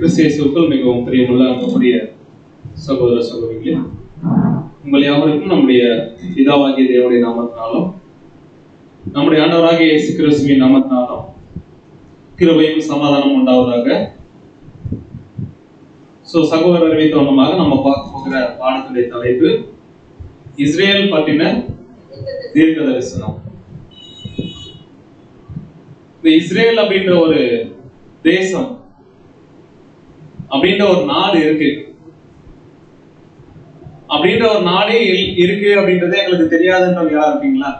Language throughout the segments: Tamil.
கிறிஸ்தியேசுக்குள் மிகவும் பிரியமுள்ள நம்முடைய சகோதர சகோதரிகளே, உங்கள் யாவருக்கும் நம்முடைய பிதாவாகிய தேவனுடைய நாமத்தினாலும் நம்முடைய ஆண்டவராகிய இயேசு கிறிஸ்துவின் நாமத்தினாலும் கிருபையும் சமாதானம் உண்டாவதாக. சகோதரர் அறிவித்தவனமாக நம்ம பார்க்க போகிற பாடத்துடைய தலைப்பு இஸ்ரேல் பற்றின தீர்க்க தரிசனம். இந்த இஸ்ரேல் அப்படின்ற ஒரு தேசம் அப்படின்ற ஒரு நாடு இருக்கு. அப்படின்ற ஒரு நாடே இருக்கு அப்படின்றதே எங்களுக்கு தெரியாதுன்ற யாரா இருக்கீங்களா?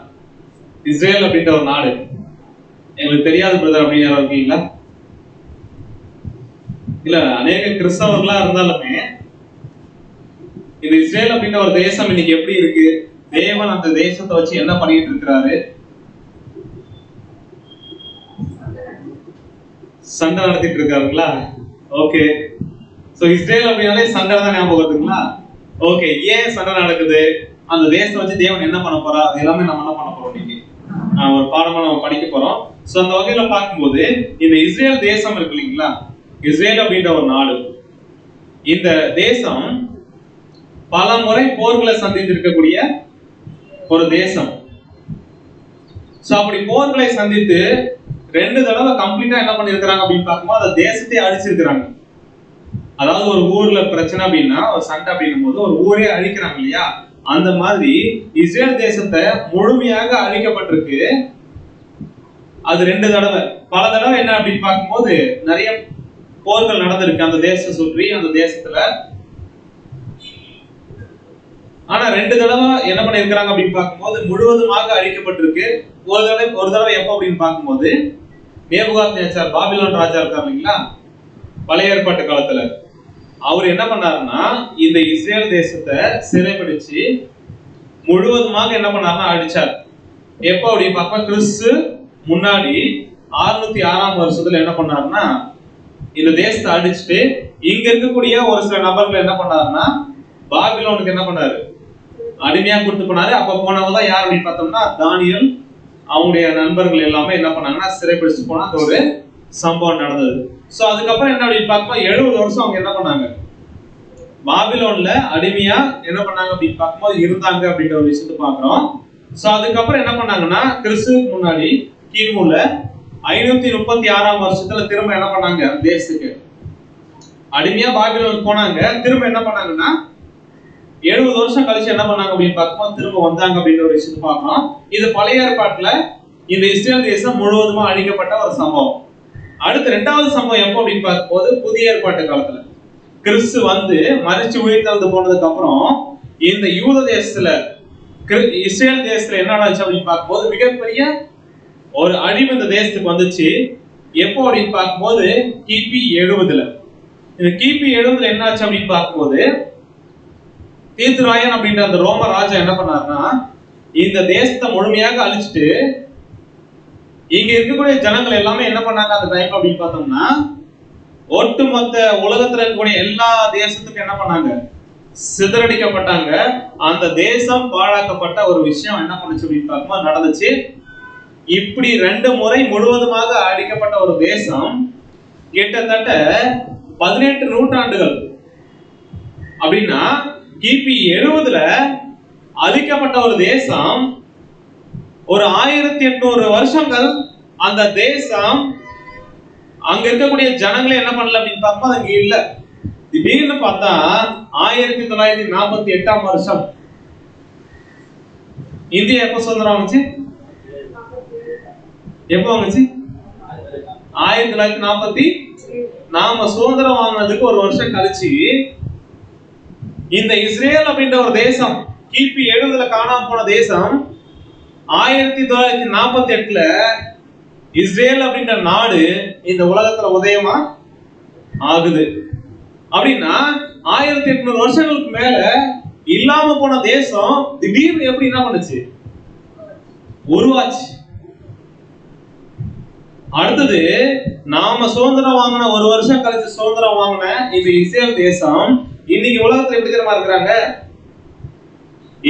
இஸ்ரேல் அப்படின்ற ஒரு நாடு எங்களுக்கு தெரியாது பிரதர் அப்படின்னு யாரா இருக்கீங்களா? இல்ல, அநேக கிறிஸ்தவர்களா இருந்தாலுமே இந்த இஸ்ரேல் அப்படின்ற ஒரு தேசம் இன்னைக்கு எப்படி இருக்கு, தேவன் அந்த தேசத்தை வச்சு என்ன பண்ணிட்டு இருக்கிறாரு, சண்டை நடத்திட்டு இருக்காருங்களா? ஓகே, இஸ்ரேல் அப்படின்னாலே சண்டை தான் ஞாபகம் வருதுங்களா? ஓகே, ஏன் சண்டை நடக்குது, அந்த தேசத்தை வச்சு தேவன் என்ன பண்ண போறா, அது எல்லாமே நம்ம என்ன பண்ண போறோம் இன்னைக்கு ஒரு பாடமா நம்ம படிக்க போறோம். அந்த வகையில பார்க்கும்போது இந்த இஸ்ரேல் தேசம் இருக்கு இல்லைங்களா, இஸ்ரேல் அப்படின்ற ஒரு நாடு, இந்த தேசம் பல முறை போர்களை சந்தித்திருக்கக்கூடிய ஒரு தேசம். அப்படி போர்களை சந்தித்து 2 தடவை கம்ப்ளீட்டா என்ன பண்ணிருக்கிறாங்க அப்படின்னு பார்க்கும்போது அந்த தேசத்தை அழிச்சிருக்கிறாங்க. அதாவது ஒரு ஊர்ல பிரச்சனை அப்படின்னா, ஒரு சண்டை அப்படின்னும் போது ஒரு ஊரே அழிக்கிறாங்க இல்லையா, அந்த மாதிரி இஸ்ரேல் தேசத்தை முழுமையாக அழிக்கப்பட்டிருக்கு. அது 2 தடவை. பல தடவை என்ன அப்படின்னு பார்க்கும்போது நிறைய போர்கள் நடந்திருக்கு அந்த தேசத்தை சுற்றி, அந்த தேசத்துல. ஆனா 2 தடவை என்ன பண்ணிருக்கிறாங்க அப்படின்னு பார்க்கும்போது முழுவதுமாக அழிக்கப்பட்டிருக்கு. ஒரு தடவை எப்போ அப்படின்னு பார்க்கும்போது நேபுகாத்நேச்சார், பாபிலோன் ராஜா இருக்காரு இல்லைங்களா, பழைய ஏற்பாட்டு காலத்துல, அவர் என்ன பண்ணாருன்னா இந்த இஸ்ரேல் தேசத்தை சிறைபிடிச்சு முழுவதுமாக என்ன பண்ணாருன்னா அடிச்சார். எப்போ அப்படின்னு பார்ப்போம், கிறிஸ்து முன்னாடி 606ஆம் வருஷத்துல என்ன பண்ணாருன்னா இந்த தேசத்தை அடிச்சுட்டு இங்க இருக்கக்கூடிய ஒரு சில நபர்கள் என்ன பண்ணாருன்னா பாபிலோனுக்கு என்ன பண்ணாரு, அடிமையா கொடுத்து போனாரு. அப்ப போனவங்க தான் யார் அப்படின்னு பார்த்தோம்னா தானியேல், அவங்களுடைய நண்பர்கள் எல்லாமே என்ன பண்ணாங்கன்னா சிறைப்பிடிச்சு போனா அந்த ஒரு சம்பவம் நடந்தது. அதுக்கப்புறம் என்ன அப்படின்னு பார்க்கும்போது 70 வருஷம் அவங்க என்ன பண்ணாங்க, பாபிலோன்ல அடிமையா என்ன பண்ணாங்க அப்படின்னு பார்க்கும்போது இருந்தாங்க அப்படின்ற ஒரு விஷயத்தை பாக்குறோம். அதுக்கப்புறம் என்ன பண்ணாங்கன்னா கிறிஸ்துவுக்கு முன்னாடி கிமுல 536ஆம் வருஷத்துல திரும்ப என்ன பண்ணாங்க, தேசத்துக்கு அடிமையா பாபிலோனுக்கு போனாங்க. திரும்ப என்ன பண்ணாங்கன்னா 70 வருஷம் கழிச்சு என்ன பண்ணாங்க அப்படின்னு பார்க்கும்போது திரும்ப வந்தாங்க அப்படின்ற ஒரு விஷயத்தை பார்க்கணும். இது பழைய ஏற்பாட்டுல இந்த இஸ்ரேல் தேசம் முழுவதுமா அழிக்கப்பட்ட ஒரு சம்பவம். அடுத்து 2வது சம்பவம் எப்போ அப்படின்னு பார்க்கும்போது புதிய ஏற்பாட்டு காலத்துல கிறிஸ்து வந்து மரிச்சு உயிர்த்தெழுந்து போனதுக்கு அப்புறம் இந்த யூத தேசத்துல இஸ்ரேல் தேசத்துல என்ன ஆச்சு அப்படின்னு பார்க்கும்போது மிகப்பெரிய ஒரு அழிவு இந்த தேசத்துக்கு வந்துச்சு. எப்போ அப்படின்னு பார்க்கும்போது கிபி 70ல. இந்த கிபி 70ல என்ன ஆச்சு அப்படின்னு பார்க்கும்போது தீத்துராயன் அப்படின்ற அந்த ரோம ராஜா என்ன பண்ணாருன்னா இந்த தேசத்தை முழுமையாக அழிச்சிட்டு இங்க இருக்கக்கூடிய ஜனங்கள் எல்லாமே என்ன பண்ணாங்க அந்த டைம் அப்படின்னு பார்த்தோம்னா ஒட்டுமொத்த உலகத்துல இருக்கக்கூடிய எல்லா தேசத்துக்கும் என்ன பண்ணாங்க, சிதறடிக்கப்பட்டாங்க. அந்த தேசம் பாழாக்கப்பட்ட ஒரு விஷயம் என்ன பண்ணுச்சு அப்படின்னு பார்க்கும்போது நடந்துச்சு. இப்படி 2 முறை முழுவதுமாக அழிக்கப்பட்ட ஒரு தேசம் கிட்டத்தட்ட 18 நூற்றாண்டுகள் அப்படின்னா கிபி 70ல அழிக்கப்பட்ட ஒரு தேசம் ஒரு 1800 வருஷங்கள் அந்த தேசம் அங்க இருக்கக்கூடிய ஜனங்களே என்ன பண்ணல அப்படின்னு பார்க்கும்போது அங்க இல்ல. திடீர்னு பார்த்தா 1948ஆம் வருஷம் இந்தியா எப்ப சுதந்திரம் வந்துச்சு, எப்போ வந்துச்சு, 1940. நாம சுதந்திரம் வாங்கினதுக்கு ஒரு வருஷம் கழிச்சு இந்த இஸ்ரேல் அப்படின்ற ஒரு தேசம் கிபி 70ல காணாம போன தேசம் 1948ல இஸ்ரேல் அப்படின்ற நாடு இந்த உலகத்துல உதயமா ஆகுது. அப்படின்னா 1800 வருஷங்களுக்கு மேல இல்லாம போன தேசம் திடீர்னு எப்படி என்ன பண்ணுச்சு, உருவாச்சு. அடுத்தது நாம சுதந்திரம் வாங்கின ஒரு வருஷம் கழிச்சு சுதந்திரம் வாங்கின இந்த இஸ்ரேல் தேசம் இன்னைக்கு உலகத்துல எப்படி தெரியுமா இருக்கிறாங்க,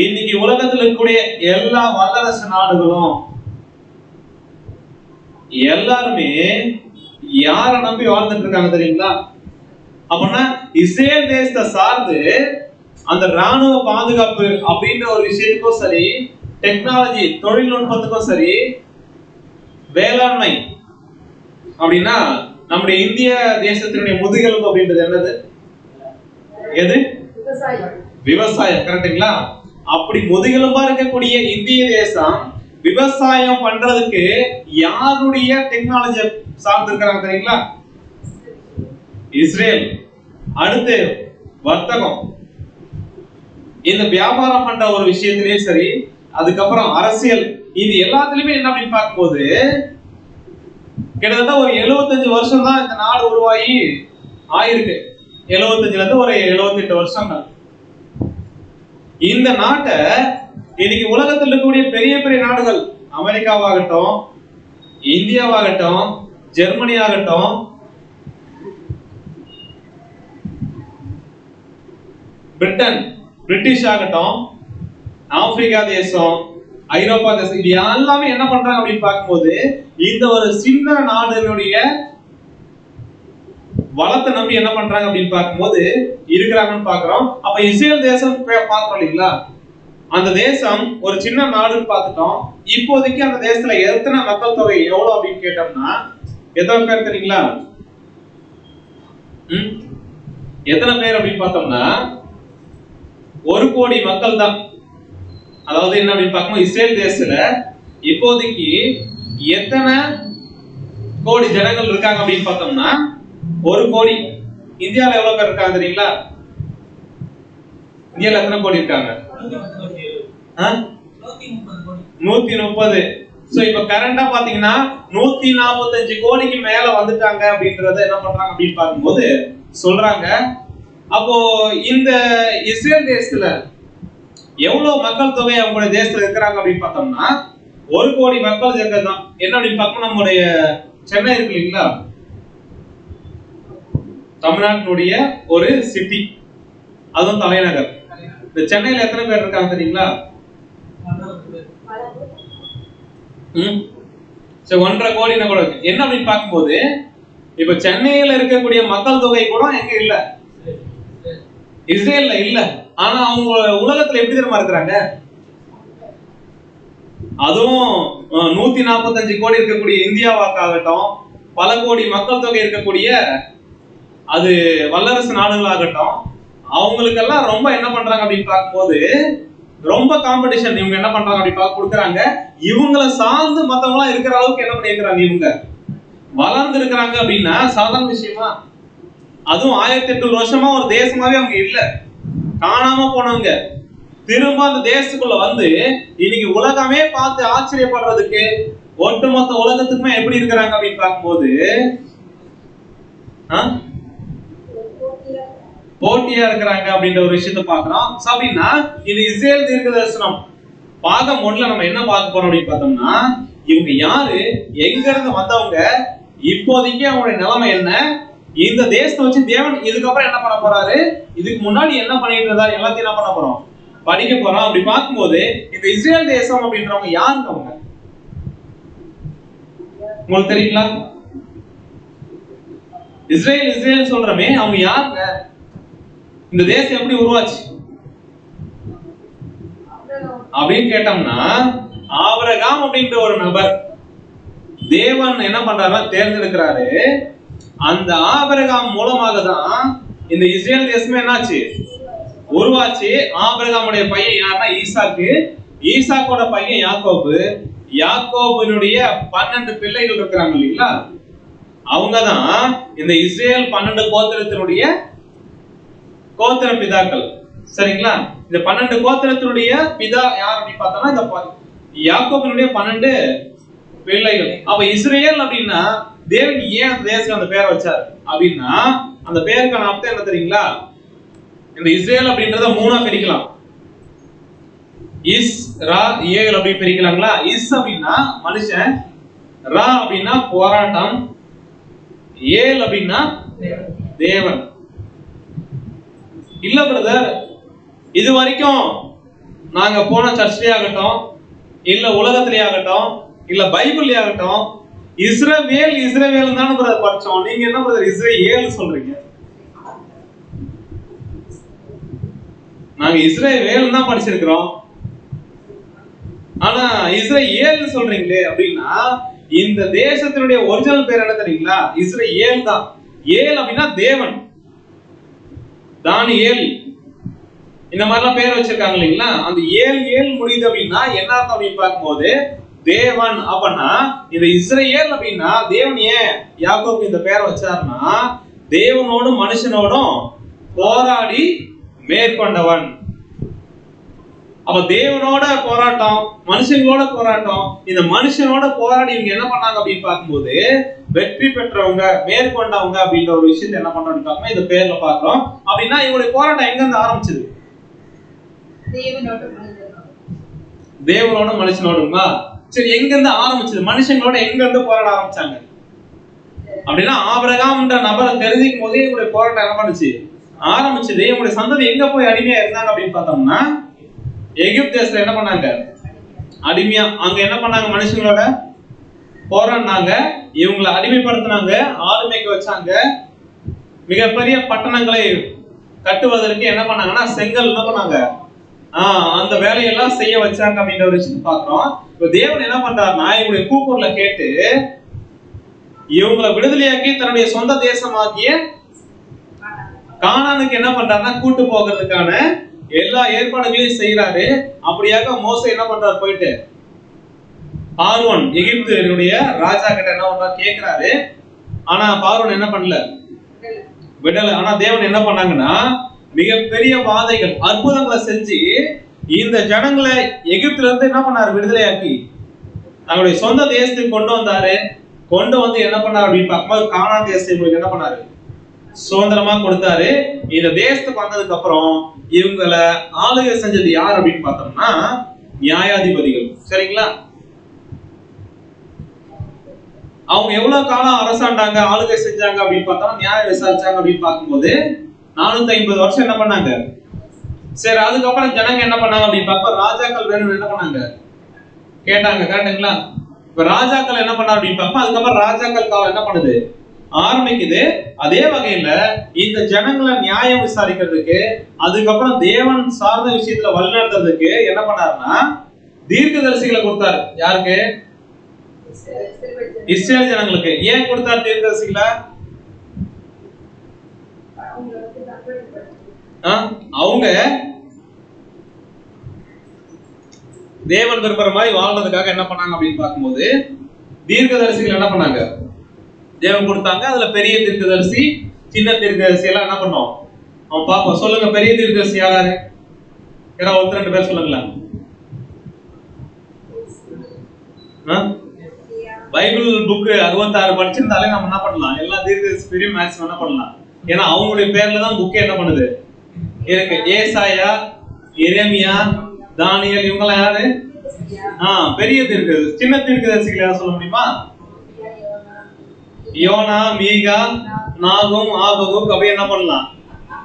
இன்னைக்கு உலகத்துல இருக்கக்கூடிய எல்லா வல்லரசு நாடுகளும் எல்லாருமே யாரை நம்பி வாழ்ந்துட்டு இருக்காங்க தெரியுங்களா? அப்படின்னா இஸ்ரேல் தேசத்தை சார்ந்து அந்த ராணுவ பாதுகாப்பு அப்படின்ற ஒரு விஷயத்துக்கும் சரி, டெக்னாலஜி தொழில்நுட்பத்துக்கும் சரி, வேளாண்மை அப்படின்னா நம்முடைய இந்திய தேசத்தினுடைய முதுகெலும்பு அப்படின்றது என்னது? எது? விவசாயம். கரெக்டுங்களா? அப்படி முதுகெலும்பா இருக்கக்கூடிய இந்திய தேசம் விவசாயம் பண்றதுக்கு யாருடைய டெக்னாலஜி சார்ந்து இருக்கிறாங்க தெரியுங்களா? இஸ்ரேல். அடுத்து வர்த்தகம், இந்த வியாபாரம் பண்ற ஒரு விஷயத்திலே சரி, அதுக்கப்புறம் அரசியல், இது எல்லாத்துலயுமே என்ன அப்படின்னு பார்க்கும்போது கிட்டத்தட்ட ஒரு 75 வருஷம் தான் இந்த நாடு உருவாகி ஆயிருக்கு. 75ல இருந்து ஒரு 78 வருஷங்கள். இந்த நாட்டை இன்னைக்கு உலகத்தில் இருக்கக்கூடிய பெரிய பெரிய நாடுகள், அமெரிக்காவாகட்டும், இந்தியாவாகட்டும், ஜெர்மனி ஆகட்டும், பிரிட்டன், பிரிட்டிஷ் ஆகட்டும், ஆப்பிரிக்கா தேசம், ஐரோப்பா தேசம், இது எல்லாமே என்ன பண்றாங்க அப்படின்னு பார்க்கும்போது இந்த ஒரு சின்ன நாடுகளுடைய வளத்தை நம்பி என்ன பண்றாங்க அப்படின்னு பார்க்கும்போது இருக்கிறாங்கன்னு பாக்குறோம். அப்ப இஸ்ரேல் தேசம் பாக்குறோம் இல்லைங்களா? அந்த தேசம் ஒரு சின்ன நாடுன்னு பார்த்துட்டோம். இப்போதைக்கு அந்த தேசத்துல எத்தனை மக்கள் தொகை எவ்வளவு அப்படின்னு கேட்டோம்னா எத்தனை பேர் தெரியுங்களா? எத்தனை பேர் அப்படின்னு பார்த்தோம்னா 1 கோடி மக்கள் தான். அதாவது என்ன அப்படின்னு பார்க்கும்போது இஸ்ரேல் தேசத்துல இப்போதைக்கு எத்தனை கோடி ஜனங்கள் இருக்காங்க அப்படின்னு பார்த்தோம்னா 1 கோடி. இந்தியாவில் எவ்வளவு பேர் இருக்காங்க தெரியுங்களா? இந்தியாவில் எத்தனை கோடி இருக்காங்க? 130. சோ இப்ப கரண்டா பாத்தீங்கன்னா 145 கோடிக்கு மேல வந்துட்டாங்க அப்படின்றத என்ன பண்றாங்க அப்படின்னு பார்க்கும்போது சொல்றாங்க. அப்போ இந்த இஸ்ரேல் தேசத்துல எவ்வளவு மக்கள் தொகை அவங்களுடைய தேசத்துல இருக்கிறாங்க அப்படின்னு பார்த்தோம்னா 1 கோடி மக்கள் இருக்கிறது தான். என்ன அப்படின்னு பார்க்கணும், நம்முடைய சென்னை இருக்கு இல்லைங்களா, தமிழ்நாட்டினுடைய ஒரு சிட்டி, அதுவும் தலைநகர். இந்த சென்னையில எத்தனை பேர் இருக்காங்க தெரியுங்களா? 1.5 கோடி கூட. என்ன அப்படின்னு பார்க்கும்போது இப்ப சென்னையில இருக்கக்கூடிய மக்கள் தொகை கூட எங்க இல்ல, இஸ்ரேல்ல இல்ல. ஆனா அவங்க உலகத்துல எப்படி தெரியுமா இருக்கிறாங்க? அதுவும் 145 கோடி இருக்கக்கூடிய இந்தியாவாகட்டும், பல கோடி மக்கள் தொகை இருக்கக்கூடிய அது வல்லரசு நாடுகளாகட்டும், அவங்களுக்கெல்லாம் ரொம்ப என்ன பண்றாங்க அப்படின்னு பார்க்கும்போது ரொம்ப காம்படிஷன். இவங்க என்ன பண்றாங்க அப்படின்னு கொடுக்குறாங்க. இவங்களை சார்ந்து மத்தவங்க இருக்கிற அளவுக்கு என்ன பண்ணிருக்கிறாங்க, இவங்க வளர்ந்து இருக்கிறாங்க அப்படின்னா சாதாரண விஷயமா? அதுவும் 1800 வருஷமா ஒரு தேசமாவே அவங்க இல்ல, காணாம போனவங்க. திரும்ப அந்த தேசத்துக்குள்ள வந்து இன்னைக்கு உலகமே பார்த்து ஆச்சரியப்படுறதுக்கு ஒட்டுமொத்த உலகத்துக்குமே எப்படி இருக்கிறாங்க அப்படின்னு பார்க்கும்போது போட்டியா இருக்கிறாங்க அப்படின்ற ஒரு விஷயத்தை பார்க்கிறோம். அப்படின்னா இது இஸ்ரேல் தீர்க்கதரிசனம் பாகம் 1ல நம்ம என்ன பார்க்க போறோம் அப்படின்னு பார்த்தோம்னா இவங்க யாரு, எங்க இருந்து வந்தவங்க, இப்போதைக்கு அவங்களுடைய நிலைமை என்ன, இந்த தேசத்தை வச்சு தேவன் இதுக்கப்புறம் என்ன பண்ண போறாரு, இதுக்கு முன்னாடி என்ன பண்ணிட்டு இருந்தாரு, எல்லாத்தையும் என்ன பண்ண போறோம், படிக்க போறோம். அப்படி பார்க்கும்போது இந்த இஸ்ரேல் தேசம் அப்படின்றவங்க யாருங்க? அவங்க உங்களுக்கு தெரியுங்களா? இஸ்ரேல் இஸ்ரேல் சொல்றமே, அவங்க யாருங்க? இந்த தேசம் எப்படி உருவாச்சு அப்படின்னு கேட்டோம்னா ஆபிரகாம் அப்படின்ற ஒரு நபர் தேவன் என்ன பண்றாருன்னா தேர்ந்தெடுக்கிறாரு. அந்த ஆபிரகாம் மூலமாக தான் இந்த இஸ்ரேல் தேசமே என்னாச்சு, உருவாச்சு. ஆபிரகாமுடைய பையன் யாருன்னா ஈசாக்கு, ஈசாக்கோட பையன் யாக்கோபு, யாக்கோபினுடைய 12 பிள்ளைகள் இருக்கிறாங்க இல்லைங்களா, அவங்கதான் இந்த இஸ்ரேல் 12 கோத்திரத்தினுடைய கோத்திர பிதாக்கள். சரிங்களா? இந்த 12 கோத்திரத்தினுடைய பிதா யார் அப்படின்னு பார்த்தோம்னா இந்த யாக்கோபினுடைய 12 பிள்ளைகள். அப்ப இஸ்ரேல் அப்படின்னா தேவன் ஏன் அந்த தேசத்துக்கு அந்த பேரை வச்சார் அப்படின்னா அந்த பேருக்கான அர்த்தம் என்ன தெரியுங்களா? இந்த இஸ்ரேல் அப்படின்றத 3ஆ பிரிக்கலாம். இஸ், ரா, ஏல் அப்படி பிரிக்கலாங்களா? இஸ் அப்படின்னா மனுஷன், ரா அப்படின்னா போராட்டம், ஏல் அப்படின்னா தேவன். இல்ல பிரதர், இது வரைக்கும் நாங்க போன சர்ச்லயே ஆகட்டும், இல்ல உலகத்திலே ஆகட்டும், இல்ல பைபிள்லயே ஆகட்டும், இஸ்ரவேல் இஸ்ரவேல் தானே பிரதர் படிச்சோம். நீங்க என்ன பிரதர் இஸ்ரேல் சொல்றீங்க? நாங்க இஸ்ரவேல் தான் படிச்சிருக்கிறோம். ஆனா இஸ்ரேல் சொல்றீங்களே அப்படின்னா, இந்த தேசத்தினுடைய ஒரிஜினல் பேர் என்ன தெரியுங்களா? இஸ்ரேல் தான். ஏல் அப்படின்னா தேவன், தானியேல், இந்த மாதிரிலாம் பேர் வச்சிருக்காங்க இல்லைங்களா? அந்த ஏல் முடியுது அப்படின்னா என்ன அர்த்தம் அப்படின்னு பார்க்கும்போது தேவன். அப்படின்னா இந்த இஸ்ரேல் அப்படின்னா தேவன் ஏன் யாக்கோபு இந்த பேரை வச்சாருன்னா, தேவனோடும் மனுஷனோடும் போராடி மேற்கொண்டவன். அப்ப தேவனோட போராட்டம், மனுஷங்களோட போராட்டம். இந்த மனுஷனோட போராடி இவங்க என்ன பண்ணாங்க அப்படின்னு பார்க்கும்போது வெற்றி பெற்றவங்க, மேற்கொண்டவங்க அப்படின்ற ஒரு விஷயத்தை என்ன பண்றோம்னு பார்க்கணும். இந்த பேர்ல பாக்குறோம். அப்படின்னா இவங்களுடைய போராட்டம் எங்க இருந்து ஆரம்பிச்சது? தேவனோட மனுஷனோடுங்களா? சரி, எங்க இருந்து ஆரம்பிச்சது? மனுஷங்களோட எங்க இருந்து போராட ஆரம்பிச்சாங்க அப்படின்னா ஆபிரகாம்ன்ற நபரை தெரிஞ்சுக்கும் போதே இவங்களுடைய போராட்டம் என்ன பண்ணுச்சு? ஆரம்பிச்சது. இவங்களுடைய சந்ததி எங்க போய் அடிமையா இருந்தாங்க அப்படின்னு பார்த்தோம்னா எகிப்து தேசத்துல என்ன பண்ணாங்க? அடிமையா. அங்க என்ன பண்ணாங்க? மனுஷங்களோட போராடினாங்க, இவங்களை அடிமைப்படுத்தினாங்க, ஆளுமைக்கு வச்சாங்க. மிகப்பெரிய பட்டணங்களை கட்டுவதற்கு என்ன பண்ணாங்கன்னா செங்கல் என்ன பண்ணாங்க, அந்த வேலையெல்லாம் செய்ய வச்சாங்க அப்படின்ற ஒரு விஷயம் பாக்குறோம். இப்ப தேவன் என்ன பண்றாருன்னா இவங்களுடைய கூக்குரல கேட்டு இவங்களை விடுதலையாக்கி தன்னுடைய சொந்த தேசமாகிய கானானுக்கு என்ன பண்றாருன்னா கூட்டு போகிறதுக்கான எல்லா ஏற்பாடுகளையும் செய்யறாரு. அப்படியாக மோசே என்ன பண்றாரு? போயிட்டு பார்வோன் எகிப்துடைய ராஜா கிட்ட என்ன பண்றாரு? கேட்கிறாரு. ஆனா பார்வோன் என்ன பண்ணல? விடல. ஆனா தேவன் என்ன பண்ணாங்கன்னா மிகப்பெரிய வாதைகள், அற்புதங்களை செஞ்சு இந்த ஜனங்களை எகிப்துல இருந்து என்ன பண்ணாரு? விடுதலையாக்கி தங்களுடைய சொந்த தேசத்துக்கு கொண்டு வந்தாரு. கொண்டு வந்து என்ன பண்ணாரு அப்படின்னு பார்க்கும்போது கானான் தேசத்தை என்ன பண்ணாரு? சுதந்திரமா கொடுத்தாரு. இந்த தேசத்துக்கு வந்ததுக்கு அப்புறம் இவங்களை ஆளுகை செஞ்சது யார் அப்படின்னு பார்த்தோம்னா நியாயாதிபதிகள். சரிங்களா? அவங்க எவ்வளவு காலம் அரசாண்டாங்க, ஆளுகை செஞ்சாங்க அப்படின்னு பார்த்தோம், நியாயம் விசாரிச்சாங்க அப்படின்னு பார்க்கும்போது 450 வருஷம் என்ன பண்ணாங்க. சரி, அதுக்கப்புறம் ஜனங்க என்ன பண்ணாங்க அப்படின்னு பார்ப்போம், ராஜாக்கள் வேணும்னு என்ன பண்ணாங்க? கேட்டாங்க. கரெக்டுங்களா? இப்ப ராஜாக்கள் என்ன பண்ணாரு அப்படின்னு பார்ப்போம். அதுக்கப்புறம் ராஜாக்கள் காலம் என்ன பண்ணுது? ஆரம்பிக்குது. அதே வகையில இந்த ஜனங்களை நியாயம் விசாரிக்கிறதுக்கு, அதுக்கப்புறம் தேவன் சார்ந்த விஷயத்துல வழிநடத்துறதுக்கு என்ன பண்ணாருன்னா தீர்க்கதரிசிகளை கொடுத்தாரு. யாருக்கு? இஸ்ரேல் ஜனங்களுக்கு. ஏன் கொடுத்தாரு தீர்க்கதரிசிகளை? அவங்க தேவன் விரும்புற மாதிரி வாழ்றதுக்காக என்ன பண்ணாங்க அப்படின்னு பார்க்கும்போது தீர்க்கதரிசிகள் என்ன பண்ணாங்க? தேவன் கொடுத்தாங்க. அதுல பெரிய தீர்க்கதரிசி, சின்ன தீர்க்கதரிசி எல்லாம் என்ன பண்ணோம் அவன் பாப்போம். சொல்லுங்க, பெரிய தீர்க்கதரிசி யாராரு? ஏன்னா ஒருத்தர் ரெண்டு பேர் சொல்லுங்களேன். பைபிள் புக் 66 படிச்சிருந்தாலே நம்ம என்ன பண்ணலாம்? எல்லா தீர்க்கதரிசி பெரிய மேக்ஸிமம் என்ன பண்ணலாம்? ஏன்னா அவங்களுடைய பேர்ல தான் புக் என்ன பண்ணுது இருக்கு. ஏசாயா, எரேமியா, தானியேல், இவங்கெல்லாம் யாரு? பெரிய தீர்க்கதரிசி. சின்ன தீர்க்கதரிசிகள் யாரும் சொல்ல முடியுமா? யோனா, மீகா, நாகும், ஆபகுக், அப்படி என்ன பண்ணலாம்.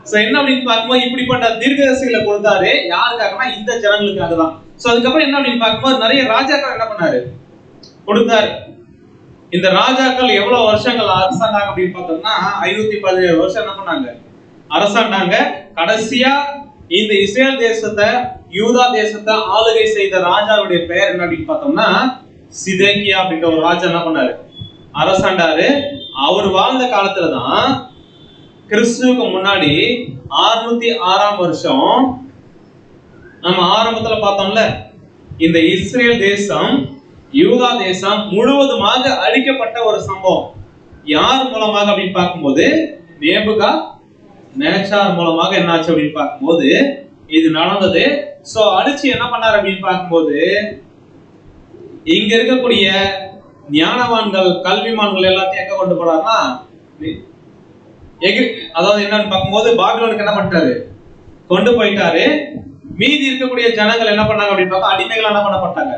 சோ என்ன அப்படின்னு பார்க்கும்போது இப்படிப்பட்ட தீர்க்கதரிசிகளை கொடுத்தாரு. யாருக்காகனா இந்த ஜனங்களுக்காக தான். சோ அதுக்கப்புறம் என்ன அப்படின்னு பார்க்கும்போது நிறைய ராஜாக்கள் என்ன பண்ணாரு? கொடுத்தாரு. இந்த ராஜாக்கள் எவ்வளவு வருஷங்கள் அரசாண்டாங்க அப்படின்னு பார்த்தோம்னா 517 வருஷம் என்ன பண்ணாங்க? அரசாண்டாங்க. கடைசியா இந்த இஸ்ரேல் தேசத்தை, யூதா தேசத்தை ஆளுகை செய்த ராஜாவுடைய பெயர் என்ன அப்படின்னு பார்த்தோம்னா சிதேக்கியா அப்படின்ற ஒரு ராஜா என்ன பண்ணாரு? அரசாண்டாரு. அவர் வாழ்ந்த காலத்துலதான் கிறிஸ்துவுக்கு முன்னாடி 606ஆம் வருஷம் நம்ம ஆரம்பத்துல பார்த்தோம்ல, இந்த இஸ்ரேல் தேசம், யூதா தேசம் முழுவதுமாக அழிக்கப்பட்ட ஒரு சம்பவம். யார் மூலமாக அப்படின்னு பார்க்கும்போது நேபுகாத்நேச்சார் மூலமாக என்னாச்சு அப்படின்னு பார்க்கும்போது இது நடந்தது. சோ அழிச்சு என்ன பண்ணாரு அப்படின்னு பார்க்கும்போது இங்க இருக்கக்கூடிய ஞானவான்கள், கல்விமான்கள் எல்லாத்தையும் எங்க கொண்டு போறாருன்னா அதாவது என்னன்னு பார்க்கும்போது பாபிலோனுக்கு என்ன பண்ணிட்டாரு? கொண்டு போயிட்டாரு. மீதி இருக்கக்கூடிய ஜனங்கள் என்ன பண்ணாங்க அப்படின்னு பார்த்தா அடிமைகள் என்ன பண்ணப்பட்டாங்க?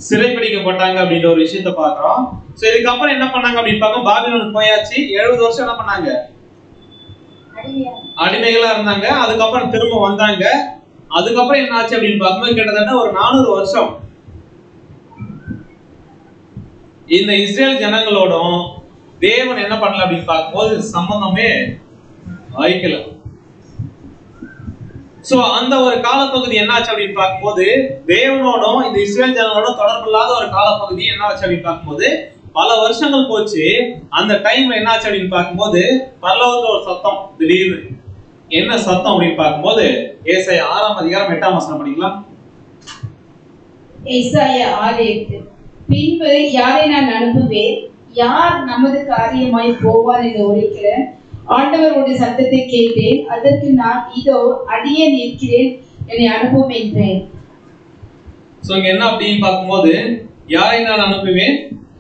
சிறைப்பிடிக்கப்பட்டாங்க அப்படின்ற ஒரு விஷயத்த பாக்குறோம். சோ இதுக்கப்புறம் என்ன பண்ணாங்க அப்படின்னு பார்க்க பாபிலோனுக்கு போயாச்சு. 70 வருஷம் என்ன பண்ணாங்க? அடிமைகளா இருந்தாங்க. அதுக்கப்புறம் திரும்ப வந்தாங்க. அதுக்கப்புறம் என்ன ஆச்சு அப்படின்னு பார்க்கும்போது கிட்டத்தட்ட ஒரு 400 வருஷம் இந்த இஸ்ரேல் ஜனங்களோடும் தேவன் என்ன பண்ணல அப்படின்னு பார்க்கும்போது சம்பந்தமே வைக்கல. சோ அந்த ஒரு காலப்பகுதி என்னாச்சு அப்படின்னு பார்க்கும்போது தேவனோடும் இந்த இஸ்ரேல் ஜனங்களோடும் தொடர்பு இல்லாத ஒரு காலப்பகுதி என்னாச்சு அப்படின்னு பார்க்கும்போது பல வருஷங்கள் போச்சு. அந்த டைம்ல என்னாச்சு அப்படின்னு பார்க்கும்போது பரலோகத்துல ஒரு சத்தம் திடீர்னு. என்ன சத்தம் அப்படின்னு பார்க்கும்போது ஏசாயா 6ஆம் அதிகாரம் 8ஆம் வசனம் படிக்கலாம். ஏசாயா 6:8. பின்பு யாரை நான் அனுப்புவேன், யார் நமது காரியமாய் போவார் என்று உரைக்கிற ஆண்டவருடைய சத்தத்தை கேட்டேன். அதற்கு நான் இதோ அடியேன் இருக்கிறேன், என்னை அனுப்பும் என்றேன். சோ இங்க என்ன அப்படின்னு பார்க்கும்போது யாரை நான் அனுப்புவேன்,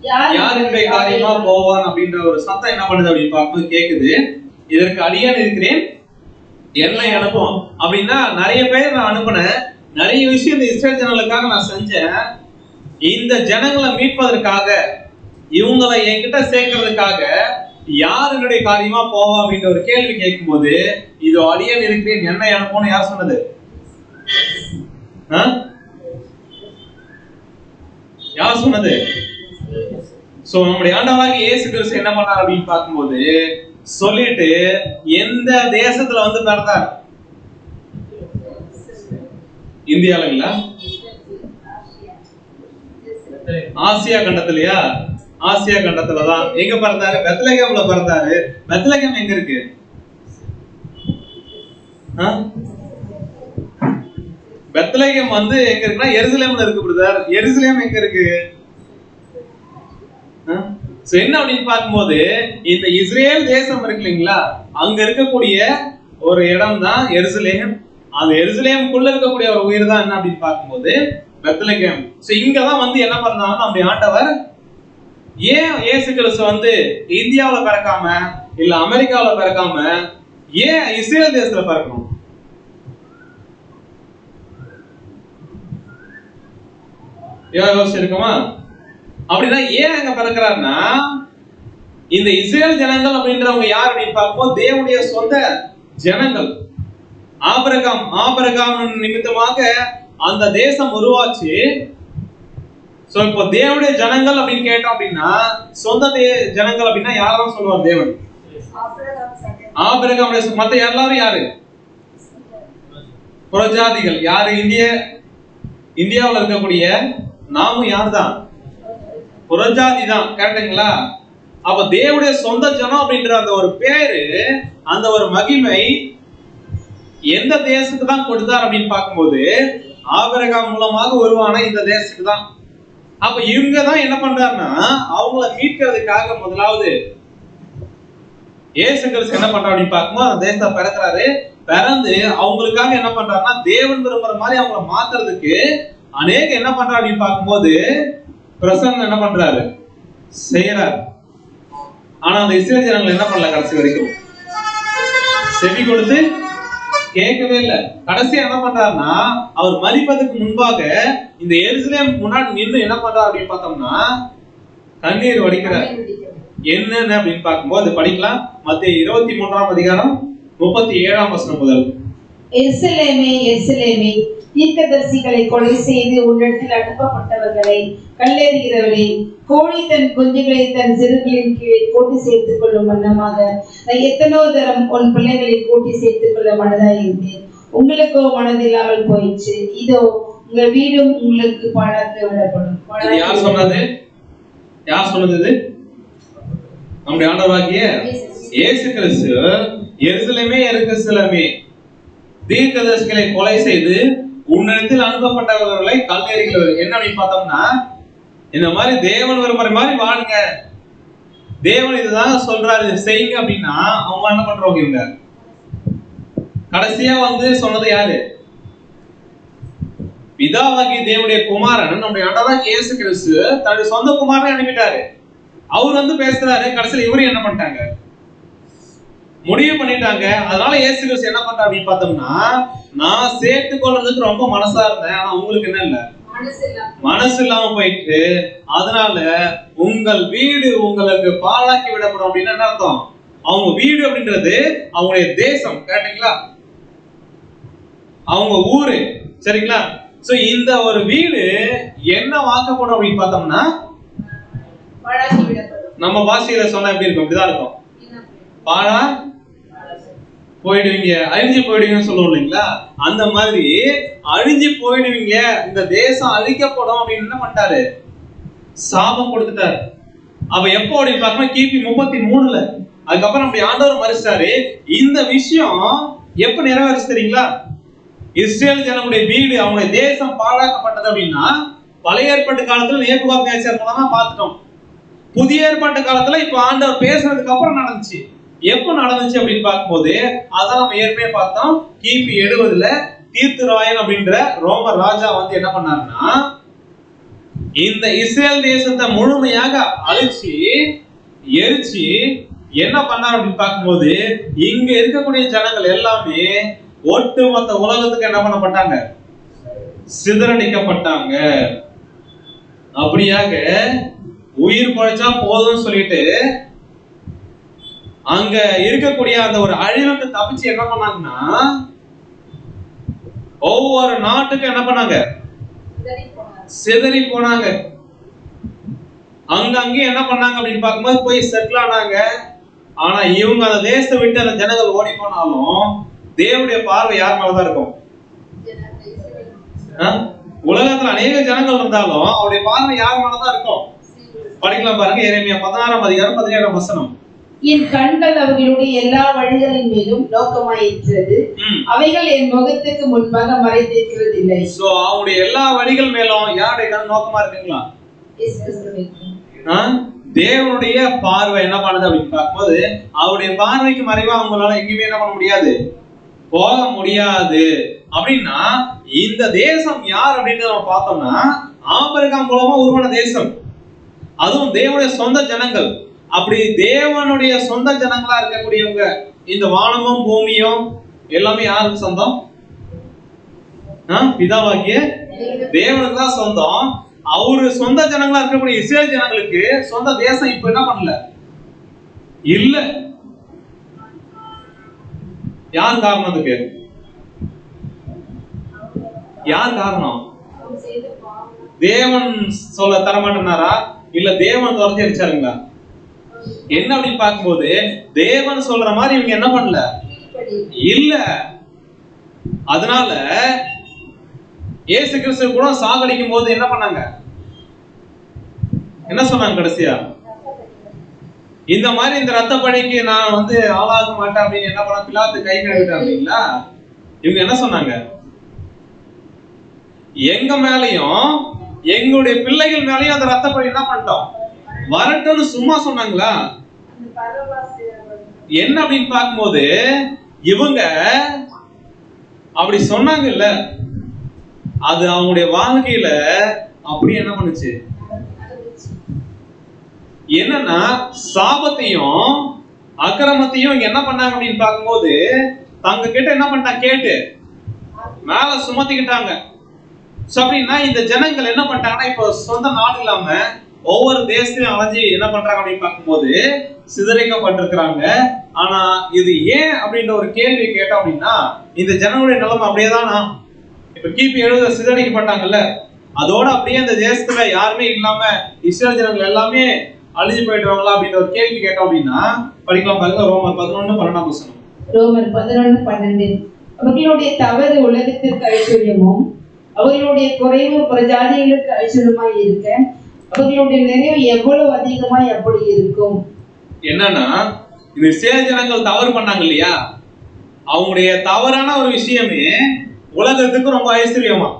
யார் என்னுடைய காரியமா போவான் அப்படின்ற ஒரு சத்தம் என்ன பண்ணுது அப்படின்னு பார்க்கும்போது கேக்குது. இதற்கு அடியேன் இருக்கிறேன், என்னை அனுப்பும் அப்படின்னா நிறைய பேர் நான் அனுப்புனேன், நிறைய விஷயம் இந்த இஸ்ரேல் ஜனங்களுக்காக நான் செஞ்சேன். இந்த ஜனங்களை மீட்பதற்காக, இவங்களை என்கிட்ட சேர்க்கறதுக்காக யார் என்னுடைய காரியமா போவா அப்படின்ற ஒரு கேள்வி கேட்கும் போது இது அடியேன் இருக்கிறேன், என்னை அனுப்பும்னு யார் சொன்னது? யார் சொன்னது? சோ நம்முடைய ஆண்டவராகிய இயேசு கிறிஸ்து என்ன பண்ணார் அப்படின்னு பார்க்கும்போது சொல்லிட்டு எந்த தேசத்துல வந்து பிறந்தார்? இந்தியால இல்ல, ஆசியா கண்டத்திலயா? ஆசியா கண்டத்துலதான். எங்க பிறந்தாரு? பெத்லகேம்ல பிறந்தாரு. பெத்லகேம் எங்க இருக்கு? பெத்லகேம் வந்து எங்க இருக்குன்னா எருசலேம்ல இருக்கு பிரதர். எருசலேம் எங்க இருக்கு? என்ன அப்படின்னு பார்க்கும்போது இந்த இஸ்ரேல் தேசம் இருக்கு இல்லைங்களா, அங்க இருக்கக்கூடிய ஒரு இடம் தான் எருசலேம். அந்த எருசலேமுக்குள்ள இருக்கக்கூடிய ஒரு உயிர் தான் என்ன அப்படின்னு பார்க்கும்போது பெத்லகேம். சோ இங்கதான் வந்து என்ன பண்ணாலும் நம்முடைய ஆண்டவர் ஏன் இயேசு கிறிஸ்து வந்து இந்தியாவில பிறக்காம இல்ல அமெரிக்காவில பிறக்காம ஏன் இஸ்ரேல் தேசத்துல பிறக்கணும்? யோசிச்சிருக்கோமா? அப்படின்னா ஏன் அங்க பிறக்கிறாருன்னா இந்த இஸ்ரேல் ஜனங்கள் அப்படின்றவங்க யார் அப்படின்னு பார்க்கும்போது தேவனுடைய சொந்த ஜனங்கள். ஆபிரகாம் நிமித்தமாக அந்த தேசம் உருவாச்சு. சோ இப்போ தேவனுடைய ஜனங்கள் அப்படின்னு கேட்டோம் அப்படின்னா சொந்த ஜனங்கள் அப்படின்னா யாரெல்லாம் சொல்லுவார் தேவன்? ஆபிரகாம். மத்த எல்லாரும் யாரு? புறஜாதிகள். யாரு? இந்தியாவில் இருக்கக்கூடிய நாமும் யார் தான்? புறஜாதி தான். கேட்டீங்களா? அப்ப தேவனுடைய சொந்த ஜனம் அப்படின்ற அந்த ஒரு பேரு, அந்த ஒரு மகிமை எந்த தேசத்துக்கு தான் கொடுத்தார் அப்படின்னு பார்க்கும்போது ஆபிரகாம் மூலமாக உருவான இந்த தேசத்துக்கு தான். அப்ப இவங்க தான் என்ன பண்றாருன்னா அவங்கள மீட்கிறதுக்காக முதலாவது இயேசு கிறிஸ்து என்ன பண்றாரு அப்படின்னு பார்க்கும்போது அந்த தேசத்தை பிறக்கிறாரு. பிறந்து அவங்களுக்காக என்ன பண்றாருன்னா தேவன் விரும்புற மாதிரி அவங்கள மாத்துறதுக்கு அநேக என்ன பண்றாரு அப்படின்னு பார்க்கும்போது பிரசங்கம் என்ன பண்றாரு, செய்யறாரு. ஆனா அந்த இஸ்ரேல் ஜனங்கள் என்ன பண்ணல, கடைசி வரைக்கும் செவி கொடுத்து கேட்கவே இல்லை. கடைசியா என்ன பண்றாருன்னா அவர் மரிப்பதற்கு முன்பாக இந்த எருசலேம் முன்னாடி நின்று என்ன பண்றாரு அப்படின்னு பார்த்தோம்னா கண்ணீர் வடிக்கிறார். என்னன்னு அப்படின்னு பார்க்கும்போது படிக்கலாம். மத்தேயு 23ஆம் அதிகாரம் 37ஆம் வசனம் முதல். எருசலேமே எருசலேமே, தீர்க்கதரிசிகளை கொலை செய்து உன்னிடத்தில் அனுப்பப்பட்டவர்களை கல்லெறிகிறவளே, கோழி தன் குஞ்சுகளை தன் சிறுகளின் கீழே கூட்டி சேர்த்துக் கொள்ளும் வண்ணமாக நான் எத்தனோ தரம் உன் பிள்ளைகளை கூட்டி சேர்த்துக் கொள்ள மனதாய் இருந்தேன், உங்களுக்கோ மனதில்லாமல் போயிடுச்சு. இதோ உங்கள் வீடும் உங்களுக்கு பாழாக்க விடப்படும். யார் சொன்னது? யார் சொன்னது? நம்முடைய ஆண்டவராகிய இயேசு கிறிஸ்து. எருசலேமே எருசலேமே, தீர்க்கதரிசிகளை கொலை செய்து உன்னிடத்தில் அனுப்பப்பட்டவர்களை கல்லெறிகிறவர். என்ன அப்படின்னு பார்த்தோம்னா இந்த மாதிரி தேவன் விரும்புற மாதிரி வாழுங்க, தேவன் இதுதான் சொல்றாரு செய்யுங்க அப்படின்னா அவங்க என்ன பண்றவங்க? இவங்க கடைசியா வந்து சொன்னது யாரு? பிதாவாகிய தேவனுடைய குமாரன் நம்முடைய ஆண்டவராகிய இயேசு கிறிஸ்து தன்னுடைய சொந்த குமாரனை அனுப்பிட்டாரு. அவர் வந்து பேசுறாரு. கடைசியில் இவரும் என்ன பண்ணிட்டாங்க, முடிவு பண்ணிட்டாங்க. அதனால இயேசு கிறிஸ்து என்ன பண்றாரு அப்படின்னு பார்த்தோம்னா நான் சேர்த்து கொள்றதுக்கு ரொம்ப மனசா இருந்தேன், ஆனா உங்களுக்கு என்ன இல்ல, மனசு இல்லாம போயிட்டு அதனால உங்கள் வீடு உங்களுக்கு பாழாக்கி விடப்படும் அப்படின்னு என்ன அர்த்தம்? அவங்க வீடு அப்படின்றது அவங்களுடைய தேசம். கேட்டீங்களா? அவங்க ஊரு. சரிங்களா? சோ இந்த ஒரு வீடு என்ன வாக்கப்படும் அப்படின்னு பார்த்தோம்னா நம்ம பாஷையில சொன்னா எப்படி இருக்கும்? இப்படிதான் இருக்கும். பாழா போயிடுவீங்க, அழிஞ்சு போயிடுவீங்கன்னு சொல்லுவோம் இல்லைங்களா? அந்த மாதிரி அழிஞ்சு போயிடுவீங்க, இந்த தேசம் அழிக்கப்படும் அப்படின்னு என்ன பண்ணிட்டாரு? சாபம் கொடுத்துட்டாரு. அப்ப எப்போ அப்படின்னு பார்க்கணும், கிபி 33ல. அதுக்கப்புறம் அப்படி ஆண்டவர் மறிச்சாரு. இந்த விஷயம் எப்ப நிறைவேறிச்சு தெரியுங்களா? இஸ்ரேல் ஜனங்களுடைய வீடு, அவங்களுடைய தேசம் பாழாக்கப்பட்டது அப்படின்னா பழைய ஏற்பாட்டு காலத்துல நேபுகாத்நேச்சர் மூலமா பார்த்துட்டோம். புதிய ஏற்பாட்டு காலத்துல இப்ப ஆண்டவர் பேசுறதுக்கு அப்புறம் நடந்துச்சு. எப்ப நடந்துச்சு அப்படின்னு பார்க்கும்போது அதான் நம்ம ஏற்கனவே பார்த்தோம். கிபி 70ல தீர்த்துராயன் அப்படின்ற ரோம ராஜா வந்து என்ன பண்ணாருன்னா, இந்த இஸ்ரேல் தேசத்தை முழுமையாக அழிச்சு எரிச்சு என்ன பண்ணார் அப்படின்னு பார்க்கும்போது இங்க இருக்கக்கூடிய ஜனங்கள் எல்லாமே ஒட்டுமொத்த உலகத்துக்கு என்ன பண்ணப்பட்டாங்க? சிதறடிக்கப்பட்டாங்க. அப்படியாக உயிர் பழைச்சா போதும்னு சொல்லிட்டு அங்க இருக்கக்கூடிய அந்த ஒரு அழிவுக்கு தப்பிச்சு என்ன பண்ணாங்கன்னா, ஒவ்வொரு நாட்டுக்கும் என்ன பண்ணாங்க? சிதறி போனாங்க. அங்கங்கே என்ன பண்ணாங்க அப்படின்னு பார்க்கும்போது போய் செட்டில் ஆனாங்க. ஆனா இவங்க அந்த தேசத்தை விட்டு அந்த ஜனங்கள் ஓடி போனாலும் தேவனுடைய பார்வை யார் மேலதான் இருக்கும்? உலகத்துல அநேக ஜனங்கள் இருந்தாலும் அவருடைய பார்வை யார் மேலதான் இருக்கும்? படிக்கலாம் பாருங்க, எரேமியா 16ஆம் அதிகாரம் 17ஆம் வசனம். என் கண்கள் அவர்களுடைய எல்லா வழிகளின் மேலும் நோக்கமாயிருக்கிறது, அவைகள் என் முகத்துக்கு முன்பாக மறைந்திருக்கிறதில்லை. சோ அவருடைய எல்லா வழிகள் மேலும் யாருடைய கண் நோக்கமா இருக்குங்களா? தேவனுடைய பார்வை என்ன பண்ணுது அப்படின்னு பார்க்கும்போது அவருடைய பார்வைக்கு மறைவா அவங்களால எங்கேயுமே என்ன பண்ண முடியாது, போக முடியாது. அப்படின்னா இந்த தேசம் யார் அப்படின்னு நம்ம பார்த்தோம்னா ஆபிரகாம் மூலமா உருவான தேசம், அதுவும் தேவனுடைய சொந்த ஜனங்கள். அப்படி தேவனுடைய சொந்த ஜனங்களா இருக்கக்கூடியவங்க இந்த வானமும் பூமியும் எல்லாமே யாருக்கு சொந்தம்? பிதாவாகிய தேவனுக்கு தான் சொந்தம். அவரு சொந்த ஜனங்களா இருக்கக்கூடிய இஸ்ரேல் ஜனங்களுக்கு சொந்த தேசம் இப்ப என்ன பண்ணல, இல்ல. யார் காரணம் அதுக்கு? யார் காரணம்? தேவன் சொல்ல தரமாட்டேனாரா, இல்ல தேவன் துரத்தி அடிச்சாருங்களா? என்ன அப்படின்னு பார்க்கும்போது தேவன் சொல்ற மாதிரி இவங்க என்ன பண்ணல, இல்ல. அதனால இயேசு கிறிஸ்து கூட சாகடிக்கும் போது என்ன பண்ணாங்க? என்ன சொன்னாங்க கடைசியா? இந்த மாதிரி இந்த ரத்த பழிக்கு நான் வந்து ஆளாக மாட்டேன் அப்படின்னு என்ன பண்ண பிலாத்து கை கழுவிட்டாங்க இல்லைங்களா? இவங்க என்ன சொன்னாங்க? எங்க மேலையும் எங்களுடைய பிள்ளைகள் மேலையும் அந்த ரத்த பழி என்ன பண்ணிட்டோம் வரட்டும்னு சும்மா சொன்னாங்களா? என்ன அப்படின்னு பார்க்கும்போது இவங்க அப்படி சொன்னாங்க இல்ல, அது அவங்களுடைய வாழ்க்கையில அப்படி என்ன பண்ணுச்சு, என்னன்னா சாபத்தையும் அக்கிரமத்தையும் என்ன பண்ணாங்க அப்படின்னு பார்க்கும்போது தங்க கிட்ட என்ன பண்ணிட்டாங்க கேட்டு மேல சுமத்திக்கிட்டாங்க. அப்படின்னா இந்த ஜனங்கள் என்ன பண்ணிட்டாங்கன்னா இப்போ சொந்த நாடு இல்லாம ஒவ்வொரு தேசத்தையும் அலைஞ்சி என்ன பண்றாங்க அப்படின்னு பார்க்கும்போது சிதறிக்கப்பட்டிருக்கிறாங்க. ஆனா இது ஏன் அப்படின்ற ஒரு கேள்வி கேட்டோம் அப்படின்னா இந்த ஜனங்களுடைய நிலைமை அப்படியே தானா? இப்ப கிபி 70 சிதறிக்கப்பட்டாங்கல்ல, அதோட அப்படியே அந்த தேசத்துல யாருமே இல்லாம இஸ்ரேல் ஜனங்கள் எல்லாமே அழிஞ்சு போயிடுவாங்களா அப்படின்ற ஒரு கேள்வி கேட்டோம் அப்படின்னா படிக்கலாம் பாருங்க. ரோமர் 11:12 வசனம். ரோமர் 11:12. அவர்களுடைய தவறு உலகத்திற்கு ஐஸ்வர்யமும் அவர்களுடைய குறைவு பிரஜாதிகளுக்கு ஐஸ்வர்யமாய் இருக்க அவர்களுடைய நிறைவு எவ்வளவு அதிகமாய் அப்படி இருக்கும். என்னன்னா இந்த இஸ்ரேல் ஜனங்கள் தவறு பண்ணாங்க இல்லையா, அவங்களுடைய தவறான ஒரு விஷயமே உலகத்துக்கு ரொம்ப ஐஸ்வர்யமா.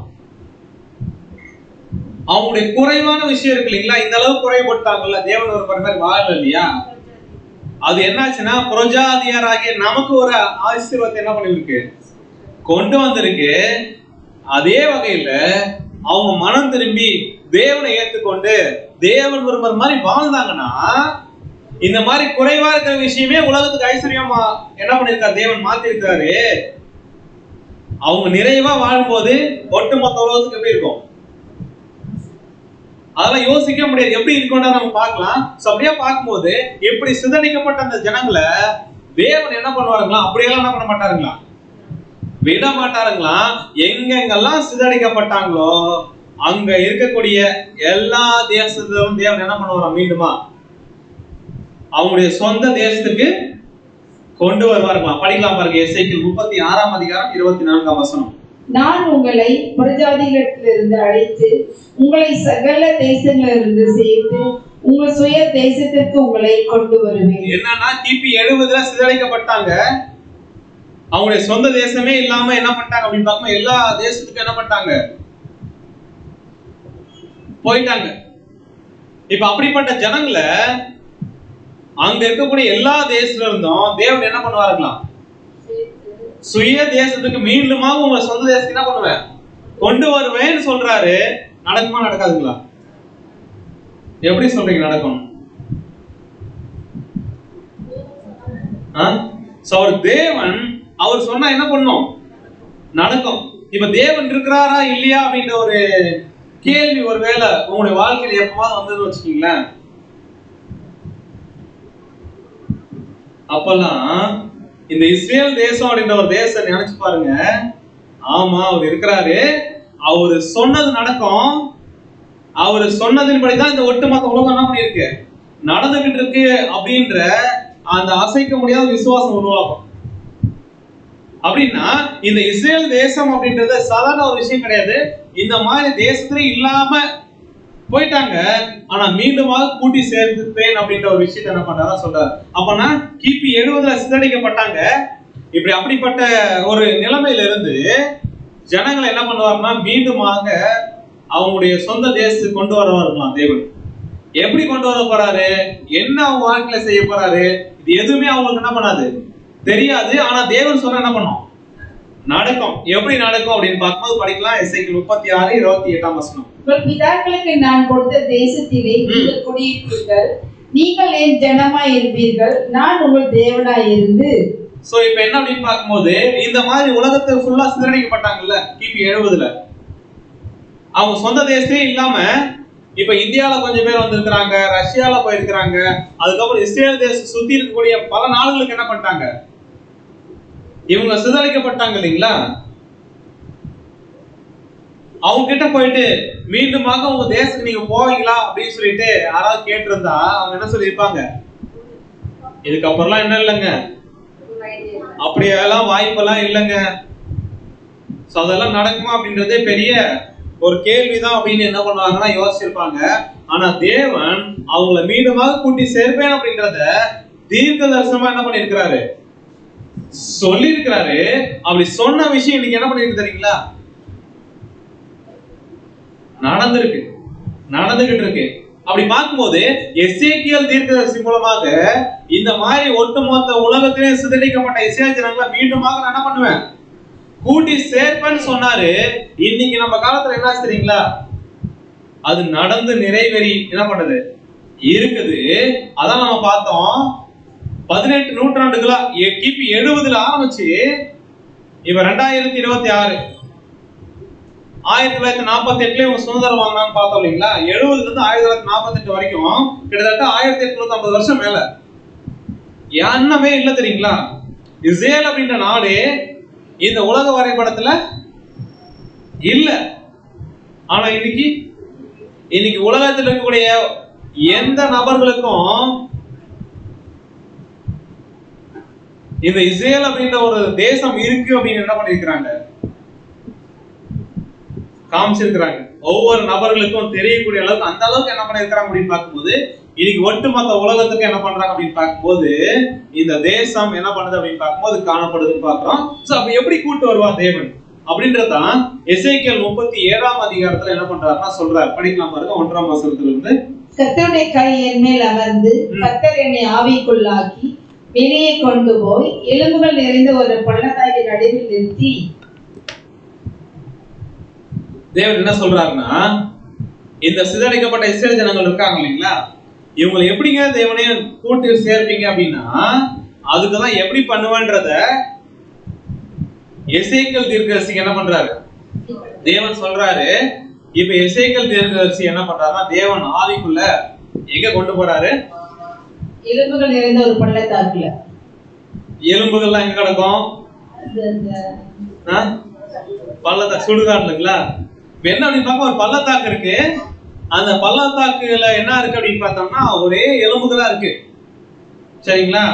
அவங்களுடைய குறைவான விஷயம் இருக்கு இல்லைங்களா, இந்த அளவு குறைபட்டாங்கல்ல, தேவன் ஒரு பரிமாறி வாழல இல்லையா, அது என்னாச்சுன்னா பிரஜாதியாராகிய நமக்கு ஒரு ஆசீர்வாதத்தை என்ன பண்ணிருக்கு, கொண்டு வந்திருக்கு. அதே வகையில அவங்க மனம் திரும்பி தேவனை ஏற்றுக்கொண்டு தேவன் விரும்புற மாதிரி வாழ்ந்தாங்கன்னா இந்த மாதிரி குறைவா இருக்கிற விஷயமே உலகத்துக்கு ஐஸ்வர்யமா என்ன பண்ணிருக்காரு, தேவன் மாத்தி இருக்காரு. அவங்க நிறைவா வாழும்போது ஒட்டுமொத்த உலகத்துக்கு எப்படி இருக்கும் அதெல்லாம் யோசிக்க முடியாது. எப்படி இருக்கும்னா நம்ம பார்க்கலாம். அப்படியே பார்க்கும்போது எப்படி சிதறிக்கப்பட்ட அந்த ஜனங்களை தேவன் என்ன பண்ணுவாருங்களா, அப்படியெல்லாம் என்ன பண்ண மாட்டாருங்களா, விட மாட்டாருங்களா. எங்கெங்கெல்லாம் சிதறிக்கப்பட்டாங்களோ அங்க இருக்கக்கூடிய எல்லா தேசத்திலும் தேவன் என்ன பண்ணுவாரா, மீண்டுமா அவங்களுடைய சொந்த தேசத்துக்கு கொண்டு வருவார்களாம். படிக்கலாம் பாருங்க, எசேக்கியேல் 36ஆம் அதிகாரம் 24ஆம் வசனம். நான் உங்களை புறஜாதிகளிடத்திலிருந்து அழைத்து உங்களை சகல தேசங்களிலிருந்து சேர்த்து உங்கள் சுய தேசத்திற்கு உங்களை கொண்டு வருவேன். என்னன்னா கிபி 70 சிதறடிக்கப்பட்டாங்க. அவங்களுடைய சொந்த தேசமே இல்லாம என்ன பண்ணிட்டாங்க அப்படின்னு பார்க்கும்போது எல்லா தேசத்துக்கும் என்ன பண்ணிட்டாங்க, போயிட்டாங்க. இப்ப அப்படிப்பட்ட ஜனங்களை அங்க இருக்கக்கூடிய எல்லா தேசத்துல இருந்தும் தேவன் என்ன பண்ணுவாருங்களாம், சுய தேசத்துக்கு மீண்டுமாக உங்க சொந்த தேசத்துக்கு என்ன பண்ணுவேன், கொண்டு வருவேன்னு சொல்றாரு. நடக்குமா நடக்காதுங்களா? எப்படி சொல்றீங்க நடக்கும்? அவர் தேவன், அவர் சொன்னா என்ன பண்ணும், நடக்கும். இப்ப தேவன் இருக்கிறாரா இல்லையா அப்படின்ற ஒரு கேள்வி ஒருவேளை உங்களுடைய வாழ்க்கையில எப்பமாவது வந்ததுன்னு வச்சுக்கீங்களேன், அப்பெல்லாம் இந்த இஸ்ரேல் தேசம் அப்படின்ற ஒரு தேசம் நினைச்சு பாருங்க. ஆமா அவர் இருக்கிறாரு, அவரு சொன்னது நடக்கும், அவரு சொன்னதின்படிதான் இந்த ஒட்டுமொத்த உலகம் என்ன பண்ணிருக்கு, நடந்துகிட்டு இருக்கு அப்படின்ற அந்த அசைக்க முடியாத விசுவாசம் உருவாகும். அப்படின்னா இந்த இஸ்ரேல் தேசம் அப்படின்றது சாதாரண ஒரு விஷயம் கிடையாது. இந்த மாதிரி தேசத்துல இல்லாம போயிட்டாங்க, ஆனா மீண்டுமாக கூட்டி சேர்த்துப்பேன் அப்படின்ற ஒரு விஷயத்தை என்ன பண்றாரா சொல்றாரு. அப்பனா கிபி 70 சிதறடிக்கப்பட்டாங்க. இப்படி அப்படிப்பட்ட ஒரு நிலைமையில இருந்து ஜனங்களை என்ன பண்ணுவாருன்னா மீண்டுமாக அவங்களுடைய சொந்த தேசத்துக்கு கொண்டு வருவார்களாம் தேவன். எப்படி கொண்டு வர போறாரு, என்ன அவங்க வாழ்க்கையில செய்ய போறாரு, இது எதுவுமே அவங்களுக்கு என்ன பண்ணாது, தெரியாது. ஆனா தேவன் சொன்ன என்ன பண்ணும், நடக்கும். எப்படி நடக்கும் அப்படின்னு பார்க்கும்போது படிக்கலாம், எசேக்கியேல் 36:28ஆம் வசனம். உங்கள் பிதாக்களுக்கு நான் கொடுத்த தேசத்திலே நீங்கள் குடியிருப்பீர்கள், நீங்கள் என் ஜனமாய் இருப்பீர்கள், நான் உங்கள் தேவனாய் இருந்து. சோ இப்ப என்ன அப்படின்னு பார்க்கும்போது இந்த மாதிரி உலகத்தை ஃபுல்லா சிதறடிக்கப்பட்டாங்கல்ல கிபி 70, அவங்க சொந்த தேசமே இல்லாம இப்ப இந்தியால கொஞ்சம் பேர் வந்திருக்கிறாங்க, ரஷ்யால போயிருக்கிறாங்க, அதுக்கப்புறம் இஸ்ரேல் தேசம் சுத்தி இருக்கக்கூடிய பல நாடுகளுக்கு என்ன பண்ணிட்டாங்க, இவங்க சிதறடிக்கப்பட்டாங்க இல்லைங்களா. அவங்க கிட்ட போயிட்டு மீண்டுமாக உங்க தேசத்துக்கு நீங்க போவீங்களா அப்படின்னு சொல்லிட்டு யாராவது கேட்டிருந்தா அவங்க என்ன சொல்லியிருப்பாங்க, இதுக்கப்புறம்லாம் என்ன இல்லைங்க, அப்படியெல்லாம் வாய்ப்பெல்லாம் இல்லைங்க. சோ அதெல்லாம் நடக்குமா அப்படின்றதே பெரிய ஒரு கேள்விதான் அப்படின்னு என்ன பண்ணுவாங்கன்னா யோசிச்சிருப்பாங்க. ஆனா தேவன் அவங்கள மீண்டுமாக கூட்டி சேர்ப்பேன் அப்படின்றத தீர்க்க தரிசனமா என்ன பண்ணிருக்கிறாரு, சொல்லி இருக்கிறாரு. அப்படி சொன்ன விஷயம் இன்னைக்கு என்ன பண்ணிருக்கு தெரியுங்களா, நடந்திருக்கு, நடந்துகிட்டு இருக்கு. அப்படி பார்க்கும்போது எசேக்கியேல் தீர்க்கதரிசி மூலமாக இந்த மாதிரி ஒட்டுமொத்த உலகத்திலே சிதறடிக்கப்பட்ட இஸ்ரேல் ஜனங்களை மீண்டுமாக நான் என்ன பண்ணுவேன், கூட்டி சேர்ப்பேன்னு சொன்னாரு. இன்னைக்கு நம்ம காலத்துல என்ன தெரியுங்களா, அது நடந்து நிறைவேறி என்ன பண்ணுது இருக்குது. அதான் நம்ம பார்த்தோம் 18 நூற்றாண்டுகளா கிபி 70 ஆரம்பிச்சு இப்ப 2026 1948 இவங்க சுதந்திரம் வாங்கினான்னு பார்த்தோம் இல்லைங்களா. 70 இருந்து 1948 வரைக்கும் கிட்டத்தட்ட 1850 வருஷம் மேல என்னவே இல்ல தெரியுங்களா. இஸ்ரேல் அப்படின்ற நாடு இந்த உலக வரைபடத்துல இல்ல. ஆனா இன்னைக்கு உலகத்தில் இருக்கக்கூடிய எந்த நபர்களுக்கும் இந்த இஸ்ரேல் அப்படின்ற ஒரு தேசம் இருக்கு அப்படின்னு என்ன பண்ணிருக்கிறாங்க, காமிச்சிருக்கிறாங்க. ஒவ்வொரு நபர்களுக்கும் தெரியக்கூடிய அளவுக்கு அந்த அளவுக்கு என்ன பண்ணிருக்கிறாங்க அப்படின்னு பார்க்கும்போது இன்னைக்கு ஒட்டுமொத்த உலகத்துக்கு என்ன பண்றாங்க அப்படின்னு பார்க்கும்போது இந்த தேசம் என்ன பண்ணுது அப்படின்னு பார்க்கும்போது காணப்படுதுன்னு பார்க்கிறோம். சோ அப்ப எப்படி கூட்டு வருவார் தேவன் அப்படின்றதான் எசேக்கியேல் 37ஆம் அதிகாரத்துல என்ன பண்றாருன்னா சொல்றாரு. படிக்கலாம் பாருங்க 1ஆம் வசனத்துல இருந்து. கர்த்தருடைய கை என் மேல் அமர்ந்து கர்த்தர் என்னை ஆவிக்குள்ளாக்கி வெளியே கொண்டு போய் எலும்புகள் நிறைந்த ஒரு பள்ளத்தாக்கின் நடுவில் நிறுத்தி. தேவன் என்ன சொல்றாருன்னா இந்த சிதறடிக்கப்பட்ட இஸ்ரேல் ஜனங்கள் இருக்காங்க இல்லைங்களா, இவங்களை எப்படிங்க தேவனே கூட்டி சேர்ப்பீங்க அப்படின்னா அதுக்குதான் எப்படி பண்ணுவேன்றத எசேக்கியேல் தீர்க்கதரிசி என்ன பண்றாரு, தேவன் சொல்றாரு. இப்ப எசேக்கியேல் தீர்க்கதரிசி என்ன பண்றாருன்னா தேவன் ஆவிக்குள்ள எங்க கொண்டு போறாரு, எலும்புகள் நிறைந்த ஒரு பள்ளத்தாக்குல. எலும்புகள்லாம் எங்க கிடக்கும், பள்ளத்தாக்கு சுடுகாடுங்களா. என்ன அப்படின்னு பார்க்க ஒரு பள்ளத்தாக்கு இருக்கு. அந்த பள்ளத்தாக்குல என்ன இருக்கு அப்படின்னு பார்த்தோம்னா ஒரே எலும்புகளா இருக்கு. சரிங்களா?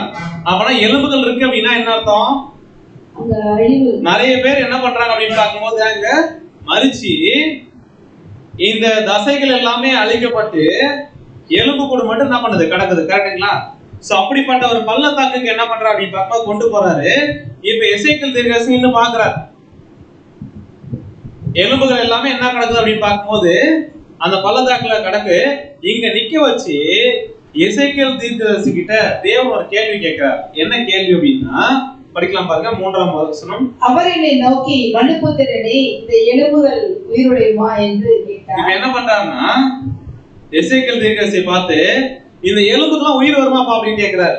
அப்பனா எலும்புகள் இருக்கு அப்படின்னா என்ன அர்த்தம்? அந்த அழிவு. நிறைய பேர் என்ன பண்றாங்க அப்படின்னு பார்க்கும்போது அங்க மரிச்சு இந்த தசைகள் எல்லாமே அழிக்கப்பட்டு எலும்பு கூடு மட்டும் என்ன பண்ணுது, கிடக்குது. கரெக்டுங்களா? சோ அப்படிப்பட்ட ஒரு பள்ளத்தாக்குக்கு என்ன பண்றா அப்படின்னு பார்க்கும்போது கொண்டு போறாரு. இப்ப எசேக்கியேல் தீர்க்கதரிசி இன்னும் பாக்குறாரு எலும்புகள் எல்லாமே என்ன கிடக்குது அப்படின்னு பார்க்கும்போது அந்த பள்ளத்தாக்குல கிடக்கு. இங்க நிக்க வச்சு எசேக்கியேல் தீர்க்கதரிசி கிட்ட தேவன் ஒரு கேள்வி கேட்கிறார். என்ன கேள்வி அப்படின்னா படிக்கலாம் பாருங்க, 3ஆம் வசனம். அவர் என்னை நோக்கி, மனுபுத்திரனே, இந்த எலும்புகள் உயிருடையுமா என்று கேட்டார். இப்ப என்ன பண்றாருன்னா எசேக்கியேல் தீர்க்கதரிசி பார்த்து இந்த எலும்புக்கெல்லாம் உயிர் வருமாப்பா அப்படின்னு கேட்கிறாரு.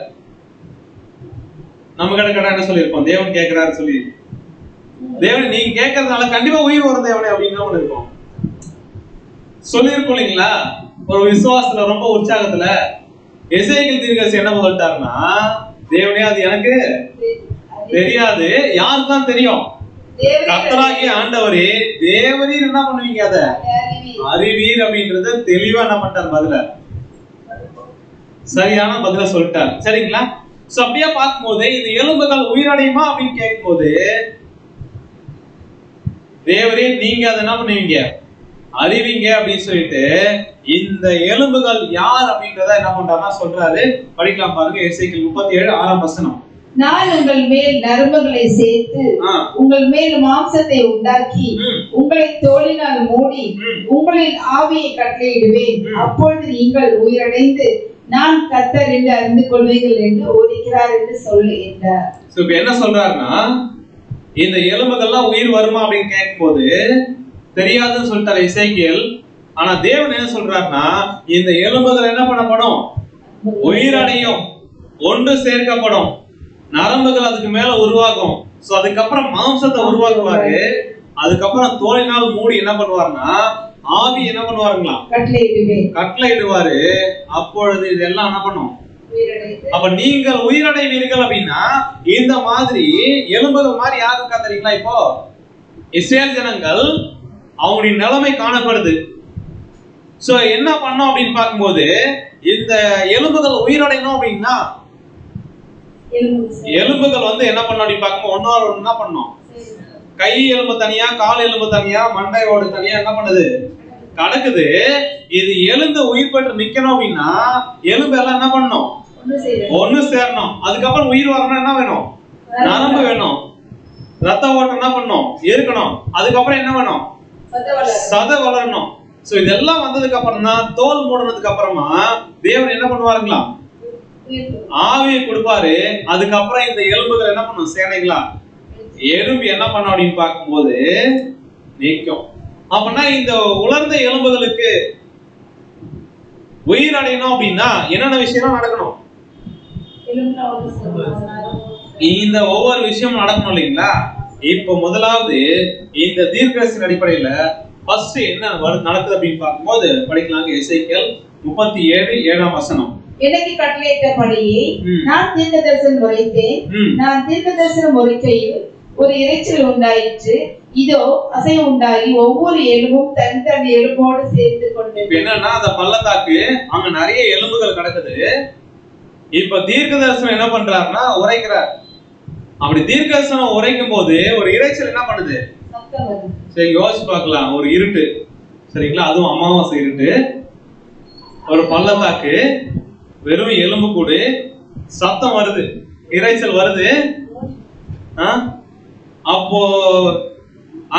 நம்ம கடை என்ன சொல்லியிருப்போம், தேவன் கேட்கிறாரு சொல்லி, தேவன் நீங்க கேட்கறதுனால கண்டிப்பா உயிர் வரும் தேவனே அப்படின்னு ஒண்ணு இருக்கும் சொல்லியிருக்கோம் இல்லைங்களா? ஒரு விசுவாசத்துல ரொம்ப உற்சாகத்துல எசேக்கியேல் தீர்க்கதரிசி என்ன சொல்லிட்டாருன்னா, தேவனே அது எனக்கு தெரியாது, யாருக்குதான் தெரியும்? கர்த்தராகிய ஆண்டவரே தேவரீர் என்ன பண்ணுவீங்க, அத அறிவீர் அப்படின்றது தெளிவா என்ன பண்ணிட்டார், பதில சரியான பதில சொல்லிட்டார். சரிங்களா? சோ அப்படியே பார்க்கும்போது இந்த எலும்புகள் உயிரடையுமா அப்படின்னு கேட்கும்போது தேவரே நீங்க அதை என்ன பண்ணுவீங்க, அறிவீங்க அப்படின்னு சொல்லிட்டு இந்த எலும்புகள் யார் அப்படின்றத என்ன பண்றாருன்னா சொல்றாரு. படிக்கலாம் பாருங்க, எசேக்கியேல் 37:6ஆம் வசனம். நான் உங்கள் மேல் நரம்புகளை சேர்த்து உங்கள் மேல் மாம்சத்தை உண்டாக்கி உங்களை தோலினால் மூடி உங்களில் ஆவியை கட்டளையிடுவேன். அப்பொழுது நீங்கள் உயிரடைந்து நான் கர்த்தர் என்று அறிந்து கொள்வீர்கள் என்று ஓடிக்கிறார் என்று சொல்லு என்றார். இப்ப என்ன சொல்றாருன்னா இந்த எலும்புகள்லாம் உயிர் வருமா அப்படின்னு கேட்கும்போது தெரியாதுன்னு சொல்லிட்டாரு எசேக்கியேல். ஆனா தேவன் என்ன சொல்றாருன்னா இந்த எலும்புகள் என்ன பண்ணப்படும், உயிரடையும், ஒன்று சேர்க்கப்படும், நரம்புகள் அதுக்கு மேல உருவாகும். சோ அதுக்கப்புறம் மாம்சத்தை உருவாக்குவாரு. அதுக்கப்புறம் தோலினால் மூடி என்ன பண்ணுவாருன்னா ஆவி என்ன பண்ணுவாருங்களா, கட்டளையிடுவாரு. அப்பொழுது இதெல்லாம் என்ன பண்ணும், அப்ப நீங்கள் உயிரடைவீர்கள் அப்படின்னா இந்த மாதிரி எலும்புகள் மாதிரி யாரு இருக்கா தெரியுங்களா? இப்போ இஸ்ரேல் ஜனங்கள் அவங்களுடைய நிலைமை காணப்படுது. சோ என்ன பண்ணோம் அப்படின்னு பார்க்கும்போது இந்த எலும்புகள் உயிரடையணும் அப்படின்னா எலும்புகள் வந்து என்ன பண்ணோம் அப்படின்னு பார்க்கும்போது ஒன்னோட என்ன பண்ணோம், கை எலும்பு தனியா, கால் எலும்பு தனியா, மண்டையோடு தனியா என்ன பண்ணுது, கடக்குது. இது எழுந்து உயிர் பெற்று நிக்கணும் அப்படின்னா எலும்பு எல்லாம் என்ன பண்ணணும், ஒண்ணு சேரணும். அதுக்கப்புறம் உயிர் வரணும், என்ன வேணும், நரம்பு வேணும், ரத்த ஓட்டம் என்ன பண்ணணும், இருக்கணும். அதுக்கப்புறம் என்ன வேணும், சதை வளரணும். சோ இதெல்லாம் வந்ததுக்கு அப்புறம் தான் தோல் மூடினதுக்கு அப்புறமா தேவன் என்ன பண்ணுவாருங்களா, ஆவியை கொடுப்பாரு. அதுக்கப்புறம் இந்த எலும்புகள் என்ன பண்ணும், சேனைகளா எலும்பு என்ன பண்ணும் அப்படின்னு பார்க்கும்போது நீக்கும். அப்படின்னா இந்த உலர்ந்த எலும்புகளுக்கு உயிர் அடையணும் அப்படின்னா என்னென்ன விஷயம் நடக்கணும், இந்த ஒவ்வொரு விஷயமும் நடக்கணும் இல்லைங்களா? இப்ப முதலாவது இந்த தீர்க்கதரிசன அடிப்படையில ஃபர்ஸ்ட் என்ன நடக்குது அப்படின்னு பார்க்கும்போது படிக்கலாங்க. எசேக்கியேல் 37:7ஆம் வசனம். எனக்கு கட்டளையிட்டபடியே நான் தீர்க்கதரிசனம் உரைத்தேன். நான் தீர்க்கதரிசனம் உரைக்கையில் ஒரு இரைச்சல் உண்டாயிற்று. இதோ அசை உண்டாகி ஒவ்வொரு எலும்பும் தன் எலும்போடு சேர்ந்து கொண்டது. என்னன்னா அந்த பள்ளத்தாக்கு அங்க நிறைய எலும்புகள் கிடக்குது. இப்ப தீர்க்கதரிசனம் என்ன பண்றாருன்னா உரைக்கிறார். அப்படி தீர்க்கதரிசனம் உரைக்கும் போது ஒரு இரைச்சல் என்ன பண்ணுது, சரி யோசிச்சு பார்க்கலாம். ஒரு இருட்டு, சரிங்களா, அதுவும் அமாவாசை இருட்டு, ஒரு பள்ளத்தாக்கு, வெறும் எலும்பு கூடு, சத்தம் வருது, இரைச்சல் வருது. அப்போ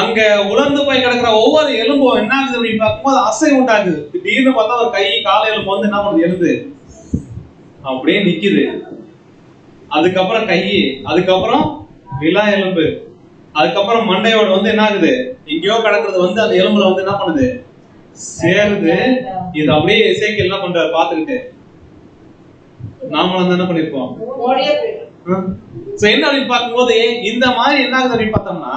அங்க உலர்ந்து போய் கிடக்கிற ஒவ்வொரு எலும்பும் என்ன ஆகுது அப்படின்னு பார்க்கும்போது அசை உண்டாகுது. திடீர்னு பார்த்தா ஒரு கை கால எலும்பு வந்து என்ன பண்ணுது, எழுந்து அப்படியே நிக்குது. அதுக்கப்புறம் கை, அதுக்கப்புறம் விலா எலும்பு, அதுக்கப்புறம் மண்டையோட வந்து என்ன ஆகுது, எங்கேயோ கிடக்குறது வந்து அந்த எலும்புல வந்து என்ன பண்ணுது, சேருது. இது அப்படியே எசேக்கியேல் என்ன பண்றாரு பாத்துக்கிட்டு, நாமளும் என்ன பண்ணிருப்போம். என்ன அப்படின்னு பார்க்கும்போது இந்த மாதிரி என்ன ஆகுது அப்படின்னு பார்த்தோம்னா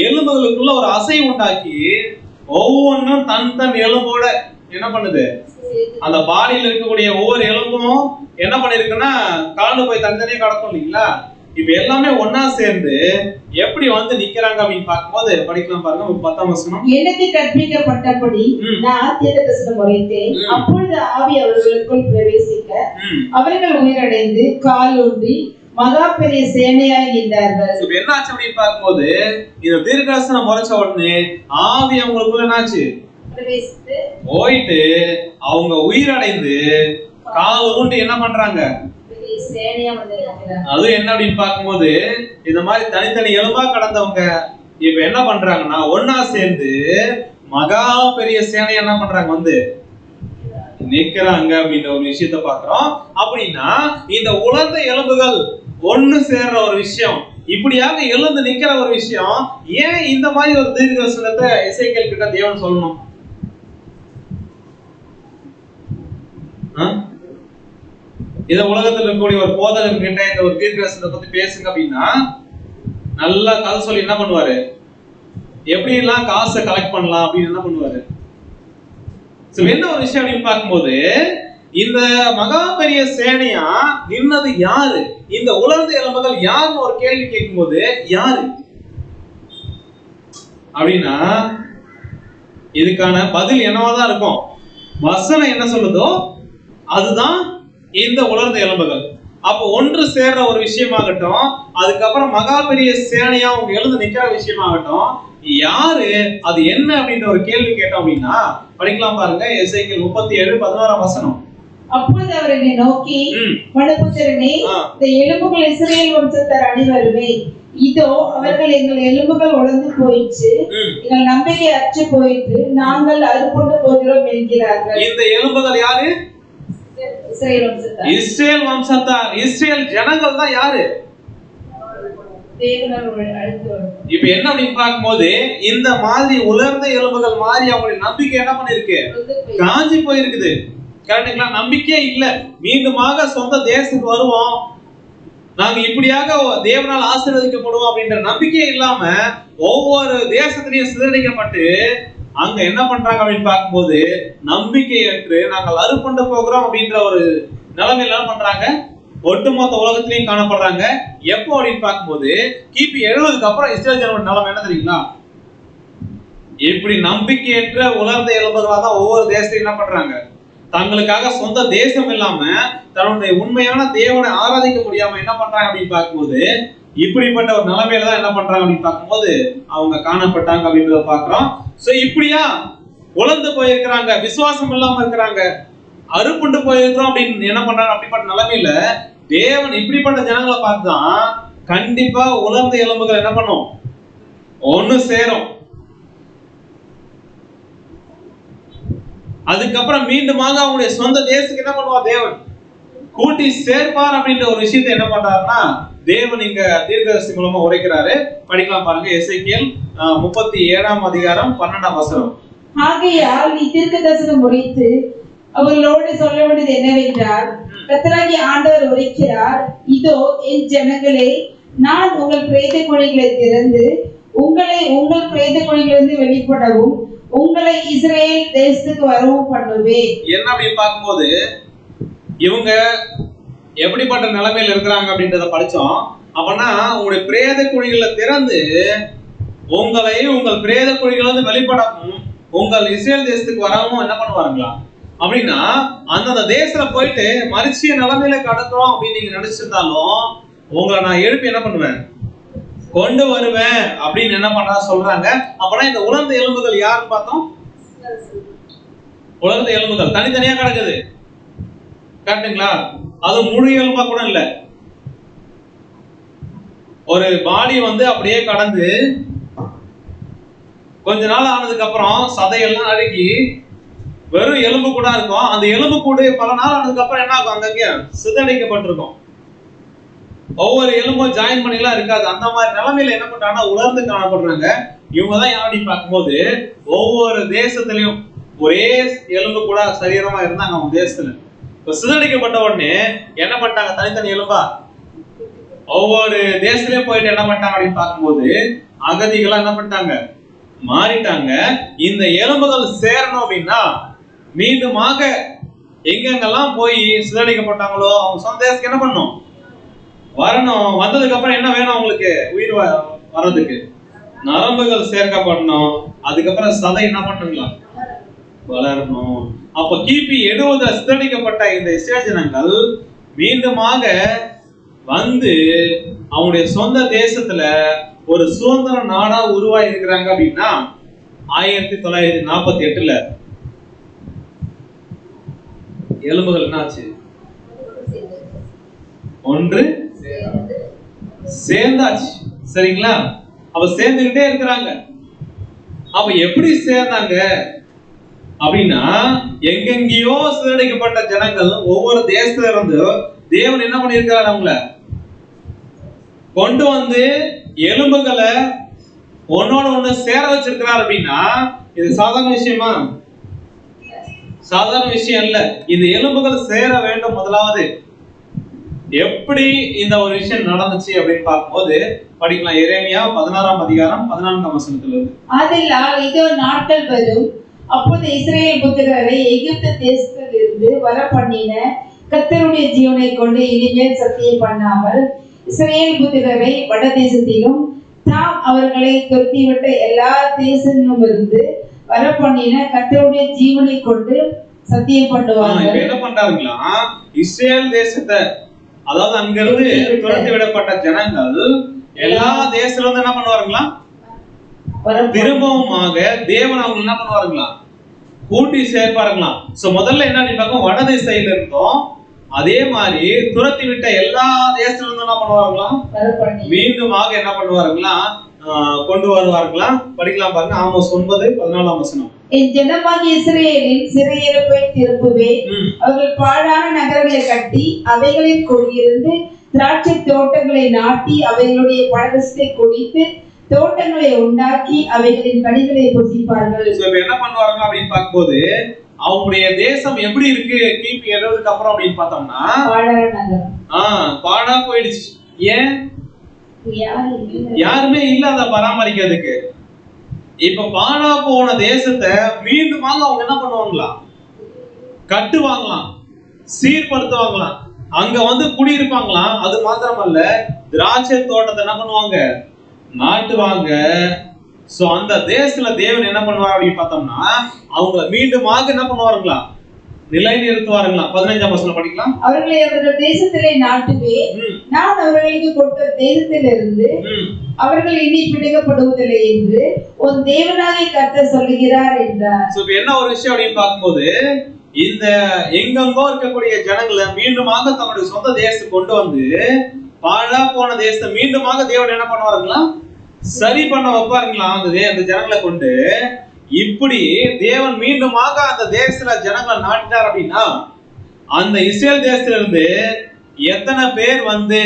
எலும்புகளுக்குள்ள ஒரு அசை உண்டாக்கி ஒவ்வொன்றும் தன் எலும்போட என்ன பண்ணுது, அந்த பாடியில் இருக்கக்கூடிய ஒவ்வொரு எலும்பும் என்ன பண்ணிருக்குன்னா கலந்து போய் தனித்தனியா கிடக்கும் இல்லைங்களா? இப்ப எல்லாமே ஒன்னா சேர்ந்து எப்படி வந்து நிக்கிறாங்க அப்படின்னு பார்க்கும்போது படிக்கலாம் பாருங்க 10ஆம் வசனம். எனக்கு கற்பிக்கப்பட்டபடி நான் தீர்க்கதரிசனம் உரைத்தேன். அப்பொழுது ஆவி அவர்களுக்குள் பிரவேசிக்க அவர்கள் உயிரடைந்து கால் ஊன்றி மகா பெரிய சேனையாய் நின்றார்கள். இப்ப என்ன ஆச்சு அப்படின்னு பார்க்கும்போது இந்த தீர்க்கதரிசனம் உரைச்ச உடனே ஆவி அவங்களுக்குள்ள என்னாச்சு? பிரவேசித்து போயிட்டு அவங்க உயிரடைந்து கால் ஊன்றி என்ன பண்றாங்க? அது என்ன அப்படின்னு பார்க்கும்போது இந்த மாதிரி தனித்தனி எலும்பா கடந்தவங்க இப்ப என்ன பண்றாங்கன்னா ஒன்னா சேர்ந்து மகா பெரிய சேனை என்ன பண்றாங்க வந்து நிக்கிறாங்க அப்படின்ற ஒரு விஷயத்த பாக்குறோம். அப்படின்னா இந்த உலர்ந்த எலும்புகள் ஒண்ணு சேர்ற ஒரு விஷயம், இப்படியாக எழுந்து நிக்கிற ஒரு விஷயம், ஏன் இந்த மாதிரி ஒரு தீர்க்கதரிசனத்தை எசேக்கியேல் கிட்ட தேவன் சொல்லணும்? இத உலகத்துல இருக்கக்கூடிய ஒரு போதகர் கிட்ட இந்த ஒரு தீர்க்கதரிசனத்தை பத்தி பேசுங்க அப்படின்னா நல்லா கதை சொல்லி என்ன பண்ணுவாரு? எப்படி எல்லாம் காசை கலெக்ட் பண்ணலாம் அப்படின்னு என்ன பண்ணுவாரு? என்ன ஒரு விஷயம் அப்படின்னு பார்க்கும்போது இந்த மகா பெரிய சேனையா நின்னது யாரு? இந்த உலர்ந்த எலும்புகள் யாருன்னு ஒரு கேள்வி கேட்கும் போது யாரு அப்படின்னா இதுக்கான பதில் என்னவாதான் இருக்கும். வசனம் என்ன சொல்லுதோ அதுதான் இந்த உலர்ந்த எலும்புகள். அப்போ ஒன்று சேர்ற ஒரு விஷயமாகட்டும், அதுக்கப்புறம் மகா பெரிய சேனையா அவங்க எழுந்து நிக்கிற விஷயமாகட்டும், யாரு அது என்ன அப்படின்ற ஒரு கேள்வி கேட்டோம் அப்படின்னா படிக்கலாம் பாருங்க. எசேக்கியேல் 37:16 வசனம். அப்பொழுது அவர் என்னை நோக்கி, மனுபுத்திரனே, இந்த எலும்புகள் இஸ்ரவேல் வம்சத்தார் அனைவருமே, இதோ அவர்கள் எங்கள் எலும்புகள் உலர்ந்து போயிற்று, எங்கள் நம்பிக்கை அற்று போயிற்று, நாங்கள் அறுப்புண்டு போகிறோம் என்கிறார்கள். இந்த எலும்புகள் யாரு? இஸ்ரவேல் வம்சத்தார். இஸ்ரவேல் ஜனங்கள் தான் யாரு? இப்ப என்ன அப்படின்னு பார்க்கும்போது இந்த மாதிரி உலர்ந்த எலும்புகள் மாதிரி அவங்களுடைய நம்பிக்கை என்ன பண்ணிருக்கு? காஞ்சி போயிருக்குது. கரெக்டுங்களா? நம்பிக்கையே இல்ல. மீண்டுமாக சொந்த தேசத்துக்கு வருவோம், நாங்க இப்படியாக தேவனால் ஆசீர்வதிக்கப்படுவோம் அப்படின்ற நம்பிக்கையே இல்லாம ஒவ்வொரு தேசத்திலையும் சிதறடிக்கப்பட்டு அங்க என்ன பண்றாங்க அப்படின்னு பார்க்கும்போது நம்பிக்கையற்று நாங்கள் அறுப்புண்டு போகிறோம் அப்படின்ற ஒரு நிலைமையில என்ன பண்றாங்க? ஒட்டுமொத்த உலகத்திலையும் காணப்படுறாங்க. எப்போ அப்படின்னு பார்க்கும்போது கிபி 70க்கு அப்புறம் இஸ்ரேல் ஜனங்களோட நிலைமை என்ன தெரியுங்களா? இப்படி நம்பிக்கையற்ற உலர்ந்த எலும்புகளா தான் ஒவ்வொரு தேசத்தையும் என்ன பண்றாங்க? தங்களுக்காக சொந்த தேசம் இல்லாம தன்னுடைய உண்மையான தேவனை ஆராதிக்க முடியாம என்ன பண்றாங்க அப்படின்னு பார்க்கும்போது இப்படிப்பட்ட ஒரு நிலைமையில தான் என்ன பண்றாங்க அப்படின்னு பார்க்கும்போது அவங்க காணப்பட்டாங்க அப்படின்றத பாக்குறோம். சோ இப்படியா உலர்ந்து போயிருக்கிறாங்க, விசுவாசம் இல்லாம இருக்கிறாங்க, அறுப்புண்டு போயிருக்கிறோம் அப்படின்னு என்ன பண்றாங்க? அப்படிப்பட்ட நிலைமையில தேவன் இப்படிப்பட்ட ஜனங்களை பார்த்துதான் கண்டிப்பா உலர்ந்த எலும்புகள் என்ன பண்ணும்? ஒண்ணு சேரும். அதுக்கப்புறம் மீண்டுமாக அவங்களுடைய சொந்த தேசத்துக்கு என்ன பண்ணுவார்? தேவன் கூட்டி சேர்ப்பார் அப்படின்ற ஒரு விஷயத்தை என்ன பண்றாருன்னா தேவன் இங்க தீர்க்கதரிசி மூலமா உரைக்கிறாரு. படிக்கலாம் பாருங்க. எசேக்கியேல் 37:12 வசனம். ஆகையால் நீ தீர்க்கதரிசனம் உரைத்து அவர்களோடு சொல்ல வேண்டியது என்னவென்றால், கர்த்தராகிய ஆண்டவர் உரைக்கிறார், இதோ என் ஜனங்களே, நான் உங்கள் பிரேத குழிகளை திறந்து உங்களை உங்கள் பிரேத குழிகளிலிருந்து வெளிப்படவும் உங்களை இஸ்ரவேல் தேசத்துக்கு வரவும் பண்ணுவேன். என்ன அப்படின்னு பார்க்கும்போது இவங்க எப்படிப்பட்ட நிலைமையில இருக்கிறாங்க அப்படின்றத படிச்சோம். அப்பனா உங்களுடைய பிரேத குழிகளை திறந்து உங்களை உங்கள் பிரேத குழிகளிலிருந்து வெளிப்படவும் உங்கள் இஸ்ரேல் தேசத்துக்கு வரவும் என்ன பண்ணுவாருங்களா அப்படின்னா அந்தந்த தேசத்துல போயிட்டு மரிச்சிய நிலைமையில கடக்கிறோம் அப்படின்னு நீங்க நினைச்சிருந்தாலும் உங்களை நான் எழுப்பி என்ன பண்ணுவேன்? கொண்டு வருவேன் அப்படின்னு என்ன பண்றா சொல்றாங்க. அப்பனா இந்த உலர்ந்த எலும்புகள் யாருன்னு பார்த்தோம்? உலர்ந்த எலும்புகள் தனித்தனியா கிடக்குது. கரெக்டுங்களா? அது முழு எலும்பா கூட இல்ல. ஒரு பாடி வந்து அப்படியே கடந்து கொஞ்ச நாள் ஆனதுக்கு அப்புறம் சதையெல்லாம் அழுகி வெறும் எலும்பு கூட இருக்கும். அந்த எலும்பு கூட பல நாள் ஆனதுக்கு அப்புறம் என்ன ஆகும்? அங்கங்க சிதறடிக்கப்பட்டிருக்கும். ஒவ்வொரு எலும்பும் ஜாயின் பண்ணிலாம் இருக்காது. அந்த மாதிரி நிலைமையில என்ன பண்றாங்கன்னா உலர்ந்து காணப்படுறாங்க. இவங்கதான் யாருன்னு பார்க்கும்போது ஒவ்வொரு தேசத்திலையும் ஒரே எலும்பு கூட சரீரமா இருந்தாங்க அவங்க தேசத்துல. இப்ப சிதறடிக்கப்பட்ட உடனே என்ன பண்ணிட்டாங்க? தனித்தனி எலும்பா ஒவ்வொரு தேசத்திலயும் போயிட்டு என்ன பண்ணிட்டாங்க அப்படின்னு பார்க்கும்போது அகதிகளா என்ன பண்ணிட்டாங்க? மாறிட்டாங்க. இந்த எலும்புகள் சேரணும் அப்படின்னா மீண்டுமாக எங்கெங்கெல்லாம் போய் சிதறடிக்கப்பட்டாங்களோ அவங்க சொந்த தேசத்துக்கு என்ன பண்ணும்? வரணும். வந்ததுக்கு அப்புறம் என்ன வேணும் அவங்களுக்கு? உயிர் வர்றதுக்கு நரம்புகள் சேர்க்கப்படணும். அதுக்கப்புறம் சதை என்ன பண்ணுங்களா? வளரணும். அப்ப கிபி 70 சித்தரிக்கப்பட்ட இந்த இஸ்ரேல் ஜனங்கள் மீண்டுமாக வந்து அவங்களுடைய சொந்த தேசத்துல ஒரு சுதந்திர நாடா உருவாகி இருக்கிறாங்க அப்படின்னா 1948ல எலும்புகள் என்ன ஆச்சு? ஒன்று சேர்ந்தாச்சு. சரிங்களா? அப்ப சேர்ந்துகிட்டே இருக்கிறாங்க. அப்ப எப்படி சேர்ந்தாங்க அப்படின்னா, எங்கெங்கயோ சிதறடிக்கப்பட்ட ஜனங்கள் ஒவ்வொரு தேசத்துல இருந்து தேவன் என்ன பண்ணிருக்கிறார்? அவங்கள கொண்டு வந்து எலும்புகளை ஒன்னோட ஒண்ணு சேர வச்சிருக்கிறார். அப்படின்னா இது சாதாரண விஷயமா? சாதாரண விஷயம் இல்ல. இந்த எலும்புகள் சேர வேண்டும். முதலாவது எப்படி இந்த ஒரு விஷயம் நடந்துச்சு அப்படின்னு பார்க்கும்போது படிக்கலாம். எரேமியா 16ஆம் அதிகாரம் 14ஆம் வசனத்துல இருந்து. ஆதலால் இதோ நாட்கள் வரும், அப்போது இஸ்ரவேல் புத்திரரை எகிப்து தேசத்திலிருந்து வர பண்ணின கர்த்தருடைய ஜீவனை கொண்டு இனிமேல் சத்தியம் பண்ணாமல் இஸ்ரவேல் புத்திரரை வட தேசத்திலும் தாம் அவர்களை துரத்திவிட்ட எல்லா தேசங்களிலும் இருந்து வர பண்ணின கர்த்தருடைய ஜீவனை கொண்டு சத்தியம் பண்ணுவாங்க. என்ன பண்றாங்களா? இஸ்ரேல் தேசத்தை, அதாவது அங்கிருந்து துரத்தி விடப்பட்ட ஜனங்கள் எல்லா தேசத்துல இருந்து என்ன பண்ணுவாருங்களா? திரும்பவுமாக தேவன் அவங்க என்ன பண்ணுவாருங்களா? கூட்டி சேர்ப்பாருங்களாம். சோ முதல்ல என்ன பார்க்கும்? வட திசையில இருந்தோம். அதே மாதிரி துரத்தி விட்ட எல்லா தேசத்துல இருந்து என்ன பண்ணுவாருங்களாம்? மீண்டுமாக என்ன பண்ணுவாருங்களா? கொண்டு வருவார்களாம். படிக்கலாம் பாருங்க. ஆமோஸ் 9:14ஆம் வசனம். என் ஜனமாகிய இஸ்ரவேலின் சிறையிருப்பை திருப்புவேன். அவர்கள் பாழான நகரங்களை கட்டி அவைகளில் குடியிருந்து திராட்சை தோட்டங்களை நாட்டி அவைகளுடைய பழரசத்தை குடித்து தோட்டங்களை உண்டாக்கி அவைகளின் கனிகளை புசிப்பார்கள். என்ன பண்ணுவாங்க அப்படின்னு பார்க்கும்போது அவங்களுடைய தேசம் எப்படி இருக்கு கிபி 70க்கு அப்புறம் அப்படின்னு பார்த்தோம்னா பாழா போயிடுச்சு. ஏன்? யாருமே இல்ல அதை பராமரிக்கிறதுக்கு. இப்ப பாழா போன தேசத்தை மீண்டுமாக அவங்க என்ன பண்ணுவாங்களாம்? கட்டுவாங்களாம், சீர்படுத்துவாங்களாம், அங்க வந்து குடியிருப்பாங்களாம். அது மாத்திரமல்ல, திராட்சை தோட்டத்தை என்ன பண்ணுவாங்க? நாட்டுவாங்க. சோ அந்த தேசத்துல தேவன் என்ன பண்ணுவார் அப்படின்னு பார்த்தோம்னா அவங்க மீண்டுமாக என்ன பண்ணுவாருங்களா? நிலை நிறுத்துவாருங்களா? 15ஆம் வசனம் படிக்கலாம். அவர்களை அவர்கள் தேசத்திலே நாட்டுவேன், நான் அவர்களுக்கு கொடுத்த தேசத்திலிருந்து அவர்கள் இனி பிடிக்கப்படுவதில்லை என்று உன் தேவனாகிய கர்த்தர் சொல்லுகிறார் என்றார். சோ என்ன ஒரு விஷயம் அப்படின்னு பார்க்கும்போது இந்த எங்கெங்கோ இருக்கக்கூடிய ஜனங்களை மீண்டுமாக தங்களுடைய சொந்த தேசத்துக்கு கொண்டு வந்து பாழா போன தேசத்தை மீண்டுமாக தேவன் என்ன பண்ணுவாருங்களா? சரி பண்ண வைப்பாருங்களா? அந்த ஜனங்களை கொண்டு. இப்படி தேவன் மீண்டுமாக அந்த தேசத்துல ஜனங்களை நாட்டினார் அப்படின்னா அந்த இஸ்ரேல் தேசத்துல இருந்து எத்தனை பேர் வந்து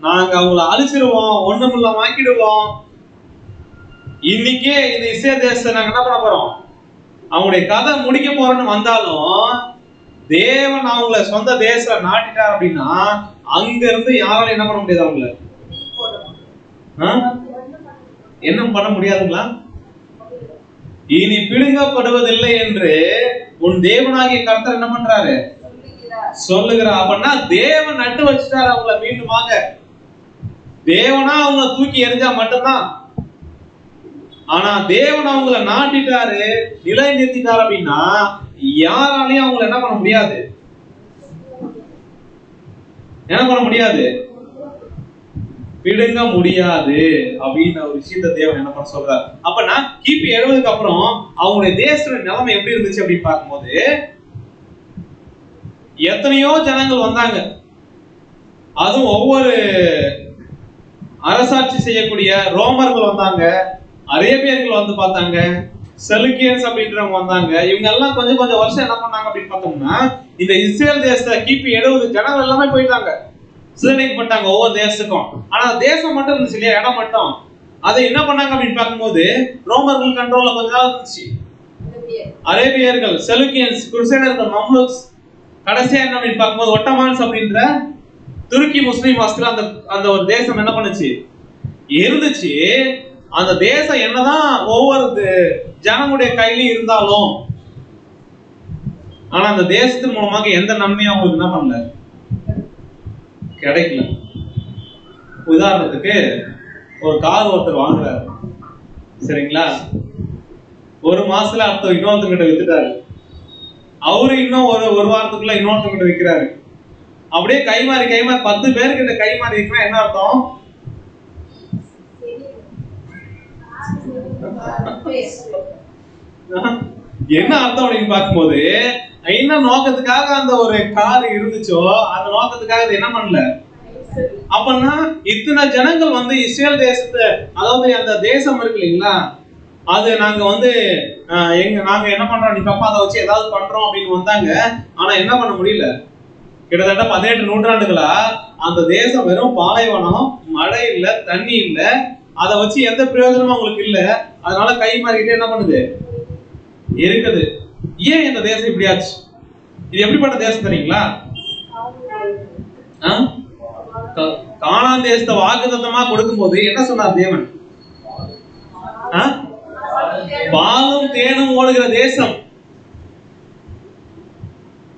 நாங்க அவங்கள அழிச்சிருவோம், ஒண்ணுமில்லாம ஆக்கிடுவோம். இன்னைக்கே இந்த இஸ்ரேல் தேசத்தை நாங்க என்ன பண்ண போறோம்? அவங்களுடைய கதை முடிக்க போறோம்னு வந்தாலும் தேவன் அவங்கள சொந்த தேசத்துல நாட்டிட்டார் அப்படின்னா அங்க இருந்து யாராலும் என்ன பண்ண முடியாது? அவங்கள என்ன பண்ண முடியாதுங்களா? இனி பிடுங்கப்படுவதில்லை என்று உன் தேவனாகிய கர்த்தர் என்ன பண்றாரு? சொல்லுகிறார். அப்படின்னா தேவன் நட்டு வச்சுட்டாரு அவங்கள மீண்டுமாக. தேவனா அவங்கள தூக்கி எறிஞ்சா மட்டும்தான். ஆனா தேவன் அவங்கள நாட்டிட்டாரு, நிலை நிறுத்திட்டாரு அப்படின்னா யாராலையும் அவங்கள என்ன பண்ண முடியாது? என்ன பண்ண முடியாது? பிடுங்க முடியாது அப்படின்னு ஒரு விஷயத்த தேவன் என்ன பண்ண சொல்றாரு. அப்பனா கிபி 70க்கு அப்புறம் அவங்களுடைய தேசத்தோட நிலைமை எப்படி இருந்துச்சு அப்படின்னு பார்க்கும்போது எத்தனையோ ஜனங்கள் வந்தாங்க. அதுவும் ஒவ்வொரு அரசாட்சி செய்யக்கூடிய ரோமர்கள் வந்தாங்க, அரேபியர்கள் வந்து பார்த்தாங்க, செலுக்கியன்ஸ் அப்படின்றவங்க வந்தாங்க. இவங்க எல்லாம் கொஞ்சம் கொஞ்சம் வருஷம் என்ன பண்ணாங்க அப்படின்னு பார்த்தோம்னா இந்த இஸ்ரேல் தேசத்துல கிபி 70 ஜனங்கள் எல்லாமே போயிட்டாங்க, சிதறடிக்கப்பட்டாங்க ஒவ்வொரு தேசத்துக்கும். ஆனா தேசம் மட்டும் இருந்துச்சு இல்லையா, இடம் மட்டும். அதை என்ன பண்ணாங்க அப்படின்னு பார்க்கும்போது ரோமர்கள் கண்ட்ரோல்ல கொஞ்ச நாள் இருந்துச்சு. அரேபியர்கள், செலுக்கியன்ஸ், குருசேடர்கள், மம்லுக்ஸ், கடைசியா என்ன அப்படின்னு பார்க்கும்போது ஒட்டமான்ஸ் அப்படின்ற துருக்கி முஸ்லீம் வஸ்திர அந்த ஒரு தேசம் என்ன பண்ணுச்சு? இருந்துச்சு. அந்த தேசம் என்னதான் ஒவ்வொரு ஜனங்களுடைய கையிலும் இருந்தாலும் ஆனா அந்த தேசத்தின் மூலமாக எந்த நன்மையும் அவங்களுக்கு என்ன பண்ணல? கிடைக்கல. உதாரணத்துக்கு ஒரு கார் ஒருத்தர் வாங்குறாரு, சரிங்களா? ஒரு மாசத்துல அடுத்த இன்னொருத்தங்கிட்ட வித்துட்டாரு. அவரு இன்னும் ஒரு வாரத்துக்குள்ள இன்னொருத்தங்கிட்ட விற்கிறாரு. அப்படியே கைமாறி 10 பேர்கிட்ட கைமாறி இருக்குன்னா என்ன அர்த்தம்? என்ன அர்த்தம் அப்படின்னு பார்க்கும்போது, என்ன நோக்கத்துக்காக அந்த ஒரு கார் இருந்துச்சோ அந்த நோக்கத்துக்காக என்ன பண்ணல. அப்பன்னா இத்தனை ஜனங்கள் வந்து இஸ்ரேல் தேசத்தை, அதாவது அந்த தேசம் இருக்கு இல்லைங்களா, அது நாங்க வந்து நாங்க என்ன பண்றோம், நீ பாப்பா அதை வச்சு ஏதாவது பண்றோம் அப்படின்னு வந்தாங்க. ஆனா என்ன பண்ண முடியல. கிட்டத்தட்ட 18 நூற்றாண்டுகளா அந்த தேசம் வெறும் பாலைவனம், மழை இல்ல, தண்ணி இல்ல, அதை வச்சு எந்த பிரயோஜனமும் அவங்களுக்கு இல்ல. அதனால கை மாறிக்கிட்டே என்ன பண்ணுது இருக்குது. ஏன் இந்த தேசம் இப்படி ஆச்சு? இது எப்படிப்பட்ட தேசம் தெரியுங்களா? கானான் தேசத்தை வாக்குத்தத்தமா கொடுக்கும் போது என்ன சொன்னார் தேவன்? பாலும் தேனும் ஓடுகிற தேசம்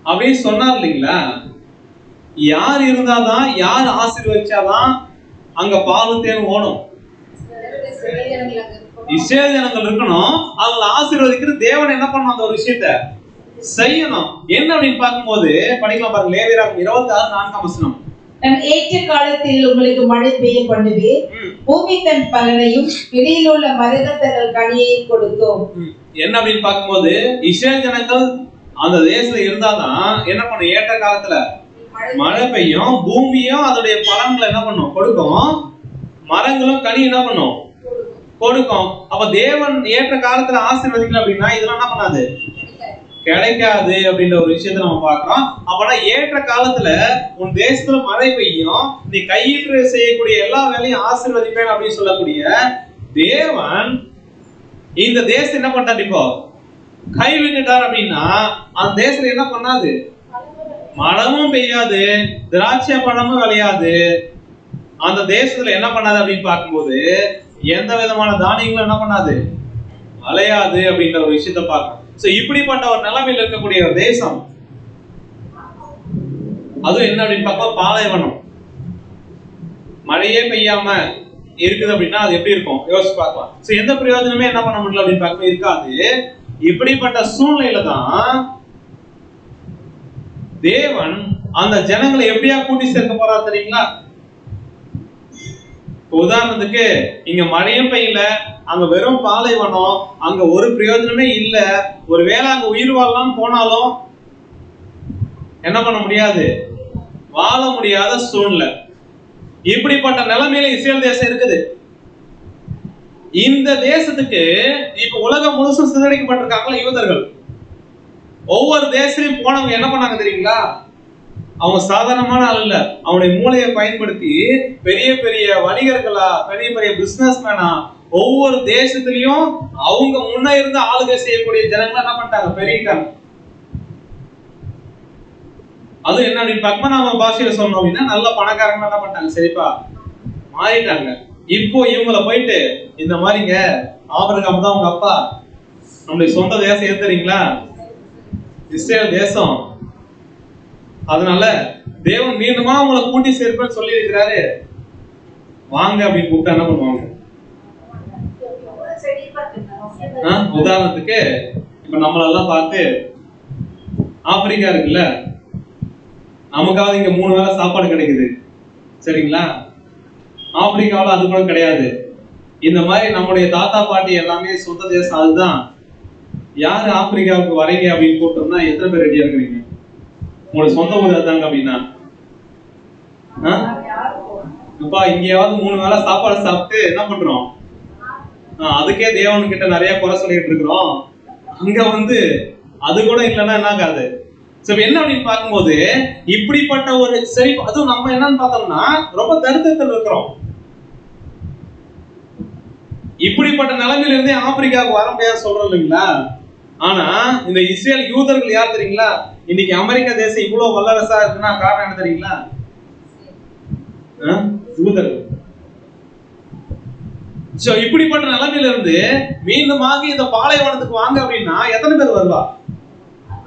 அப்படின்னு சொன்னார் இல்லைங்களா? யார் இருந்தாதான், யார் ஆசீர்வதிச்சாதான் அங்க பாலும் தேனும் ஓடும்? இஸ்ரேல் ஜனங்கள் இருக்கணும். அவங்களை ஆசீர்வதிக்கிற தேவன் என்ன பண்ணணும்? அந்த ஒரு விஷயத்தை செய்யணும். என்ன அப்படின்னு பார்க்கும்போது படிக்கலாம் பாருங்க, லேவியராகமம் 26:4. நான் ஏற்ற காலத்தில் உங்களுக்கு மழை பெய்ய பண்ணுவேன், பூமி தன் பலனையும் வெளியில் உள்ள மரங்கள் தங்கள் கனியையும் கொடுக்கும். என்ன அப்படின்னு பார்க்கும்போது இஸ்ரேல் ஜனங்கள் அந்த தேசத்துல இருந்தாதான் என்ன பண்ணும்? ஏற்ற காலத்துல மழை பெய்யும், பூமியும் அதோடைய பலன்களை என்ன பண்ணும்? கொடுக்கும். மரங்களும் கனி என்ன பண்ணும்? கொடுக்கும். அப்ப தேவன் ஏற்ற காலத்துல ஆசீர்வதிக்கல அப்படின்னா இதெல்லாம் என்ன பண்ணாது? கிடைக்காது அப்படின்ற ஒரு விஷயத்தை நம்ம பார்க்கிறோம். அப்பனா ஏற்ற காலத்துல உன் தேசத்துல மழை பெய்யும், நீ கையிட்டு செய்யக்கூடிய எல்லா வேலையும் ஆசீர்வதிப்பேன் அப்படின்னு சொல்லக்கூடிய தேவன் இந்த தேசத்தை என்ன பண்ணாரு? இப்போ கைவிட்டுட்டார் அப்படின்னா அந்த தேசத்துல என்ன பண்ணாது? மழமும் பெய்யாது, திராட்சை பழமும் விளையாது. அந்த தேசத்துல என்ன பண்ணாது அப்படின்னு பார்க்கும்போது எந்த விதமான தானியங்களும் என்ன பண்ணாது? விளையாது அப்படின்ற ஒரு விஷயத்தை பார்க்கணும். இப்படிப்பட்ட ஒரு நிலைமையில் இருக்கக்கூடிய ஒரு தேசம், அதுவும் என்ன அப்படின்னு பார்க்க பாலைவனம், மழையே பெய்யாம இருக்குது அப்படின்னா அது எப்படி இருக்கும் யோசிச்சு பார்க்கலாம். எந்த பிரயோஜனமே என்ன பண்ண முடியல அப்படின்னு பார்க்க இருக்காது. இப்படிப்பட்ட சூழ்நிலையில தான் தேவன் அந்த ஜனங்களை எப்படியா கூட்டி சேர்க்க போறா தெரியுங்களா? உதாரணத்துக்கு இங்க மழையும் பெய்யல, அங்க வெறும் பாலைவனம், அங்க ஒரு பிரயோஜனமே இல்ல. ஒருவேளை அங்க உயிர் வாழலாம் போனாலும் என்ன பண்ண முடியாது? வாழ முடியாத சூழ்நிலை. இப்படிப்பட்ட நிலைமையில இஸ்ரேல் தேசம் இருக்குது. இந்த தேசத்துக்கு இப்ப உலகம் முழுசும் சிதறடிக்கப்பட்டிருக்காங்களா யூதர்கள். ஒவ்வொரு தேசத்தையும் போனவங்க என்ன பண்ணாங்க தெரியுங்களா? அவங்க சாதாரணமான ஆள் இல்ல. அவனுடைய மூளையை பயன்படுத்தி பெரிய பெரிய வணிகர்களா, பெரிய பெரிய பிசினஸ் மேனா, ஒவ்வொரு தேசத்திலையும் அவங்க முன்ன இருந்து ஆளுகை செய்யக்கூடிய ஜனங்கள் என்ன பண்ணிட்டாங்க? பெருகிட்டாங்க. அது என்ன அப்படின்னு பார்க்கும்போது நம்ம பாஷையில சொன்னோம் அப்படின்னா நல்ல பணக்காரங்க என்ன பண்ணிட்டாங்க? சரிப்பா மாறிட்டாங்க. இப்போ இவங்களை போயிட்டு இந்த மாதிரிங்க ஆபிரகாம் தான் உங்க அப்பா, நம்மளுடைய சொந்த தேசம் எது தெரியுங்களா? இஸ்ரேல் தேசம். அதனால தேவன் மீண்டுமா உங்களை கூட்டி சேர்ப்பேன்னு சொல்லி இருக்கிறாரு, வாங்க அப்படின்னு கூப்பிட்டா என்ன பண்ணுவாங்க? உதாரணத்துக்கு இப்ப நம்மளெல்லாம் பார்த்து ஆப்பிரிக்கா இருக்குல்ல, நமக்காவது இங்க 3 வேளை சாப்பாடு கிடைக்குது, சரிங்களா? ஆப்பிரிக்காவில் அது கூட கிடையாது. இந்த மாதிரி நம்முடைய தாத்தா பாட்டி எல்லாமே சொந்த தேசம் அதுதான். யாரு ஆப்பிரிக்காவுக்கு வரீங்க அப்படின்னு கூப்பிட்டோம்னா எத்தனை பேர் ரெடியா இருக்கிறீங்க? உங்களோட சொந்த ஊர் அதுதாங்க அப்படின்னா இப்பா இங்கேயாவது 3 வேளை சாப்பாடு சாப்பிட்டு என்ன பண்றோம்? அதுக்கே தேவன் கிட்ட நிறைய குறை சொல்லிட்டு இருக்கிறோம். அங்க வந்து அது கூட இல்லைன்னா என்ன ஆகாது. என்ன அப்படின்னு பார்க்கும்போது இப்படிப்பட்ட ஒரு சரி, அதுவும் நம்ம என்னன்னு பார்த்தோம்னா ரொம்ப தரித்திரத்தில் இருக்கிறோம். இப்படிப்பட்ட நிலைமையில இருந்தே ஆப்பிரிக்காவுக்கு வர முடியாது சொல்றோம் இல்லைங்களா? ஆனா இந்த இஸ்ரேல் யூதர்கள் யார் தெரியுங்களா? இன்னைக்கு அமெரிக்கா தேசம் இவ்வளவு வல்லரசா இருக்குன்னா காரணம் என்ன தெரியுங்களா? யூதர்கள். இப்படிப்பட்ட நிலைமையில இருந்து மீண்டுமாக இந்த பாலைவனத்துக்கு வாங்க அப்படின்னா எத்தனை பேர் வருவா?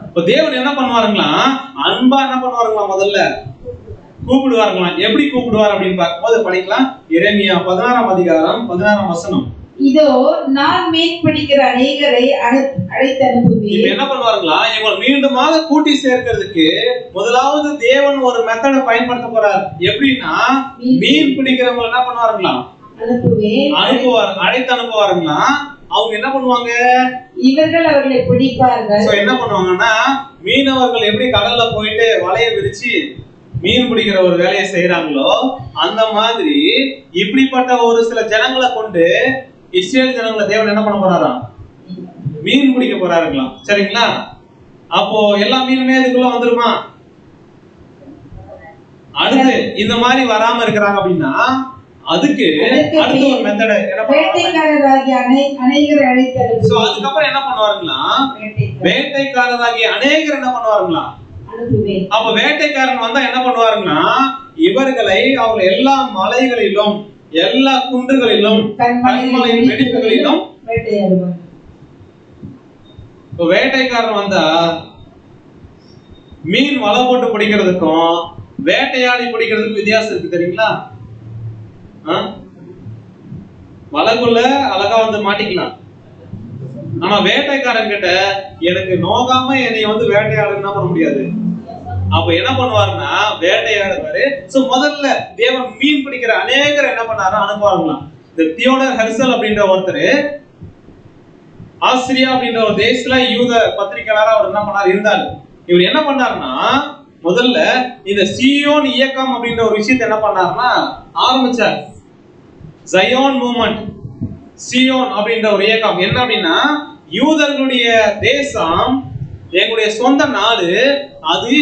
இப்ப தேவன் என்ன பண்ணுவாருங்களா? அன்பா என்ன பண்ணுவாருங்களா? முதல்ல கூப்பிடுவார்களாம். எப்படி கூப்பிடுவார் அப்படின்னு பார்க்கும்போது படிக்கலாம். எரேமியா 16ஆம் அதிகாரம் 16ஆம் வசனம். இதோ நான் மீன் பிடிக்கிற அநேகரை அழைத்து அனுப்புவேன். இப்ப என்ன பண்ணுவாருங்களா, இவங்க மீண்டுமாக கூட்டி சேர்க்கிறதுக்கு முதலாவது தேவன் ஒரு மெத்தடை பயன்படுத்த போறார். எப்படின்னா, மீன் பிடிக்கிறவங்க என்ன பண்ணுவாருங்களா, அனுப்புவார், அழைத்து அனுப்புவாருங்களா. அவங்க என்ன பண்ணுவாங்க, இவர்கள் அவர்களை பிடிப்பார்கள். என்ன பண்ணுவாங்கன்னா, மீனவர்கள் எப்படி கடல்ல போயிட்டு வலைய விரிச்சு மீன் பிடிக்கிற ஒரு வேலையை செய்யறாங்களோ அந்த மாதிரி இப்படிப்பட்ட ஒரு சில ஜனங்களை கொண்டு இஸ்ரேல் ஜனங்களை தேவன் என்ன பண்ண போறாராம், மீன் பிடிக்க போறாருங்களாம். சரிங்களா? அப்போ எல்லா மீனுமே இதுக்குள்ள வந்துருமா? அடுத்து இந்த மாதிரி வராம இருக்கிறாங்க அப்படின்னா அதுக்கு அடுத்த ஒரு மெத்தட் என்ன வேட்டைக்காரராகிய அநேகரை அழைத்து சோ அதுக்கப்புறம் என்ன பண்ணுவாருங்களா, வேட்டைக்காரராகிய அநேகர் என்ன பண்ணுவாருங்களா. அப்ப வேட்டைக்காரன் வந்தா என்ன பண்ணுவாருன்னா, இவர்களை அவங்க எல்லா மலைகளிலும் எல்லா குன்றுகளிலும் கண்மலை வெடிப்புகளிலும் வேட்டையாடுவார். வேட்டைக்காரன் வந்தா மீன் வலை போட்டு பிடிக்கிறதுக்கும் வேட்டையாடி பிடிக்கிறதுக்கும் வித்தியாசம் இருக்கு தெரியுங்களா? வலைக்குள்ள அழகா வந்து மாட்டிக்கலாம். ஆனா வேட்டைக்காரன் கிட்ட எனக்கு நோகாம என்னை வந்து வேட்டையாடுன்னு பண்ண முடியாது. அப்ப என்ன பண்ணுவாருன்னா வேட்டையாடுவாரு. சோ முதல்ல தேவன் மீன் பிடிக்கிற அநேகர் என்ன பண்ணாரு, அனுப்புவாங்களாம். இந்த தியோடர் ஹெர்சல் அப்படின்ற ஒருத்தர் ஆஸ்திரியா அப்படின்ற ஒரு தேசத்துல யூத பத்திரிகையாளரா அவர் என்ன பண்ணாரு இருந்தாரு. இவர் என்ன பண்ணாருன்னா, முதல்ல இந்த சியோன் இயக்கம் அப்படின்ற ஒரு விஷயத்தை என்ன பண்ணாருன்னா ஆரம்பிச்சார். ஜயோன் மூவ்மெண்ட், சியோன் அப்படின்ற ஒரு இயக்கம். என்ன அப்படின்னா, யூதர்களுடைய தேசம் எங்களுடைய சொந்த நாடு, அது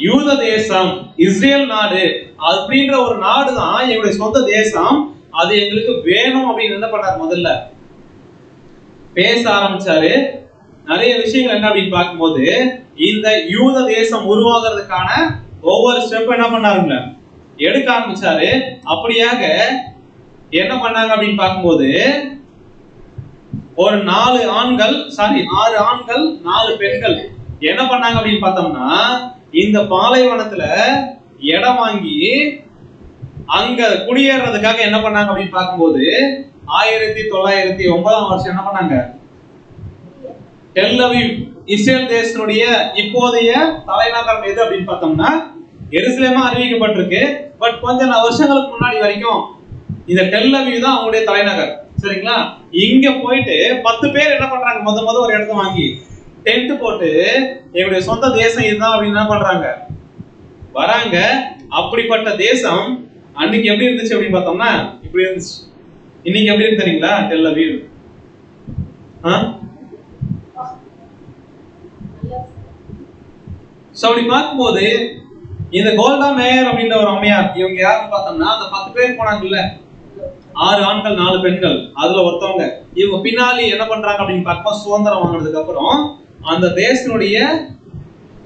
யூத தேசம், இஸ்ரேல் நாடு அப்படின்ற ஒரு நாடு தான் எங்களுடைய சொந்த தேசம், அது எங்களுக்கு வேணும் அப்படின்னு என்ன பண்ணார், முதல்ல பேச ஆரம்பிச்சாரு. நிறைய விஷயங்கள் என்ன அப்படின்னு பார்க்கும்போது இந்த யூத தேசம் உருவாகிறதுக்கான ஒவ்வொரு ஸ்டெப் என்ன பண்ணாருங்க எடுக்க ஆரம்பிச்சாரு. அப்படியாக என்ன பண்ணாங்க அப்படின்னு பார்க்கும்போது ஒரு 6 ஆண்கள் 4 பெண்கள் என்ன பண்ணாங்க அப்படின்னு பார்த்தோம்னா, இந்த பாலைவனத்துல இடம் வாங்கி அங்க குடியேறதுக்காக என்ன பண்ணாங்க அப்படின்னு பார்க்கும்போது 1909ஆம் வருஷம் என்ன பண்ணாங்க, டெல் அவீவ் இஸ்ரேல் தேசத்தினுடைய இப்போதைய தலைநகரம் எது அப்படின்னு பார்த்தோம்னா எருசலேமா அறிவிக்கப்பட்டிருக்கு. பட் கொஞ்ச வருஷங்களுக்கு முன்னாடி வரைக்கும் இந்த டெல் அவீவ் தான் அவங்களுடைய தலைநகர். சரிங்களா? இங்க போயிட்டு 10 பேர் என்ன பண்றாங்க, முத ஒரு இடத்த வாங்கி டென்ட் போட்டு எங்களுடைய சொந்த தேசம் இதுதான் அப்படின்னு என்ன பண்றாங்க, வராங்க. அப்படிப்பட்ட தேசம் அன்னைக்கு எப்படி இருந்துச்சு அப்படின்னு பார்த்தோம்னா இப்படி இருந்துச்சு. இன்னைக்கு எப்படி இருக்கு தெரியுங்களா டெல் அவீவ்? சோ அப்படி பார்க்கும்போது இந்த கோல்டா மேயர் அப்படின்ற ஒரு அம்மையார், இவங்க யாருன்னு பார்த்தோம்னா அந்த 10 பேர் போனாங்கல்ல, 6 ஆண்கள் 4 பெண்கள், அதுல ஒருத்தவங்க. இவங்க பின்னாடி என்ன பண்றாங்க அப்படின்னு பார்க்கும்போது சுதந்திரம் வாங்கினதுக்கு அப்புறம் அந்த தேசத்தினுடைய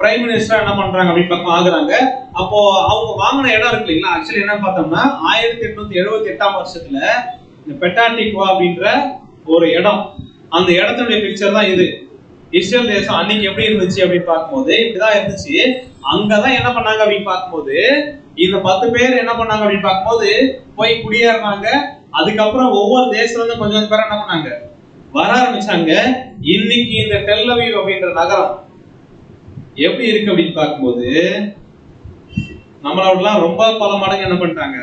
பிரைம் மினிஸ்டர் என்ன பண்றாங்க அப்படின்னு பார்க்க ஆகுறாங்க. அப்போ அவங்க வாங்கின இடம் இருக்கு இல்லைங்களா, ஆக்சுவலி என்ன பார்த்தோம்னா 1878ஆம் வருஷத்துல இந்த பெட்டாட்டிக்வா அப்படின்ற ஒரு இடம், அந்த இடத்துடைய பிக்சர் தான் இது. இஸ்ரேல் தேசம் அன்னைக்கு எப்படி இருந்துச்சு அப்படின்னு பார்க்கும்போது இப்படிதான் இருந்துச்சு. அங்கதான் என்ன பண்ணாங்க அப்படின்னு பார்க்கும்போது இந்த 10 பேர் என்ன பண்ணாங்க அப்படின்னு பார்க்கும்போது போய் குடியேறினாங்க. அதுக்கப்புறம் ஒவ்வொரு தேசத்துல இருந்து கொஞ்சம் பேர் என்ன பண்ணாங்க வர ஆரம்பிச்சாங்க. இன்னைக்கு இந்த டெல் அவீவ் அப்படின்ற நகரம் எப்படி இருக்கு அப்படின்னு பார்க்கும்போது நம்மளோடலாம் ரொம்ப பல மடங்கு என்ன பண்ணிட்டாங்க,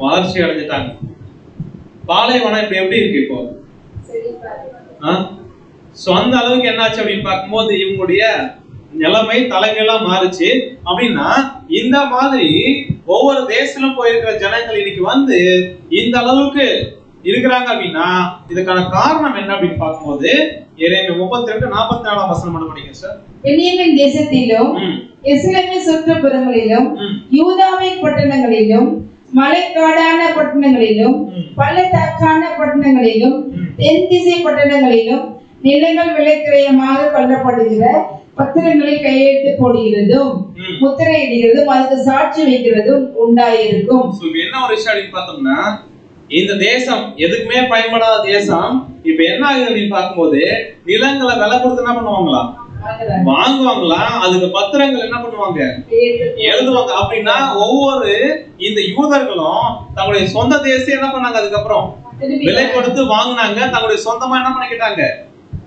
வளர்ச்சி அடைஞ்சிட்டாங்க. பாலைவனம் இப்ப எப்படி இருக்கு இப்போ? சோ அந்த அளவுக்கு என்னாச்சு அப்படின்னு பார்க்கும்போது இவங்களுடைய நிலைமை தலைமையா மாறுச்சு. அப்படின்னா இந்த மாதிரி ஒவ்வொரு தேசத்திலும் போயிருக்கிற ஜனங்கள் இன்னைக்கு வந்து இந்த அளவுக்கு இருக்கிறாங்க அப்படின்னா இதுக்கான காரணம் என்ன அப்படின்னு பார்க்கும்போது எரேமியா 32:44ஆம் வசனம் மட்டும் படிங்க சார். பென்யமீன் தேசத்திலும் எருசலேமின் சுற்றுப்புறங்களிலும் யூதாவின் பட்டணங்களிலும் மலைக்காடான பட்டணங்களிலும் பள்ளத்தாக்கான பட்டணங்களிலும் தென் திசை பட்டணங்களிலும் நிலங்கள் விலைக்கிரயமாக கொல்லப்படுகிற பத்திரங்களில் கையெழுத்து போடுகிறதும் முத்திரையிடுகிறதும் அதுக்கு சாட்சி வைக்கிறதும் உண்டாயிருக்கும். என்ன ஒரு விஷயம் அப்படின்னு பார்த்தோம்னா இந்த தேசம் எதுக்குமே பயன்படாத தேசம் இப்ப என்ன ஆகுது அப்படின்னு பார்க்கும்போது நிலங்களை விலை கொடுத்து என்ன பண்ணுவாங்களா வாங்குவாங்களா? அதுக்கு பத்திரங்கள் என்ன பண்ணுவாங்க? எழுதுவாங்க. அப்படின்னா ஒவ்வொரு இந்த யூதர்களும் தங்களுடைய சொந்த தேசத்தை என்ன பண்ணாங்க? அதுக்கப்புறம் விலை கொடுத்து வாங்கினாங்க, தங்களுடைய சொந்தமா என்ன பண்ணிக்கிட்டாங்க?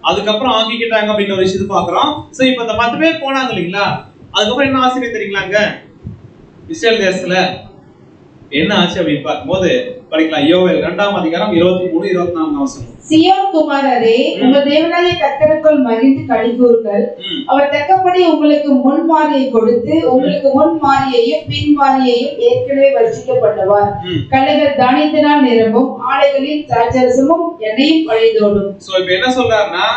அதுக்கப்புறம் ஆக்கிக்கிட்டாங்க அப்படின்னு ஒரு விஷயத்தை பாக்குறோம். சோ இப்ப இந்த 10 பேர் போனாங்க இல்லைங்களா, அதுக்கப்புறம் என்ன ஆச்சரியம் தெரியுங்களாங்க? இஸ்ரேல் தேசத்துல என்ன ஆச்சு அப்படின்னு பார்க்கும்போது படிக்கலாம். யோவேல் 2ஆம் அதிகாரம் 23, 24 வசனம். சியோன் குமாரரே, உங்கள் தேவனாகிய கர்த்தருக்குள் மகிழ்ந்து களிகூருங்கள். அவர் தக்கபடி உங்களுக்கு முன்மாரியை கொடுத்து, உங்களுக்கு முன்மாரியையும் பின்மாரியையும் ஏற்கனவே வர்ஷிக்கப்பட்டவார். கழுகள் தானியத்தினால் நிரம்பும், ஆலைகளில் திராட்சரசமும் எண்ணெயும் வழிந்தோடும். சோ இப்ப என்ன சொல்றாருன்னா,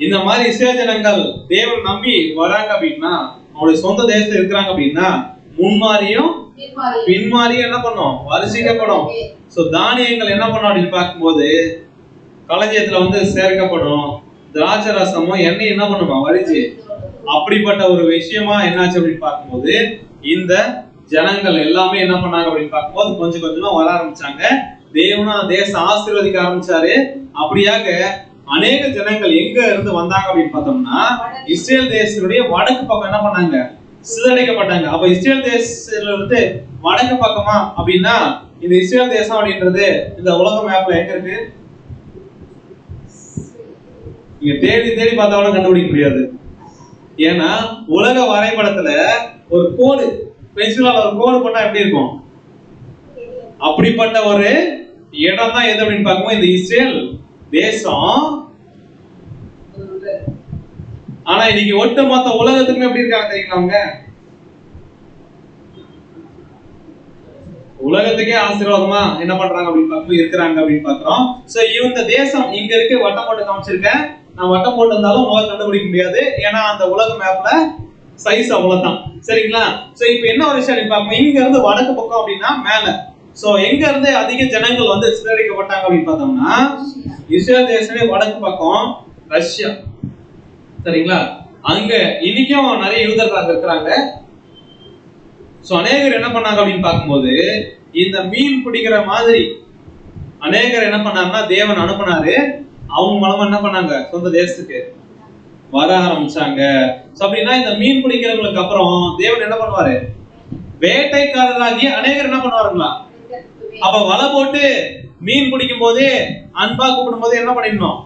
இந்த மாதிரி இஸ்ரேல் ஜனங்கள் தேவன் நம்பி வராங்க அப்படின்னா, அவங்களுடைய சொந்த தேசத்துல இருக்கிறாங்க அப்படின்னா, முன்மாரியும் பின்மாரியும் என்ன பண்ணும்? வர்ஷிக்கப்படும். சோ தானியங்கள் என்ன பண்ணும் அப்படின்னு பார்க்கும்போது களஞ்சியத்துல வந்து சேர்க்கப்படும், திராட்சை ரசமும் எண்ணெய் என்ன பண்ணுமா? வரிச்சு. அப்படிப்பட்ட ஒரு விஷயமா என்னாச்சு அப்படின்னு பார்க்கும்போது இந்த ஜனங்கள் எல்லாமே என்ன பண்ணாங்க அப்படின்னு பார்க்கும்போது கொஞ்சம் கொஞ்சமா வர ஆரம்பிச்சாங்க. தேவனா தேசம் ஆசீர்வதிக்க ஆரம்பிச்சாரு. அப்படியாக அநேக ஜனங்கள் எங்க இருந்து வந்தாங்க அப்படின்னு பார்த்தோம்னா, இஸ்ரேல் தேசத்துடைய வடக்கு பக்கம் என்ன பண்ணாங்க? சிதறடிக்கப்பட்டாங்க. அப்ப இஸ்ரேல் தேசத்துல இருந்து வடக்கு பக்கமா அப்படின்னா, இந்த இஸ்ரேல் தேசம் அப்படின்றது இந்த உலக மேப்ல எங்க இருக்கு? நீங்க தேடி தேடி பார்த்தா கூட கண்டுபிடிக்க முடியாது. ஏன்னா உலக வரைபடத்துல ஒரு கோடு, பென்சிலால ஒரு கோடு போட்டா எப்படி இருக்கும்? அப்படிப்பட்ட ஒரு இடம் தான் எது அப்படின்னு பார்க்கும்போது இந்த இஸ்ரேல் தேசம். ஆனா இன்னைக்கு ஒட்டுமொத்த உலகத்துக்குமே எப்படி இருக்காங்க தெரியுங்களாங்க? உலகத்துக்கே ஆசீர்வாதமா என்ன பண்றாங்க அப்படின்னு பார்க்கும்போது இருக்கிறாங்க அப்படின்னு பாக்குறோம். சோ இந்த தேசம் இங்க இருக்கு, வட்டம் போட்டு காமிச்சிருக்கேன். நான் வட்டம் போட்டு இருந்தாலும் உங்களால கண்டுபிடிக்க முடியாது, ஏன்னா அந்த உலக மேப்ல சைஸ் அவ்வளவுதான். சரிங்களா? சோ இப்போ என்ன ஒரு விஷயம் பார்ப்போம். இங்க இருந்து வடக்கு பக்கம் அப்படின்னா மேல. சோ எங்க இருந்து அதிக ஜனங்கள் வந்து சிதறடிக்கப்பட்டாங்க அப்படின்னு பார்த்தோம்னா, இஸ்ரேல் தேசமே வடக்கு பக்கம் ரஷ்யா. சரிங்களா? அங்க இன்னைக்கும் நிறைய யூதர்கள் இருக்கிறாங்க. சோ அநேகர் என்ன பண்ணாங்க அப்படின்னு பார்க்கும்போது இந்த மீன் பிடிக்கிற மாதிரி அநேகர் என்ன பண்ணாருன்னா தேவன் அனுப்புனாரு. அவங்க மூலமா என்ன பண்ணாங்க? சொந்த தேசத்துக்கு வர ஆரம்பிச்சாங்க. சோ அப்படின்னா இந்த மீன் பிடிக்கிறவங்களுக்கு அப்புறம் தேவன் என்ன பண்ணுவாரு? வேட்டைக்காரராகி அநேகர் என்ன பண்ணுவாருங்களா? அப்ப வலை போட்டு மீன் பிடிக்கும் போது அன்பா கூப்பிடும் போது என்ன பண்ணிடணும்?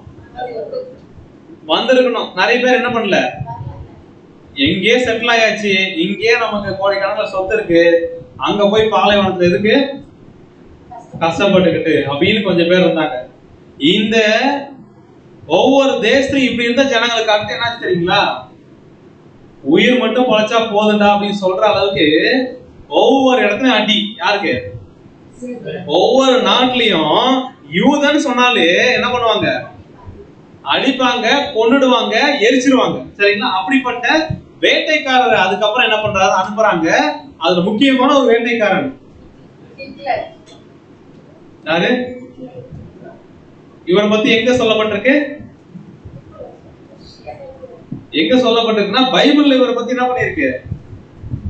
வந்திருக்கணும். நிறைய பேர் என்ன பண்ணல, எங்கேயே செட்டில் ஆயாச்சு, இங்கேயே நமக்கு கோடிக்கணக்கில் சொத்து இருக்கு, அங்க போய் பாலைவனத்துல எதுக்கு கஷ்டப்பட்டுக்கிட்டு அப்படின்னு கொஞ்சம் பேர் இருந்தாங்க. இந்த ஒவ்வொரு தேசத்தையும் இப்படி இருந்த ஜனங்களுக்கு அடுத்து என்னாச்சு தெரியுங்களா? உயிர் மட்டும் பொழைச்சா போதுண்டா அப்படின்னு சொல்ற அளவுக்கு ஒவ்வொரு இடத்துலயும் அடி. யாருக்கு? ஒவ்வொரு நாட்டிலையும் யூதன் சொன்னாலே என்ன பண்ணுவாங்க? அடிப்பாங்க, கொன்னுடுவாங்க, எரிச்சிருவாங்க. சரிங்களா? அப்படிப்பட்ட வேட்டைக்காரர் அதுக்கப்புறம் என்ன பண்றாரு? அனுப்புறாங்க. அதுல முக்கியமான ஒரு வேட்டைக்காரன் யாரு? இவரை பத்தி எங்க சொல்லப்பட்டிருக்கு? எங்க சொல்லப்பட்டிருக்குன்னா பைபிள்ல இவரை பத்தி என்ன பண்ணிருக்கு?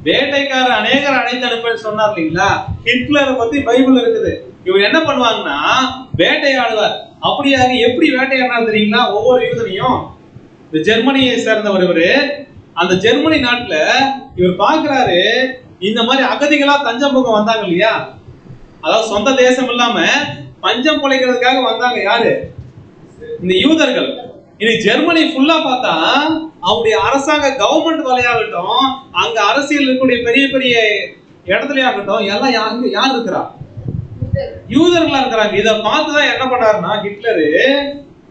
வேட்டைக்காரர் அநேகர் அழைத்து அனுப்ப சொன்னார் இல்லைங்களா? ஹிட்லரை பத்தி பைபிள் இருக்குது. இவர் என்ன பண்ணுவாங்கன்னா வேட்டையாடுவார். அப்படியாக எப்படி வேட்டையாடுறாரு தெரியுங்களா? ஒவ்வொரு யூதனையும். இந்த ஜெர்மனியை சேர்ந்தவர் இவரு. அந்த ஜெர்மனி நாட்டுல இவர் பாக்குறாரு, இந்த மாதிரி அகதிகளா தஞ்சம் புக வந்தாங்க இல்லையா, அதாவது சொந்த தேசம் இல்லாம பஞ்சம் பொழைக்கிறதுக்காக வந்தாங்க. யாரு? இந்த யூதர்கள். இது ஜெர்மனி ஃபுல்லா பார்த்தா அவங்களுடைய அரசாங்க கவர்மெண்ட் வேலையாகட்டும், அங்க அரசியல் இருக்கக்கூடிய பெரிய பெரிய இடத்துல ஆகட்டும், எல்லாம் யார் இருக்கிறா? யூதர்களா இருக்கிறாங்க. இத பார்த்துதான் என்ன பண்ணாருன்னா ஹிட்லரு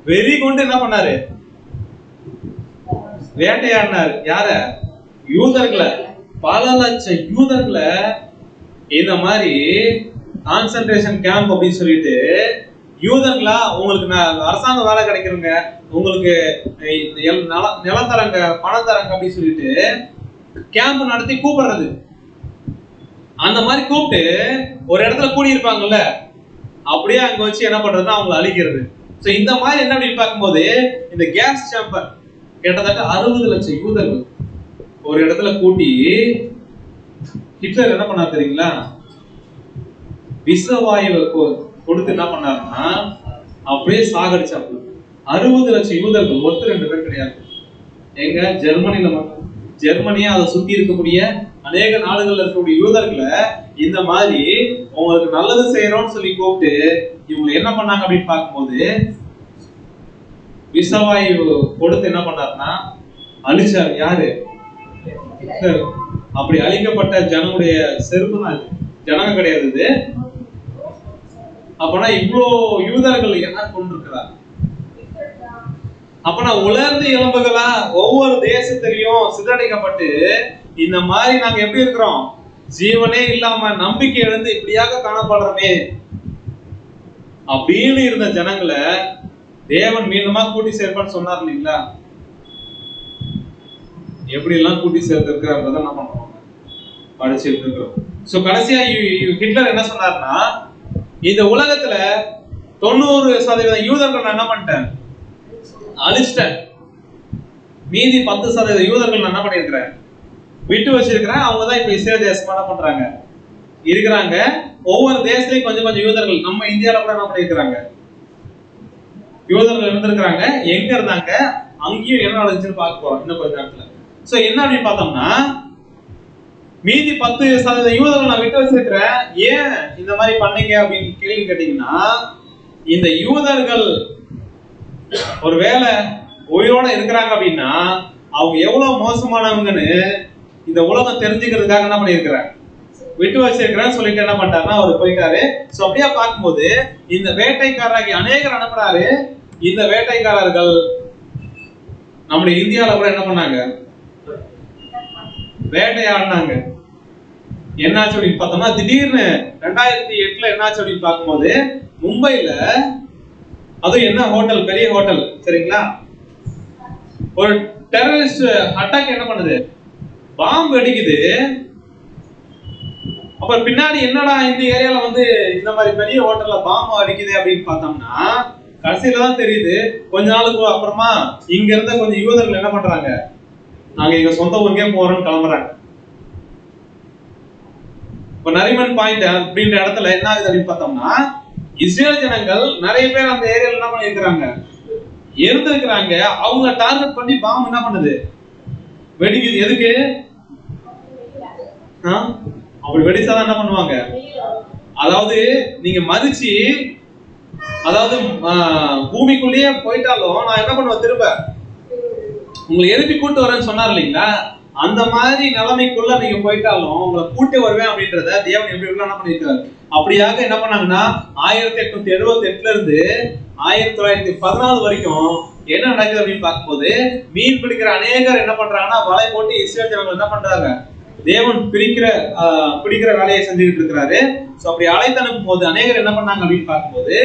வெறி கொண்டு என்ன பண்ணாரு? வேட்டையாடினாரு. யார? யூதர்களை. பல லட்சம் யூதர்களை இந்த மாதிரி கான்சென்ட்ரேஷன் கேம்ப் அப்படின்னு சொல்லிட்டு, யூதர்களா உங்களுக்கு அரசாங்க வேலை கிடைக்கிறவங்க, உங்களுக்கு நிலம் தரங்க, பணம் தரங்க அப்படின்னு சொல்லிட்டு கேம்ப் நடத்தி கூப்பிடுறது. அந்த மாதிரி கூப்பிட்டு ஒரு இடத்துல கூடி இருப்பாங்கல்ல, அப்படியே அங்க வச்சு என்ன பண்றதுன்னா அவங்களை அழிக்கிறது. சோ இந்த மாதிரி என்ன அப்படின்னு பார்க்கும்போது இந்த கேஸ் சேம்பர் கிட்டத்தட்ட 60 லட்சம் யூதர்கள் ஒரு இடத்துல கூட்டி ஹிட்லர் என்ன பண்ணார் தெரியுங்களா? விஷவாயுவை கொடுத்து என்ன பண்ணாருன்னா அப்படியே சாகடிச்சாப்பு. 60 லட்சம் யூதர்கள், ஒருத்தர் 2 பேர் கிடையாது. எங்க ஜெர்மனில மட்டும். ஜெர்மனியா அதை சுத்தி இருக்கக்கூடிய அநேக நாடுகள்ல இருக்கக்கூடிய யூதர்களை இந்த மாதிரி உங்களுக்கு நல்லது செய்யறோம்னு சொல்லி கூப்பிட்டு இவங்க என்ன பண்ணாங்க அப்படின்னு பார்க்கும்போது விஷவாயு கொடுத்து என்ன பண்ணாருன்னா அழிச்சார். யாரு? அப்படி அழிக்கப்பட்ட ஜனங்களுடைய செருப்பு தான் இது, ஜனங்க கிடையாது இது. அப்பனா இவ்வளோ யூதர்கள் யார் கொண்டிருக்கிறார்? அப்பனா உலர்ந்த எலும்புகளா ஒவ்வொரு தேசத்திலையும் சிதறடிக்கப்பட்டு இந்த மாதிரி நாங்க எப்படி இருக்கிறோம்? ஜீவனே இல்லாம நம்பிக்கை இழந்து இப்படியாக காணப்படுறோமே அப்படின்னு இருந்த ஜனங்களை தேவன் மீண்டுமா கூட்டி சேர்ப்பான்னு சொன்னார் இல்லைங்களா? எப்படி எல்லாம் கூட்டி சேர்த்திருக்கிறத என்ன பண்றோம்? படிச்சுட்டு இருக்கிறோம். சோ கடைசியா ஹிட்லர் என்ன சொன்னார்னா, இந்த உலகத்துல 90% யூதர்கள் நான் என்ன பண்ணிட்டேன்? அழிச்சிட்டேன். மீதி 10% யூதர்கள் நான் என்ன பண்ணிருக்கிறேன்? விட்டு வச்சிருக்கிறேன். அவங்க தான் இப்ப இஸ்ரேல் தேசமா என்ன பண்றாங்க? இருக்கிறாங்க. ஒவ்வொரு தேசத்திலையும் கொஞ்சம் கொஞ்சம் யூதர்கள், நம்ம இந்தியாவில கூட என்ன பண்ணிருக்கிறாங்க? யூதர்கள் இருந்திருக்கிறாங்க. எங்க இருந்தாங்க? அங்கேயும் என்ன நடந்துச்சுன்னு பார்க்க போறோம் இன்னும் கொஞ்ச நேரத்துல. சோ என்ன அப்படின்னு பார்த்தோம்னா, மீதி 10% யூதர்கள் நான் விட்டு வச்சிருக்கிறேன். ஏன் இந்த மாதிரி பண்ணீங்க அப்படின்னு கேள்வி கேட்டீங்கன்னா, இந்த யூதர்கள் ஒருவேளை உயிரோட இருக்கிறாங்க அப்படின்னா அவங்க எவ்வளவு மோசமானவங்கன்னு இந்த உலகம் தெரிஞ்சுக்கிறதுக்காக என்ன பண்ணிருக்கிறாங்க? விட்டு வச்சிருக்கிறேன்னு சொல்லிட்டு என்ன பண்ணிட்டாருன்னா அவர் போயிட்டாரு. சோ அப்படியே பார்க்கும்போது இந்த வேட்டைக்காரராகி அநேகர் அனுப்புறாரு. இந்த வேட்டைக்காரர்கள் நம்முடைய இந்தியாவில கூட என்ன பண்ணாங்க? வேட்டையாடினாங்க. என்னாச்சு அப்படின்னு பார்த்தோம்னா, திடீர்னு 2008 என்னாச்சு அப்படின்னு பார்க்கும்போது மும்பைல அதுவும் என்ன ஹோட்டல், பெரிய ஹோட்டல் சரிங்களா, ஒரு டெரரிஸ்ட் அட்டாக் என்ன பண்ணுது? பாம்பு அடிக்குது. அப்ப பின்னாடி என்னடா இந்த ஏரியால வந்து இந்த மாதிரி பெரிய ஹோட்டல்ல பாம்பு அடிக்குது அப்படின்னு பார்த்தோம்னா கடைசியில தான் தெரியுது. கொஞ்ச நாளுக்கு அப்புறமா இங்க இருந்த கொஞ்சம் யூதர்கள் என்ன பண்றாங்க? நாங்க எங்க சொந்த ஊருக்கே போறோம்னு கிளம்புறாங்க. இப்ப நரிமன் பாயிண்ட் அப்படின்ற இடத்துல என்ன ஆகுது அப்படின்னு பார்த்தோம்னா, இஸ்ரேல் ஜனங்கள் நிறைய பேர் அந்த ஏரியால என்ன பண்ணிருக்கிறாங்க? இருந்திருக்கிறாங்க. அவங்க டார்கெட் பண்ணி பாம்பு என்ன பண்ணுது? வெடிக்குது. எதுக்கு? அப்படி வெடிச்சாதான் என்ன பண்ணுவாங்க? அதாவது நீங்க மதிச்சு, அதாவது பூமிக்குள்ளேயே போயிட்டாலும் நான் என்ன பண்ணுவேன்? திரும்ப உங்களை எழுப்பி கூட்டு வரேன்னு சொன்னார் இல்லைங்களா? அந்த மாதிரி நிலைமைக்குள்ள நீங்க போயிட்டாலும் உங்களை கூட்டி வருவேன் அப்படின்றத தேவன் எப்படி என்ன பண்ணிருக்காரு? அப்படியாக என்ன பண்ணாங்கன்னா 1878 இருந்து 1914 வரைக்கும் என்ன நடக்குது அப்படின்னு பார்க்கும்போது மீன் பிடிக்கிற அநேகர் என்ன பண்றாங்கன்னா வலை போட்டு இஸ்ரேல் ஜனங்கள் என்ன பண்றாங்க? தேவன் பிடிக்கிற வேலையை செஞ்சுக்கிட்டு இருக்கிறாரு. சோ அப்படி அழைத்து அனுப்பும் போது அநேகர் என்ன பண்ணாங்க அப்படின்னு பார்க்கும்போது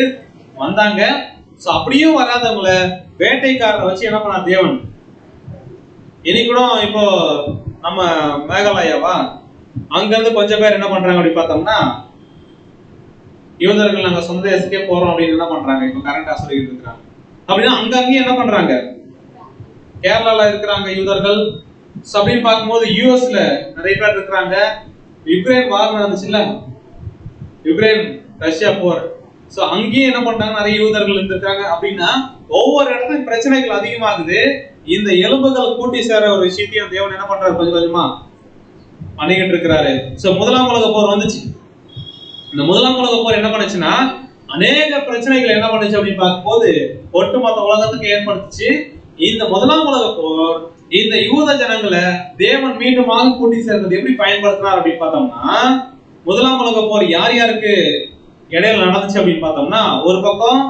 வந்தாங்க. சோ அப்படியும் வராதவங்களை வேட்டைக்காரரை வச்சு என்ன பண்ணார் தேவன்? இனி கூட இப்போ நம்ம மேகாலயாவா அங்க இருந்து கொஞ்சம் பேர் என்ன பண்றாங்க அப்படின்னு பார்த்தோம்னா, யூதர்கள் நாங்க சொந்த தேசத்துக்கே போறோம் அப்படின்னு என்ன பண்றாங்க? இப்ப கரண்டா சொல்லிட்டு இருக்காங்க. அப்படின்னா அங்கங்கேயும் என்ன பண்றாங்க? கேரளால இருக்கிறாங்க யூதர்கள். அப்படின்னு பார்க்கும்போது யூஎஸ்ல நிறைய பேர் இருக்கிறாங்க. யுக்ரைன் வார் நடந்துச்சுல்ல, யுக்ரைன் ரஷ்யா போர். சோ அங்கேயும் என்ன பண்றாங்க? நிறைய யூதர்கள் இருந்திருக்காங்க. அப்படின்னா ஒவ்வொரு இடத்துலயும் பிரச்சனைகள் அதிகமாகுது. இந்த எலும்புகள் கூட்டி சேர ஒரு விஷயத்தையும் தேவன் என்ன பண்றாரு? கொஞ்சம் கொஞ்சமா பண்ணிக்கிட்டு இருக்கிறாரு. சோ முதலாம் உலக போர் வந்துச்சு. இந்த முதலாம் உலக போர் என்ன பண்ணுச்சுன்னா அநேக பிரச்சனைகள் என்ன பண்ணுச்சு அப்படின்னு பார்க்கும்போது ஒட்டுமொத்த உலகத்துக்கு ஏற்படுத்துச்சு. இந்த முதலாம் உலக போர் இந்த யூத ஜனங்களை தேவன் மீண்டுமாக கூட்டி சேர்ந்தது எப்படி பயன்படுத்தினார் அப்படின்னு பார்த்தோம்னா, முதலாம் உலக போர் யார் யாருக்கு இடையில நடந்துச்சு அப்படின்னு பார்த்தோம்னா, ஒரு பக்கம்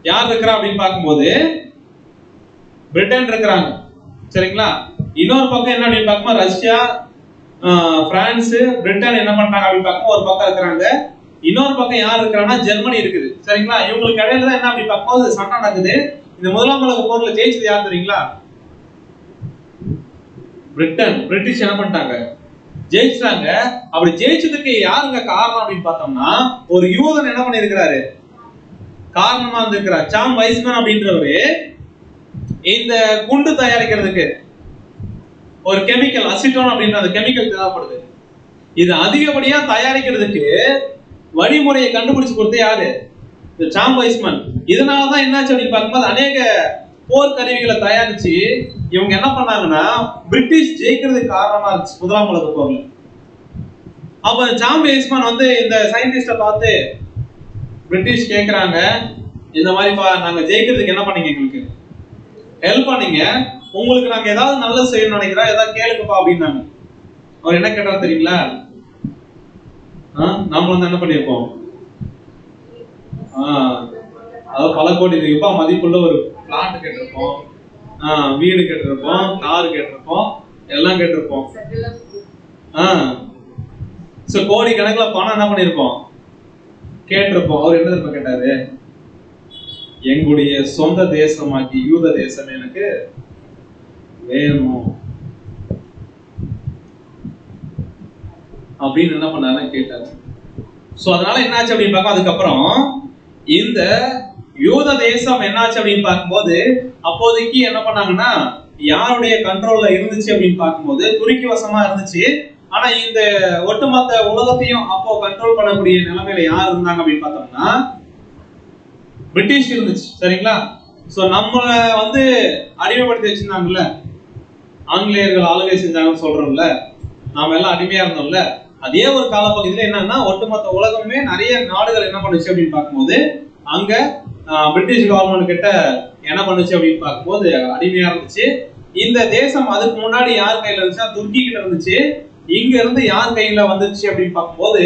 யார் இருக்கிறா அப்படின்னு பார்க்கும்போது பிரிட்டன் இருக்கிறாங்க சரிங்களா. இன்னொரு பக்கம் என்ன அப்படின்னு பார்க்கும்போது ரஷ்யா, பிரான்ஸ், பிரிட்டன் என்ன பண்றாங்க அப்படின்னு பார்க்கும்போது ஒரு பக்கம் இருக்கிறாங்க. இன்னொரு பக்கம் யார் இருக்கிறாங்கன்னா ஜெர்மனி இருக்குது சரிங்களா. இவங்களுக்கு இடையில தான் என்ன அப்படி பார்க்கும்போது சண்டை நடக்குது. இந்த முதலாம் உலக போர்ல ஜெயிச்சது யார் தெரியுங்களா? பிரிட்டன். பிரிட்டிஷ் என்ன பண்ணிட்டாங்க? ஜெயிச்சாங்க. அப்படி ஜெயிச்சதுக்கு யாருங்க காரணம் அப்படின்னு பார்த்தோம்னா, ஒரு யூதன் என்ன பண்ணிருக்கிறாரு? காரணமா இருந்திருக்கிறார். சாம் வைஸ்மேன் அப்படின்றவரு இந்த குண்டு தயாரிக்கிறதுக்கு ஒரு கெமிக்கல் அசிட்டோன் அப்படின்ற அந்த கெமிக்கல் தேவைப்படுது. இது அதிகப்படியா தயாரிக்கிறதுக்கு வழிமுறையை கண்டுபிடிச்சு கொடுத்த யாரு? இந்த சாம் வைஸ்மேன். இதனாலதான் என்னாச்சு அப்படின்னு பார்க்கும்போது அநேக போர் கருவிகளை தயாரிச்சு இவங்க என்ன பண்ணாங்கன்னா பிரிட்டிஷ் ஜெயிக்கிறதுக்கு காரணமா இருந்துச்சு முதலாம் உலக போர்ல. அப்ப ஜான் வெயிஸ்மேன் வந்து இந்த சயின்டிஸ்ட பார்த்து பிரிட்டிஷ் கேக்குறாங்க, இந்த மாதிரி நாங்க ஜெயிக்கிறதுக்கு என்ன பண்ணீங்க, எங்களுக்கு ஹெல்ப் பண்ணீங்க, உங்களுக்கு நாங்க ஏதாவது நல்லது செய்யணும்னு நினைக்கிறோம், ஏதாவது கேளுங்கப்பா அப்படின்னாங்க. அவர் என்ன கேட்டாரு தெரியுங்களா? நாம வந்து என்ன பண்ணிருப்போம், அதாவது பல கோடி ரூபாய் மதிப்புள்ள ஒரு பிளாட் கேட்டிருப்போம், வீடு கேட்டிருப்போம், கார் கேட்டிருப்போம், எல்லாம் கேட்டிருப்போம். கோடி கணக்குல பணம் என்ன பண்ணிருப்போம் கேட்டிருப்போம். அவர் என்ன தெரியுமா கேட்டாரு? எங்களுடைய சொந்த தேசமாக்கி யூத தேசம் எனக்கு வேணும் அப்படின்னு என்ன பண்ணாரு கேட்டாரு. சோ அதனால என்னாச்சு அப்படின்னு பார்க்கும். அதுக்கப்புறம் இந்த யூத தேசம் என்னாச்சு அப்படின்னு பார்க்கும்போது அப்போதைக்கு என்ன பண்ணாங்கன்னா யாருடைய கண்ட்ரோல்ல இருந்துச்சு அப்படின்னு பார்க்கும்போது துருக்கி வசமா இருந்துச்சு. ஆனா இந்த ஒட்டுமொத்த உலகத்தையும் அப்போ கண்ட்ரோல் பண்ணக்கூடிய நிலைமையில யார் இருந்தாங்க அப்படின்னு பார்த்தோம்னா பிரிட்டிஷ் இருந்துச்சு. சரிங்களா? சோ நம்மள வந்து அடிமைப்படுத்தி வச்சிருந்தாங்கல்ல, ஆங்கிலேயர்கள் ஆளுகை செஞ்சாங்கன்னு சொல்றோம்ல, நாம எல்லாம் அடிமையா இருந்தோம்ல, அதே ஒரு காலப்பகுதியில என்னன்னா ஒட்டுமொத்த உலகமே நிறைய நாடுகள் என்ன பண்ணுச்சு அப்படின்னு பார்க்கும்போது அங்க பிரிட்டிஷ் கவர்மெண்ட் கிட்ட என்ன பண்ணுச்சு அப்படின்னு பார்க்கும்போது அடிமையா இருந்துச்சு. இந்த தேசம் அதுக்கு முன்னாடி யார் கையில இருந்துச்சா துருக்கி கிட்ட இருந்துச்சு. இங்க இருந்து யார் கையில வந்துருச்சு அப்படின்னு பார்க்கும்போது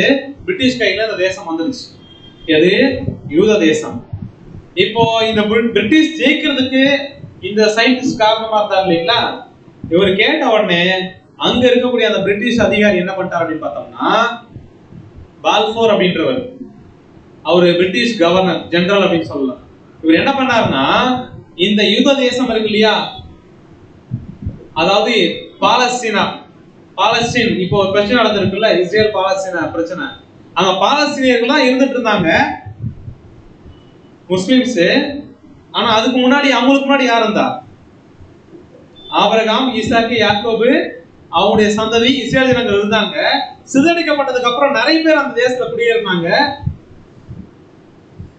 பிரிட்டிஷ் கையில இந்த தேசம் வந்துருச்சு. எது? யூத தேசம். இப்போ இந்த பிரிட்டிஷ் ஜெயிக்கிறதுக்கு இந்த சயின்டிஸ்ட் காரணமா இருந்தார் இல்லைங்களா? இவர் கேட்ட உடனே அங்க இருக்கக்கூடிய அந்த பிரிட்டிஷ் அதிகாரி என்ன பண்ணிட்டார் அப்படின்னு பார்த்தோம்னா பால்ஃபோர் அப்படின்றவர், அவரு பிரிட்டிஷ் கவர்னர் ஜெனரல் அப்படின்னு சொல்லலாம். இவர் என்ன பண்ணாருன்னா இந்த யூத தேசம் இருக்கு இல்லையா, அதாவது பாலஸ்தீன் இப்போ ஒரு பிரச்சனை நடந்திருக்குல்ல, இஸ்ரேல் பாலஸ்தீன பிரச்சனை. அங்க பாலஸ்தீனியர்கள்லாம் இருந்துட்டு இருந்தாங்க முஸ்லிம்ஸ். ஆனா அதுக்கு முன்னாடி அவங்களுக்கு முன்னாடி யார் இருந்தா? ஆபிரகாம், ஈசாக்கு, யாக்கோபு, அவங்களுடைய சந்ததி இஸ்ரேல் ஜனங்கள் இருந்தாங்க. சிதறடிக்கப்பட்டதுக்கு அப்புறம் நிறைய பேர் அந்த தேசத்துல குடியேறினாங்க.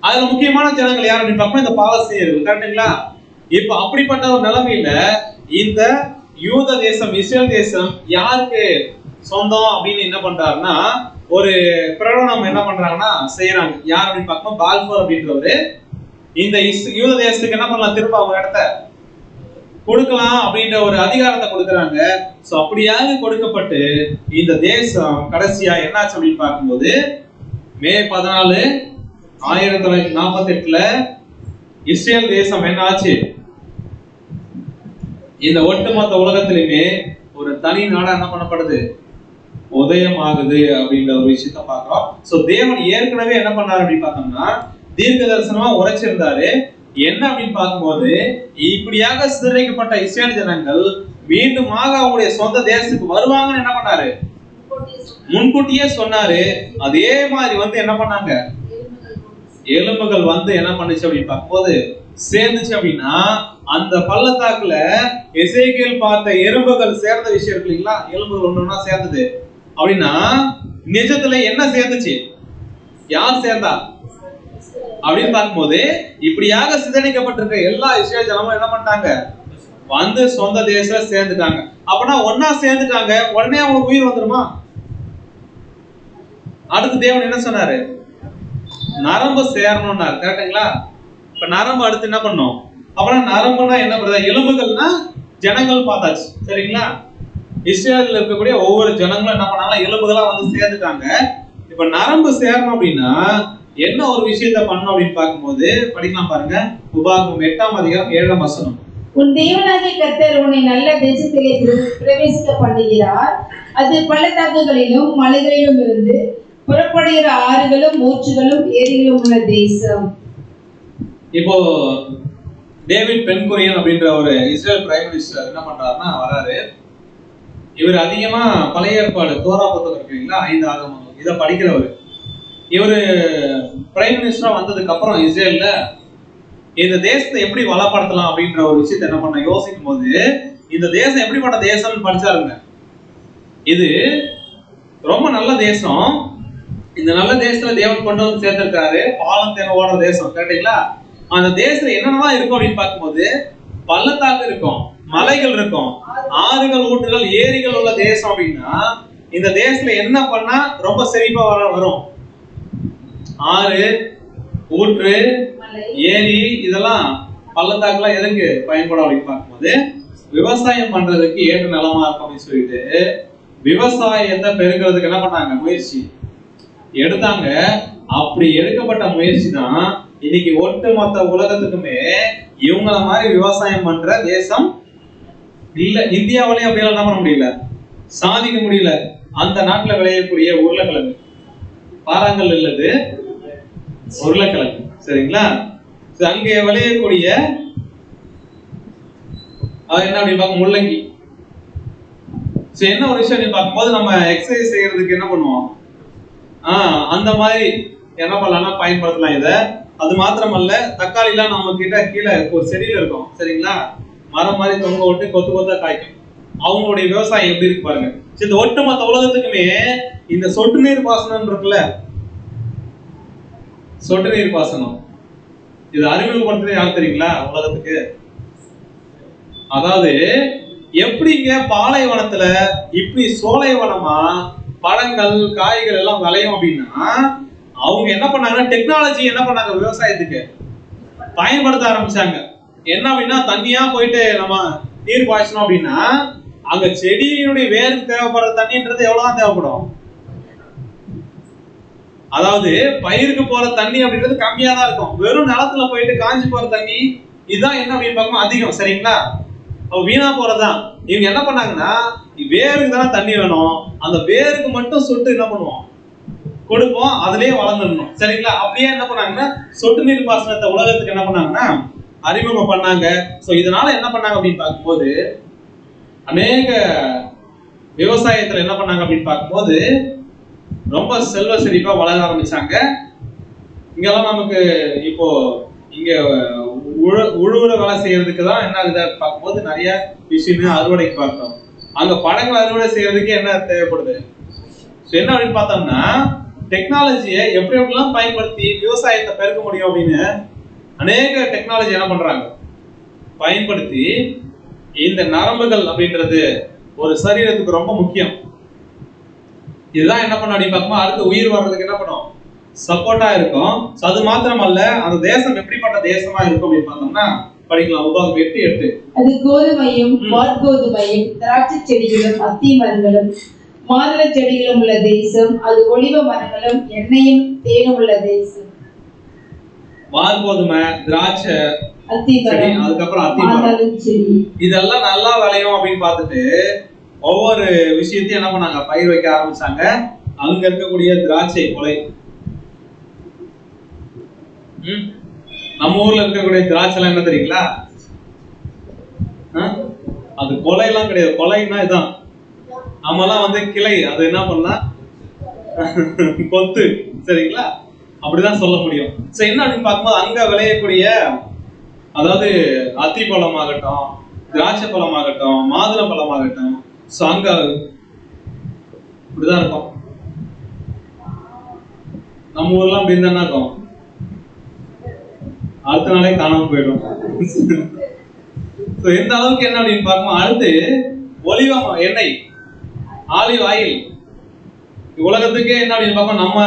அதுல முக்கியமான ஜனங்கள் யார் அப்படின்னு பார்ப்போம், இந்த பாலஸ்தீனியர்கள். கரெக்டுங்களா? இப்ப அப்படிப்பட்ட ஒரு நிலைமையில இந்த யூத தேசம் இஸ்ரேல் தேசம் யாருக்கு சொந்தம் அப்படின்னு என்ன பண்றாருன்னா ஒரு பிரகடனம் என்ன பண்றாங்கன்னா செய்யறாங்க. யார் அப்படின்னு பார்க்கணும், பால்ஃபோர் அப்படின்றவரு இந்த யூத தேசத்துக்கு என்ன பண்ணலாம், திரும்ப அவங்க இடத்த கொடுக்கலாம் அப்படின்ற ஒரு அதிகாரத்தை கொடுக்கறாங்க. சோ அப்படியாக கொடுக்கப்பட்டு இந்த தேசம் கடைசியா என்னாச்சு அப்படின்னு பார்க்கும்போது மே 14, 1948 இஸ்ரேல் தேசம் என்ன ஆச்சு, இந்த ஒட்டுமொத்த உலகத்திலுமே ஒரு தனி நாடா என்ன பண்ணப்படுது, உதயமாகுது அப்படின்ற ஒரு விஷயத்த பார்க்கிறோம். சோ தேவன் ஏற்கனவே என்ன பண்ணாரு அப்படின்னு பார்த்தோம்னா தீர்க்க தரிசனமா உரைச்சிருந்தாரு. என்ன அப்படின்னு பார்க்கும்போது இப்படியாக சிதறடிக்கப்பட்ட இஸ்ரேல் ஜனங்கள் மீண்டுமாக அவங்களுடைய சொந்த தேசத்துக்கு வருவாங்கன்னு என்ன பண்ணாரு, முன்கூட்டியே சொன்னாரு. அதே மாதிரி வந்து என்ன பண்ணாங்க, எலும்புகள் வந்து என்ன பண்ணுச்சு அப்படின்னு பார்க்கும்போது சேர்ந்துச்சு. அப்படின்னா அந்த பள்ளத்தாக்குல எசேக்கியேல் பார்த்த எறும்புகள் சேர்ந்த விஷயம் இருக்கு இல்லைங்களா, எலும்புகள் ஒண்ணு சேர்ந்தது அப்படின்னா நிஜத்துல என்ன சேர்ந்துச்சு, யார் சேர்ந்தா அப்படின்னு பார்க்கும்போது இப்படியாக சிதறடிக்கப்பட்டிருக்க எல்லா இஸ்ரேல் ஜனமும் என்ன பண்ணிட்டாங்க, வந்து சொந்த தேசத்துல சேர்ந்துட்டாங்க. அப்படின்னா ஒன்னா சேர்ந்துட்டாங்க, உடனே அவங்களுக்கு உயிர் வந்துருமா? அடுத்து தேவன் என்ன சொன்னாரு, நரம்பு சேரணும்னாரு. கரெக்டுங்களா? இப்ப நரம்பு அடுத்து என்ன பண்ணும், அப்புறம் நரம்புனா என்ன பண்ணுறது, எலும்புகள்னா ஜனங்கள் பார்த்தாச்சு. சரிங்களா? இஸ்ரேலில் இருக்கக்கூடிய ஒவ்வொரு ஜனங்களும் என்ன பண்ணாங்க, எலும்புகளா வந்து சேர்ந்துட்டாங்க. இப்ப நரம்பு சேரணும் அப்படின்னா என்ன ஒரு விஷயத்த பண்ணணும் அப்படின்னு பார்க்கும்போது படிக்கலாம் பாருங்க. உபாகமம் 8ஆம் அதிகாரம் 7ஆம் வசனம். உன் தேவனாகிய கர்த்தர் உன்னை நல்ல தேசத்திலே பிரவேசிக்க பண்ணுகிறார். அது பள்ளத்தாக்குகளிலும் மலைகளிலும் இருந்து புறப்படுகிற ஆறுகளும் ஊற்றுகளும் ஏரிகளும் உள்ள தேசம். இப்போ டேவிட் பென்குரியன் அப்படின்ற ஒரு இஸ்ரேல் பிரைம் மினிஸ்டர் என்ன பண்றாருன்னா வராரு. இவர் அதிகமா பழைய ஏற்பாடு தோரா புத்தகம் இருக்குங்களா, 5 ஆகமங்கள், இதை படிக்கிறவர். இவரு பிரைம் மினிஸ்டரா வந்ததுக்கு அப்புறம் இஸ்ரேல்ல இந்த தேசத்தை எப்படி வளப்படுத்தலாம் அப்படின்ற ஒரு விஷயத்தை என்ன பண்ண யோசிக்கும் போது இந்த தேசம் எப்படிப்பட்ட தேசம்னு படிச்சாருங்க. இது ரொம்ப நல்ல தேசம். இந்த நல்ல தேசத்துல தேவன் கொண்டு வந்து சேர்த்திருக்காரு. பாலம் தேன ஓடுற தேசம். கரெக்டுங்களா? அந்த தேசத்துல என்னென்னலாம் இருக்கும் அப்படின்னு பார்க்கும்போது பள்ளத்தாக்கு இருக்கும், மலைகள் இருக்கும், ஆறுகள், ஊற்றுகள், ஏரிகள் உள்ள தேசம் அப்படின்னா இந்த தேசத்துல என்ன பண்ணா ரொம்ப செழிப்பா வரும்? ஆறு, ஊற்று, ஏரி, இதெல்லாம் பள்ளத்தாக்குலாம் எதுக்கு பயன்படும் அப்படின்னு பார்க்கும்போது விவசாயம் பண்றதுக்கு ஏற்ற நிலமா இருக்கும் அப்படின்னு சொல்லிட்டு விவசாயத்தை பெருக்கிறதுக்கு என்ன பண்ணாங்க? முயற்சி எடுத்தாங்க. அப்படி எடுக்கப்பட்ட முயற்சி தான் இன்னைக்கு ஒட்டுமொத்த உலகத்துக்குமே இவங்கள மாதிரி விவசாயம் பண்ற தேசம் இல்ல. இந்தியாவிலேயே அப்படியெல்லாம் என்ன பண்ண முடியல, சாதிக்க முடியல. அந்த நாட்டுல விளையக்கூடிய உருளைக்கிழங்கு, பாறாங்கல் இல்லது உருளைக்கிழங்கு, சரிங்களா? அங்கே விளையக்கூடிய என்ன அப்படின்னு பார்க்க முள்ளங்கி. என்ன ஒரு விஷயம் பார்க்கும்போது நம்ம எக்ஸசைஸ் செய்யறதுக்கு என்ன பண்ணுவோம், அந்த மாதிரி என்ன பண்ணலாம்னா பயன்படுத்தலாம் இதை. அது மாத்திரமல்ல, தக்காளி எல்லாம் நம்ம கிட்ட கீழே ஒரு செடியில இருக்கும், சரிங்களா? மரம் மாதிரி தொங்க விட்டு கொத்து கொத்தா காய்க்கும். அவங்களுடைய விவசாயம் எப்படி இருக்கு பாருங்க. இந்த ஒட்டுமொத்த உலகத்துக்குமே இந்த சொட்டு நீர் பாசனம் இருக்குல்ல, சொட்டு நீர் பாசனம் இது அறிமுகப்படுத்துறது யாரு தெரியுங்களா உலகத்துக்கு? அதாவது எப்படிங்க பாலைவனத்துல இப்படி சோலைவனமா பழங்கள், காய்கள் எல்லாம் விளையும் அப்படின்னா அவங்க என்ன பண்ணாங்கன்னா டெக்னாலஜி என்ன பண்ணாங்க, விவசாயத்துக்கு பயன்படுத்த ஆரம்பிச்சாங்க. என்ன அப்படின்னா தண்ணியா போயிட்டு நம்ம நீர் பாய்ச்சணும் அப்படின்னா அங்க செடியினுடைய வேருக்கு தேவைப்படுற தண்ணின்றது எவ்வளவுதான் தேவைப்படும். அதாவது பயிருக்கு போற தண்ணி அப்படின்றது கம்மியா தான் இருக்கும். வெறும் நிலத்துல போயிட்டு காஞ்சி போற தண்ணி இதுதான் என்ன அப்படின்னு பார்க்கணும் அதிகம், சரிங்களா? வீணா போறதுதான். இவங்க என்ன பண்ணாங்கன்னா வேருக்கு தானே தண்ணி வேணும், அந்த வேருக்கு மட்டும் சொட்டு என்ன பண்ணுவோம், கொடுப்போம், அதுலயே வளர்ந்துடணும், சரிங்களா? அப்படியே என்ன பண்ணாங்கன்னா சொட்டு நீர் பாசனத்தை உலகத்துக்கு என்ன பண்ணாங்கன்னா அறிமுகம் பண்ணாங்க. சோ இதனால என்ன பண்ணாங்க அப்படின்னு பார்க்கும்போது அநேக விவசாயத்துல என்ன பண்ணாங்க அப்படின்னு பார்க்கும்போது ரொம்ப செல்வ செழிப்பா வளர ஆரம்பிச்சாங்க. இங்கெல்லாம் நமக்கு இப்போ இங்க உழுவுற வேலை செய்யறதுக்கு தான் என்ன இதை பார்க்கும்போது நிறைய மிஷின் அறுவடைக்கு பார்த்தோம். அங்க பழங்கள் அறுவடை செய்யறதுக்கு என்ன தேவைப்படுது? என்ன அப்படின்னு பார்த்தோம்னா டெக்னாலஜியை எப்படி எப்படிலாம் பயன்படுத்தி விவசாயத்தை பெருக்க முடியும் அப்படின்னு அநேக டெக்னாலஜி என்ன பண்றாங்க பயன்படுத்தி. இந்த நரம்புகள் அப்படின்றது ஒரு சரீரத்துக்கு ரொம்ப முக்கியம். இதுதான் என்ன பண்ண அப்படின்னு பார்க்கும்போது அடுத்து உயிர் வர்றதுக்கு என்ன பண்ணும், சப்போர்ட்டா இருக்கும். அது மாத்திரமல்ல அந்த தேசம் எப்படிப்பட்ட தேசமா இருக்கும் அப்படின்னு பார்த்தோம்னா படிக்கலாம். உபாகம் 8:8. அது கோதுமையும் வார்கோதுமையும் திராட்சை செடிகளும் அத்தி மரங்களும் மாதுளை செடிகளும் உள்ள தேசம். அது ஒலிவ மரங்களும் எண்ணெயும் தேனும் உள்ள தேசம். வார்கோதுமை, திராட்சை, அத்தி செடி, அதுக்கப்புறம் அத்தி மரம், இதெல்லாம் நல்லா விளையும் அப்படின்னு பார்த்துட்டு ஒவ்வொரு விஷயத்தையும் என்ன பண்ணாங்க பயிர் வைக்க ஆரம்பிச்சாங்க. அங்க இருக்கக்கூடிய திராட்சை கொலை, நம்ம ஊர்ல இருக்கக்கூடிய திராட்சை எல்லாம் என்ன தெரியுங்களா, அது கொலை எல்லாம் கிடையாது. கொலைன்னா இதான், நம்ம எல்லாம் வந்து கிளை, அது என்ன பண்ணலாம் கொத்து, சரிங்களா? அப்படிதான் சொல்ல முடியும். சோ என்ன அப்படின்னு பார்க்கும்போது அங்க விளையக்கூடிய அதாவது அத்தி பழமாகட்டும், திராட்சை பழமாகட்டும், மாதுளை பழமாகட்டும், சோ அங்க இப்படிதான் இருக்கும். நம்ம ஊர்லாம் அப்படி இருந்தா இருக்கும், அடுத்த நாளே காணாம போயிடும். எந்த அளவுக்கு என்ன அப்படின்னு பார்க்கும்போது அடுத்து ஒலிவ எண்ணெய், ஆலிவ் ஆயில். உலகத்துக்கே என்ன அப்படின்னு பார்ப்போம், நம்ம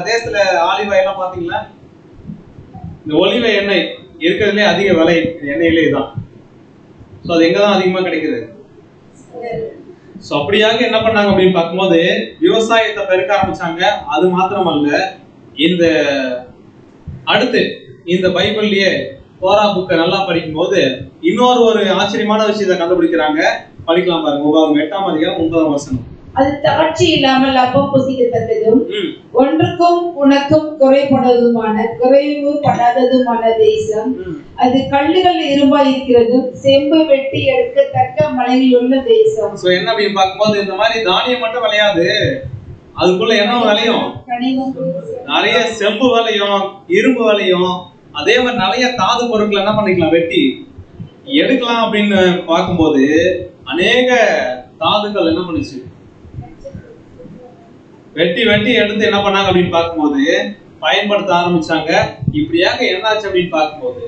தேசத்துல ஆலிவ் ஆயிலாம் பாத்தீங்களா, இந்த ஒலிவ எண்ணெய் இருக்கிறதுலே அதிக விலை எண்ணெயிலே தான். ஸோ அது எங்கதான் அதிகமா கிடைக்குது. ஸோ அப்படியாக என்ன பண்ணாங்க அப்படின்னு பார்க்கும்போது விவசாயத்தை பெருக்க ஆரம்பிச்சாங்க. அது மாத்திரமல்ல, இந்த அடுத்து இந்த பைபிள்லயே தோரா புக்கை நல்லா படிக்கும் போது இன்னொரு ஒரு ஆச்சரியமான விஷயத்தை கண்டுபிடிக்கிறாங்க. படிக்கலாம் பாருங்க. உபாகம் 8:9. அது தாட்சி இல்லாமல் அப்பம் புசிக்கத்தக்கதும் ஒன்றுக்கும் உனக்கும் குறைபடாததுமான தேசம். அது கல்லுகள் இரும்பாய் இருக்கிறதும் செம்பு வெட்டி எடுக்கத்தக்க மலையில் உள்ள தேசம். சோ என்ன அப்படின்னு பார்க்கும்போது இந்த மாதிரி தானியம் மட்டும் விளையாது, அதுக்குள்ள என்ன விளையும், நிறைய செம்பு விளையும், இரும்பு விளையும், அதே மாதிரி நிறைய தாது பொருட்கள் என்ன பண்ணிக்கலாம், வெட்டி எடுக்கலாம். அப்படின்னு பார்க்கும்போது அநேக தாதுக்கள் என்ன பண்ணுச்சு, வெட்டி வெட்டி எடுத்து என்ன பண்ணாங்க அப்படின்னு பார்க்கும்போது பயன்படுத்த ஆரம்பிச்சாங்க. இப்படியாக என்னாச்சு அப்படின்னு பார்க்கும்போது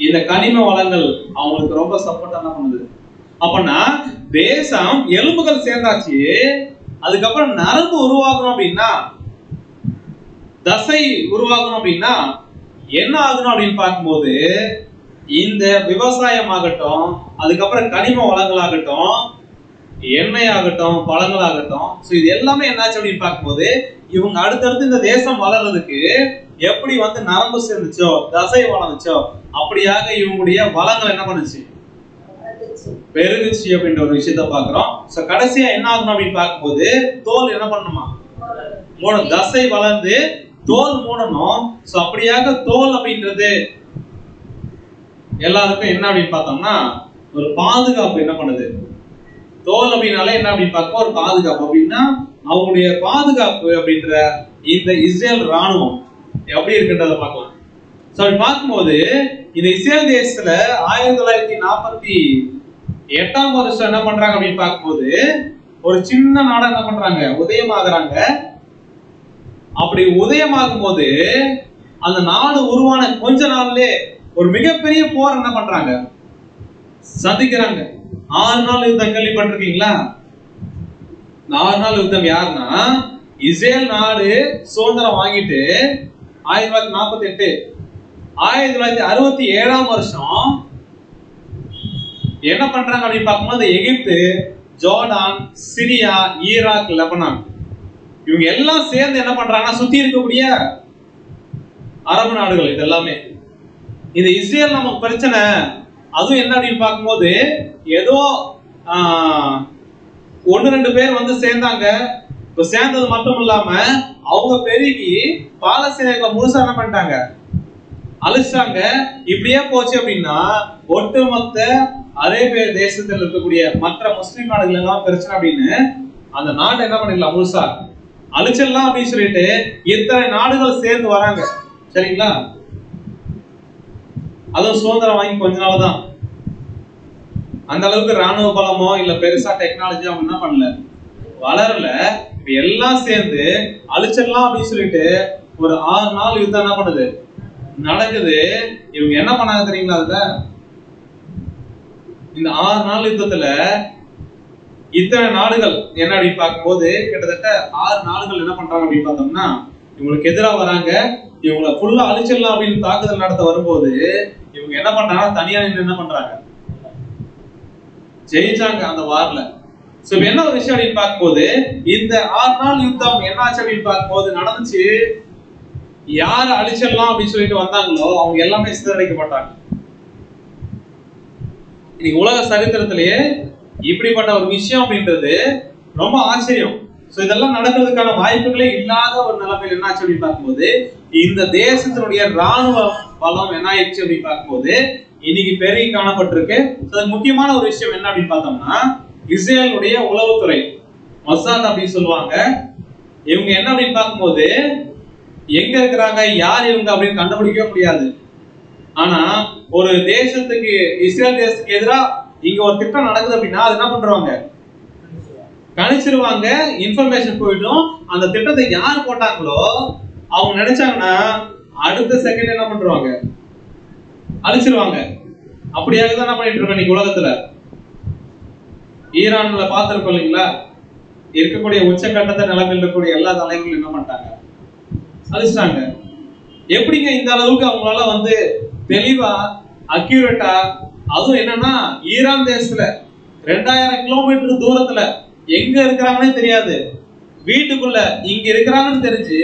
இந்த கனிம வளங்கள் அவங்களுக்கு ரொம்ப சப்போர்ட் என்ன பண்ணுது. அப்பனா தேசம் எலும்புகள் சேர்ந்தாச்சு, அதுக்கப்புறம் நரம்பு உருவாகணும் அப்படின்னா, தசை உருவாகணும் அப்படின்னா என்ன ஆகணும் அப்படின்னு பார்க்கும்போது, இந்த விவசாயம் ஆகட்டும், அதுக்கப்புறம் கனிம வளங்கள் ஆகட்டும், எண்ணெய் ஆகட்டும், பழங்கள் ஆகட்டும், இது எல்லாமே என்னாச்சு அப்படின்னு பார்க்கும்போது, இவங்க அடுத்தடுத்து இந்த தேசம் வளர்றதுக்கு எப்படி வந்து நரம்பு சேர்ந்துச்சோ, தசை வளர்ந்துச்சோ, அப்படியாக இவங்களுடைய வளங்கள் என்ன பண்ணுச்சு, பெருகுச்சு அப்படின்ற ஒரு விஷயத்த பாக்குறோம். கடைசியா என்ன ஆகணும் அப்படின்னு பார்க்கும்போது, தோல் என்ன பண்ணணுமா, மூணும், தசை வளர்ந்து தோல் மூடணும். அப்படியாக தோல் அப்படின்றது எல்லாருக்கும் என்ன அப்படின்னு பார்த்தோம்னா ஒரு பாதுகாப்பு என்ன பண்ணுது. தோல் அப்படின்னாலே என்ன அப்படின்னு பார்க்க ஒரு பாதுகாப்பு அப்படின்னா, அவங்களுடைய பாதுகாப்பு அப்படின்ற இந்த இஸ்ரேல் ராணுவம் எப்படி இருக்குன்றத பார்க்கலாம். அப்படி பார்க்கும்போது இந்த இஸ்ரேல் தேசத்துல 1948ஆம் வருஷம் என்ன பண்றாங்க அப்படின்னு பார்க்கும்போது, ஒரு சின்ன நாடா என்ன பண்றாங்க, உதயமாகறாங்க. அப்படி உதயமாகும் போது அந்த நாடு உருவான கொஞ்ச நாள்லே ஒரு மிகப்பெரிய போர் என்ன பண்றாங்க, சந்திக்கிறாங்க. 6 நாள் யுத்தம் கேள்விப்பட்டிருக்கீங்களா? 6 நாள் யுத்தம் யாருன்னா, இஸ்ரேல் நாடு சுதந்திரம் வாங்கிட்டு 1948, 1967ஆம் வருஷம் என்ன பண்றாங்க அப்படின்னு பார்க்கும்போது, எகிப்து, ஜோர்டான், சிரியா, ஈராக், லெபனான் இவங்க எல்லாம் சேர்ந்து என்ன பண்றாங்கன்னா, சுத்தி இருக்கக்கூடிய அரபு நாடுகள் இது எல்லாமே இந்த இஸ்ரேல் நமக்கு பிரச்சனை. அதுவும் என்ன அப்படின்னு பார்க்கும்போது, ஏதோ 1-2 பேர் வந்து சேர்ந்தாங்க. இப்ப சேர்ந்தது மட்டும் இல்லாம அவங்க பெருகி பாலஸ்தீனத்தை முழுசா என்ன பண்ணிட்டாங்க, அழிச்சாங்க. இப்படியே போச்சு அப்படின்னா ஒட்டுமொத்த அரேபிய தேசத்தில் இருக்கக்கூடிய மற்ற முஸ்லிம் நாடுகள் எல்லாம் பிரச்சனை அப்படின்னு அந்த நாட்டை என்ன பண்ணிடலாம், முழுசா அழிச்சிடலாம் அப்படின்னு சொல்லிட்டு இத்தனை நாடுகள் சேர்ந்து வராங்க. சரிங்களா? அதுவும் சுதந்திரம் வாங்கி கொஞ்ச நாள் தான். அந்த அளவுக்கு ராணுவ பலமோ இல்ல பெருசா டெக்னாலஜி அவங்க என்ன பண்ணல, வளரல. இப்ப எல்லாம் சேர்ந்து அழிச்சிடலாம் அப்படின்னு சொல்லிட்டு ஒரு 6 நாள் யுத்தம் என்ன பண்ணுது, நடக்குது. இவங்க என்ன பண்ணாங்க தெரியுங்களா? அதுல இந்த 6 நாள் யுத்தத்துல இத்தனை நாடுகள் என்ன அப்படின்னு பார்க்கும்போது கிட்டத்தட்ட 6 நாடுகள் என்ன பண்றாங்க அப்படின்னு பார்த்தோம்னா, இவங்களுக்கு எதிராக வராங்க. இவங்களை ஃபுல்லா அழிச்சிடலாம் அப்படின்னு தாக்குதல் நடத்த வரும்போது இவங்க என்ன பண்றாங்க, தனியா நின்று என்ன பண்றாங்க, ஜெயிச்சாங்க அந்த வார்ல. என்ன ஒரு விஷயம் அப்படின்னு பார்க்கும்போது, இந்த 6 நாள் யுத்தம் என்ன ஆச்சு அப்படின்னு பார்க்கும்போது நடந்துச்சு. யார் அழிச்சிடலாம் அப்படின்னு சொல்லிட்டு வந்தாங்களோ அவங்க எல்லாமே சிதறடிக்கப்பட்டாங்க. இன்னைக்கு உலக சரித்திரத்திலேயே இப்படிப்பட்ட ஒரு விஷயம் அப்படின்றது ரொம்ப ஆச்சரியம். இதெல்லாம் நடக்கிறதுக்கான வாய்ப்புகளே இல்லாத ஒரு நிலைமையில் என்ன ஆச்சு அப்படின்னு பார்க்கும்போது, இந்த தேசத்தினுடைய ராணுவ பலம் என்ன ஆயிடுச்சு அப்படின்னு பார்க்கும்போது இன்னைக்கு பெருகி காணப்பட்டிருக்கு. முக்கியமான ஒரு விஷயம் என்ன அப்படின்னு பார்த்தோம்னா, இஸ்ரேலுடைய உளவுத்துறை மொசாத் அப்படின்னு சொல்லுவாங்க. இவங்க என்ன அப்படின்னு பார்க்கும்போது எங்க இருக்கிறாங்க, யார் இவங்க அப்படின்னு கண்டுபிடிக்கவே முடியாது. ஆனா ஒரு தேசத்துக்கு, இஸ்ரேல் தேசத்துக்கு எதிராக இங்க ஒரு திட்டம் நடக்குது அப்படின்னா அது என்ன பண்றாங்க, கணிச்சிருவாங்க. இன்ஃபர்மேஷன் போயிடும். அந்த திட்டத்தை யார் போட்டாங்களோ அவங்க நினைச்சாங்கன்னா அடுத்த செகண்ட் என்ன பண்றாங்க, அழிச்சிருவாங்க. அப்படியாக தான் என்ன பண்ணிட்டு இருக்கோம் இன்னைக்கு உலகத்துல. ஈரான்ல பார்த்திருக்கோம் இல்லைங்களா, இருக்கக்கூடிய உச்சகட்டத்தை நிலைமையில் இருக்கக்கூடிய எல்லா தலைவர்களும் என்ன பண்ணிட்டாங்க, அழிச்சிட்டாங்க. எப்படிங்க இந்த அளவுக்கு அவங்களால வந்து தெளிவா அக்யூரேட்டா, அதுவும் என்னன்னா ஈரான் தேசத்துல 2000 கிலோமீட்டர் தூரத்துல எங்க இருக்கிறாங்கன்னே தெரியாது, வீட்டுக்குள்ள இங்க இருக்கிறாங்கன்னு தெரிஞ்சு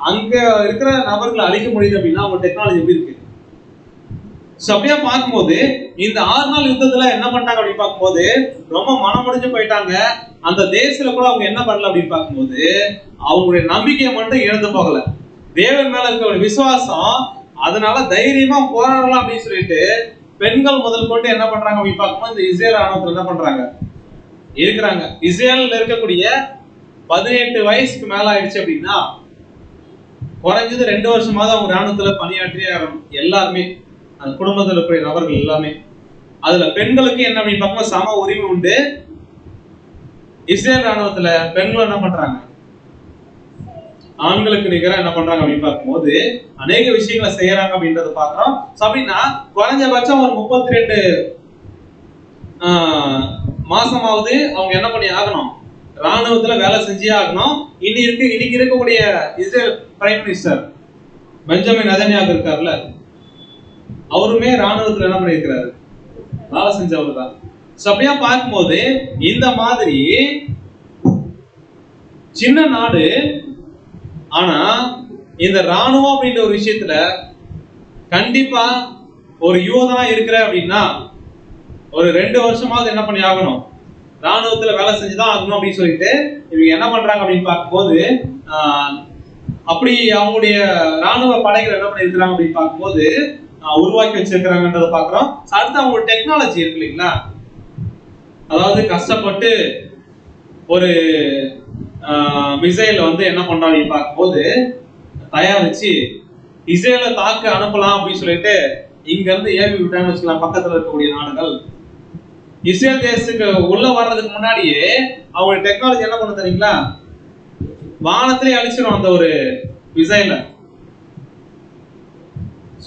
அங்க இருக்கிற நபர்களை அழிக்க முடியுது அப்படின்னா அவங்க டெக்னாலஜி எப்படி இருக்கு. அப்படியே பார்க்கும்போது இந்த 6 நாள் யுத்தத்துல என்ன பண்ணிட்டாங்க அப்படின்னு பார்க்கும்போது ரொம்ப மனம் முடிஞ்சு போயிட்டாங்க. அந்த தேசத்துல கூட அவங்க என்ன பண்ணல அப்படின்னு பார்க்கும்போது அவங்களுடைய நம்பிக்கையை மட்டும் இழந்து போகல, தேவன் மேல இருக்க ஒரு விசுவாசம். அதனால தைரியமா போராடலாம் அப்படின்னு சொல்லிட்டு பெண்கள் முதல் கொண்டு என்ன பண்றாங்க அப்படின்னு பார்க்கும்போது இந்த இஸ்ரேல் ராணுவத்துல என்ன பண்றாங்க இருக்கிறாங்க. இஸ்ரேல்ல இருக்கக்கூடிய 18 வயசுக்கு மேல ஆயிடுச்சு அப்படின்னா குறைஞ்சது 2 வருஷமாவது அவங்க ராணுவத்துல பணியாற்றிய எல்லாருமே, அந்த குடும்பத்தில் இருக்கிற நபர்கள் எல்லாமே. அதுல பெண்களுக்கு என்ன அப்படின்னு பார்க்கும்போது சம உரிமை உண்டு. இஸ்ரேல் ராணுவத்துல பெண்கள் என்ன பண்றாங்க, ஆண்களுக்கு நிகரா என்ன பண்றாங்க அப்படின்னு பார்க்கும்போது அநேக விஷயங்களை செய்யறாங்க அப்படின்றத பாக்குறோம். அப்படின்னா குறைஞ்சபட்சம் ஒரு 32 மாசமாவது அவங்க என்ன பண்ணி ஆகணும், ராணுவத்துல வேலை செஞ்சே ஆகணும். இன்னைக்கு இருக்கக்கூடிய Israel prime minister Benjamin Netanyahu இருக்காருல்ல, அவருமே ராணுவத்துல என்ன பண்ணிருக்கிறாரு, வேலை செஞ்சவர் தான். அப்படியா பார்க்கும்போது இந்த மாதிரி சின்ன நாடு, ஆனா இந்த ராணுவம் அப்படின்ற ஒரு விஷயத்துல கண்டிப்பா ஒரு யூதனா இருக்கிற அப்படின்னா ஒரு 2 வருஷமாவது என்ன பண்ணி ஆகணும், ராணுவத்துல வேலை செஞ்சுதான் ஆகணும் அப்படின்னு சொல்லிட்டு இவங்க என்ன பண்றாங்க அப்படின்னு பார்க்கும்போது அப்படி அவங்களுடைய ராணுவ படைகள் என்ன பண்ணி இருக்கிறாங்க அப்படின்னு பார்க்கும்போது உருவாக்கி வச்சிருக்கிறாங்கன்றத பாக்குறோம். அடுத்து அவங்களோட டெக்னாலஜி இருக்கு இல்லைங்களா, அதாவது கஷ்டப்பட்டு ஒரு மிசைல் வந்து என்ன பண்றாங்க பார்க்கும்போது தயாரிச்சு இஸ்ரேலை தாக்க அனுப்பலாம் அப்படின்னு சொல்லிட்டு இங்க இருந்து ஏவி விட்டாங்கன்னு வச்சுக்கலாம். பக்கத்துல இருக்கக்கூடிய நாடுகள் இஸ்ரேல் தேசத்துக்கு உள்ள வர்றதுக்கு முன்னாடியே அவங்க டெக்னாலஜி என்ன பண்ண தெரியுங்களா, வானத்திலே அழிச்சிடும் அந்த ஒரு மிசைல.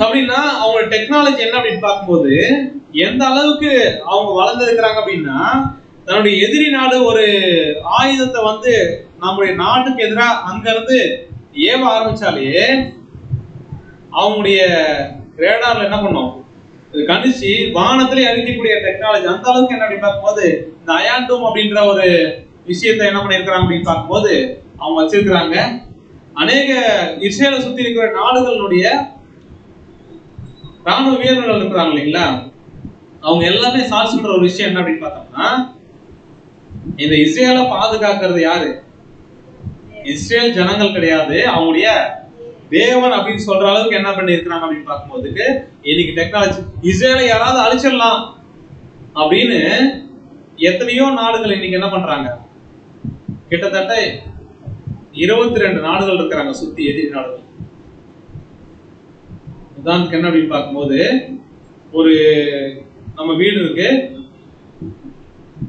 அப்படின்னா அவங்க டெக்னாலஜி என்ன அப்படின்னு பார்க்கும்போது எந்த அளவுக்கு அவங்க வளர்ந்திருக்கிறாங்க அப்படின்னா, தன்னுடைய எதிரி நாடு ஒரு ஆயுதத்தை வந்து நம்முடைய நாட்டுக்கு எதிராக அங்க இருந்து ஏவ ஆரம்பிச்சாலே அவங்களுடைய ரேடார்ல என்ன பண்ணும், கணிச்சு வானத்திலே அழிக்கக்கூடிய டெக்னாலஜி. அந்த அளவுக்கு என்ன அப்படி பார்க்கும்போது இந்த அயான் டூம் அப்படின்ற ஒரு விஷயத்தை என்ன பண்ணிருக்கிறாங்க அப்படின்னு பார்க்கும்போது அவங்க வச்சிருக்கிறாங்க. அநேக இஸ்ரேலை சுத்தி இருக்கிற நாடுகளுடைய ராணுவ வீரர்கள் இருக்கிறாங்க இல்லைங்களா, அவங்க எல்லாமே சாட்சி சொல்ற ஒரு விஷயம் என்ன அப்படின்னு பார்த்தோம்னா, இந்த இஸ்ரேலை பாதுகாக்கிறது யாரு, இஸ்ரேல் ஜனங்கள் கிடையாது, அவங்களுடைய தேவன் அப்படின்னு சொல்ற அளவுக்கு என்ன பண்ணி இருக்கிறாங்க அப்படின்னு பார்க்கும்போதுக்கு இன்னைக்கு டெக்னாலஜி இஸ்ரேலை யாராவது அழிச்சிடலாம் அப்படின்னு எத்தனையோ நாடுகள் இன்னைக்கு என்ன பண்றாங்க, கிட்டத்தட்ட 22 நாடுகள் இருக்கிறாங்க சுத்தி எதிரி நாடுகள். உதாரணத்துக்கு என்ன அப்படின்னு பார்க்கும்போது ஒரு நம்ம வீடு இருக்கு,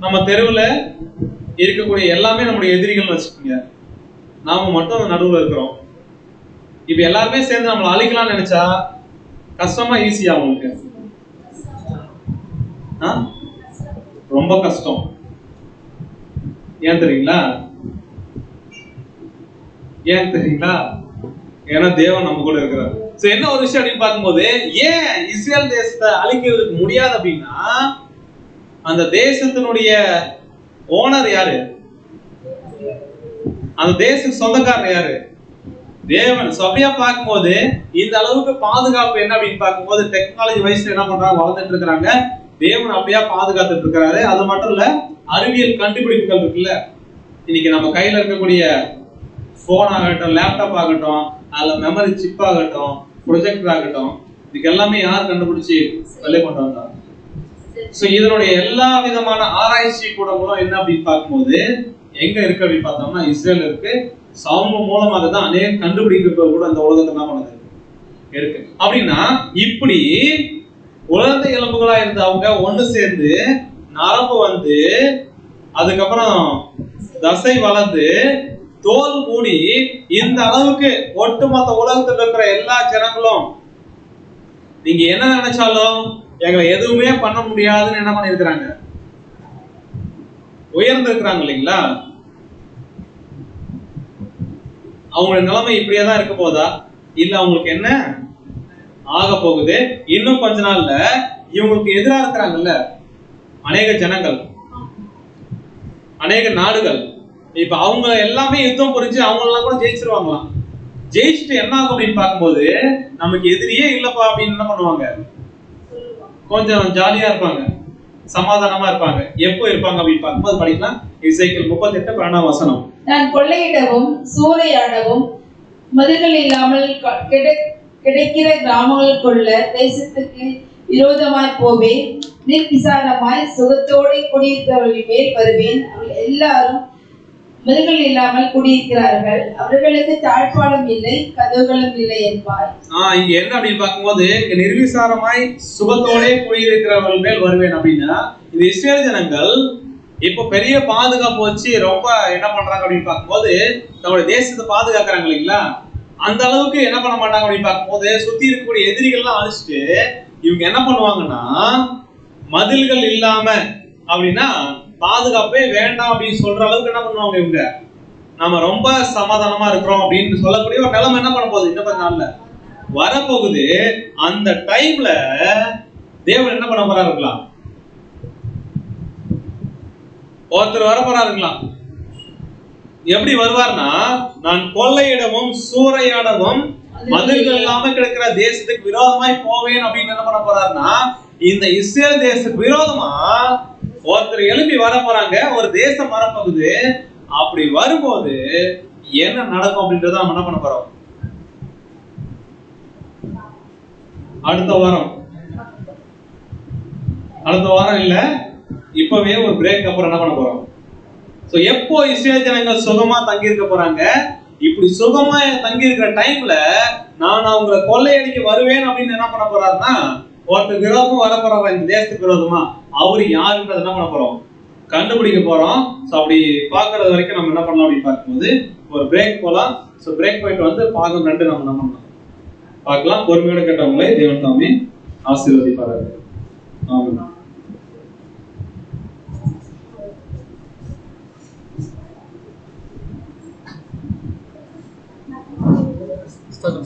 நம்ம தெருவில் இருக்கக்கூடிய எல்லாமே நம்முடைய எதிரிகள் வச்சுக்கோங்க, நாம மட்டும் நடுவில் இருக்கிறோம். இப்ப எல்லாருமே சேர்ந்து நம்மளை அழிக்கலாம்னு நினைச்சா கஷ்டமா ஈஸியா அவங்களுக்கு? ரொம்ப கஷ்டம். ஏன் தெரியுங்களா? ஏன்னா தேவன் நம்ம கூட இருக்கிறார். என்ன ஒரு விஷயம் அப்படின்னு பார்க்கும்போது ஏன் இஸ்ரேல் தேசத்தை அழிக்கிறதுக்கு முடியாது அப்படின்னா, அந்த தேசத்தினுடைய ஓனர் யாரு, அந்த தேசத்துக்கு சொந்தக்காரர் யாரு, தேவன். அப்படியா பார்க்கும்போது இந்த அளவுக்கு பாதுகாப்பு என்ன அப்படின்னு பார்க்கும்போது டெக்னாலஜி வைஸ் என்ன பண்றாங்க, வளர்ந்துட்டு இருக்கிறாங்க. தேவன் அப்படியா பாதுகாத்துட்டு இருக்கிறாரு. அது மட்டும் இல்ல, அறிவியல் கண்டுபிடிப்புகள் இருக்குல்ல, இன்னைக்கு நம்ம கையில இருக்கக்கூடிய போன் ஆகட்டும், லேப்டாப் ஆகட்டும், அதுல மெமரி சிப் ஆகட்டும், ப்ரொஜெக்டர் ஆகட்டும், இதுக்கு எல்லாமே யார் கண்டுபிடிச்சு வெளியே கொண்டு வந்தாங்க? சோ இதனுடைய எல்லா விதமான ஆராய்ச்சி கூடங்களும் என்ன அப்படின்னு பார்க்கும்போது எங்க இருக்கு அப்படின்னு பார்த்தோம்னா இஸ்ரேல் இருக்கு. அவங்க மூலமாக தான் அநேக கண்டுபிடிப்புகள் கூட அந்த உலகத்தை என்ன பண்ணுது இருக்கு. அப்படின்னா இப்படி உலர்ந்த எலும்புகளா இருந்த அவங்க ஒண்ணு சேர்ந்து நரம்பு வந்து அதுக்கப்புறம் தசை வளர்ந்து தோல் மூடி இந்த அளவுக்கு ஒட்டுமொத்த உலகத்தில் இருக்கிற எல்லா ஜனங்களும் நீங்க என்ன நினைச்சாலும் எங்களை எதுவுமே பண்ண முடியாதுன்னு என்ன பண்ணிருக்கிறாங்க, உயர்ந்திருக்கிறாங்க இல்லைங்களா? அவங்களோட நிலைமை இப்படியேதான் இருக்க போதா, இல்ல அவங்களுக்கு என்ன ஆக போகுது? இன்னும் கொஞ்ச நாள்ல இவங்களுக்கு எதிராக இருக்கிறாங்கல்ல அநேக ஜனங்கள், அநேக நாடுகள், இப்ப அவங்க எல்லாமே யுத்தம் புரிஞ்சு அவங்க எல்லாம் கூட ஜெயிச்சிருவாங்களாம். ஜெயிச்சுட்டு என்ன ஆகும் அப்படின்னு பார்க்கும்போது நமக்கு எதிரியே இல்லப்பா அப்படின்னு என்ன பண்ணுவாங்க, கொஞ்சம் ஜாலியா இருப்பாங்க, சமாதானமா இருப்பாங்க. எப்போ இருப்பாங்க அப்படின்னு பார்க்கும்போது படிக்கலாம் எசேக்கியேல் 38:12. நான் கொள்ளையிடவும் சூறையாடவும் மதில்கள் இல்லாமல் கிடைக்கிற கிராமங்களுக்குள்ள தேசத்துக்கு விரோதமாய் போவேன். நிர்விசாரமாய் சுகத்தோடு குடியிருக்கிறவர்கள் மேல் வருவேன். அவர்கள் எல்லாரும் மதில்கள் இல்லாமல் குடியிருக்கிறார்கள், அவர்களுக்கு தாழ்பாலம் இல்லை, கதவுகளும் இல்லை என்பார். இங்க என்ன அப்படின்னு பார்க்கும்போது நிர்விசாரமாய் சுகத்தோட குடியிருக்கிறவர்கள் மேல் வருவேன் அப்படின்னா, இந்த இஸ்ரேல் ஜனங்கள் இப்போ பெரிய பாதுகாப்பு வச்சு ரொம்ப என்ன பண்றாங்க அப்படின்னு பார்க்கும்போது நம்மளுடைய தேசத்தை பாதுகாக்கிறாங்க இல்லைங்களா, அந்த அளவுக்கு என்ன பண்ண மாட்டாங்க அப்படின்னு பார்க்கும்போது சுத்தி இருக்கக்கூடிய எதிரிகள்லாம் அழிச்சிட்டு இவங்க என்ன பண்ணுவாங்கன்னா, மதில்கள் இல்லாம அப்படின்னா பாதுகாப்பே வேண்டாம் அப்படின்னு சொல்ற அளவுக்கு என்ன பண்ணுவாங்க இவங்க, நம்ம ரொம்ப சமாதானமா இருக்கிறோம் அப்படின்னு சொல்லக்கூடிய ஒரு நிலைமை என்ன பண்ண போகுது இன்னும் கொஞ்ச நாள்ல வரப்போகுது. அந்த டைம்ல தேவன் என்ன பண்ண போறாருங்களா, ஒருத்தர் வர போறாருங்களா. எப்படி வருவார்னா, நான் கொள்ளையிடவும் சூறையாடவும் மதில்கள் இல்லாம கிடக்கிற தேசத்துக்கு விரோதமாய் போவேன் அப்படின்னு என்ன பண்ண போறாருன்னா, இந்த இஸ்ரேல் தேசத்துக்கு விரோதமா ஒருத்தர் எழுப்பி வர போறாங்க, ஒரு தேசம் வரப்போகுது. அப்படி வரும்போது என்ன நடக்கும் அப்படின்றத நம்ம என்ன பண்ண போறோம் அடுத்த வாரம் இல்ல, இப்பவே ஒரு பிரேக் அப்புறம் என்ன பண்ண போறோம். சோ எப்போ இஸ்ரேல் ஜனங்கள் சுகமா தங்கி இருக்க போறாங்க, இப்படி சுகமா தங்கி இருக்கிற டைம்ல நான் அவங்களை கொள்ளையடிக்க வருவேன் அப்படின்னு என்ன பண்ண போறாருன்னா, ஒருத்தர் விரோதமா வர போறாரு இந்த தேசத்துக்கு விரோதமா, அவரு யாருன்றத என்ன பண்ண போறோம் கண்டுபிடிக்க போறோம். சோ அப்படி பாக்குறது வரைக்கும் நம்ம என்ன பண்ணலாம் அப்படின்னு பார்க்கும்போது ஒரு பிரேக் போலாம். சோ பிரேக் போயிட்டு வந்து பாகம் 2 நம்ம என்ன பண்ணலாம் பார்க்கலாம். பொறுமையோட கேட்டவங்களை தேவன் தாமே ஆசீர்வதிப்பார்கள். ஆமென். Stop.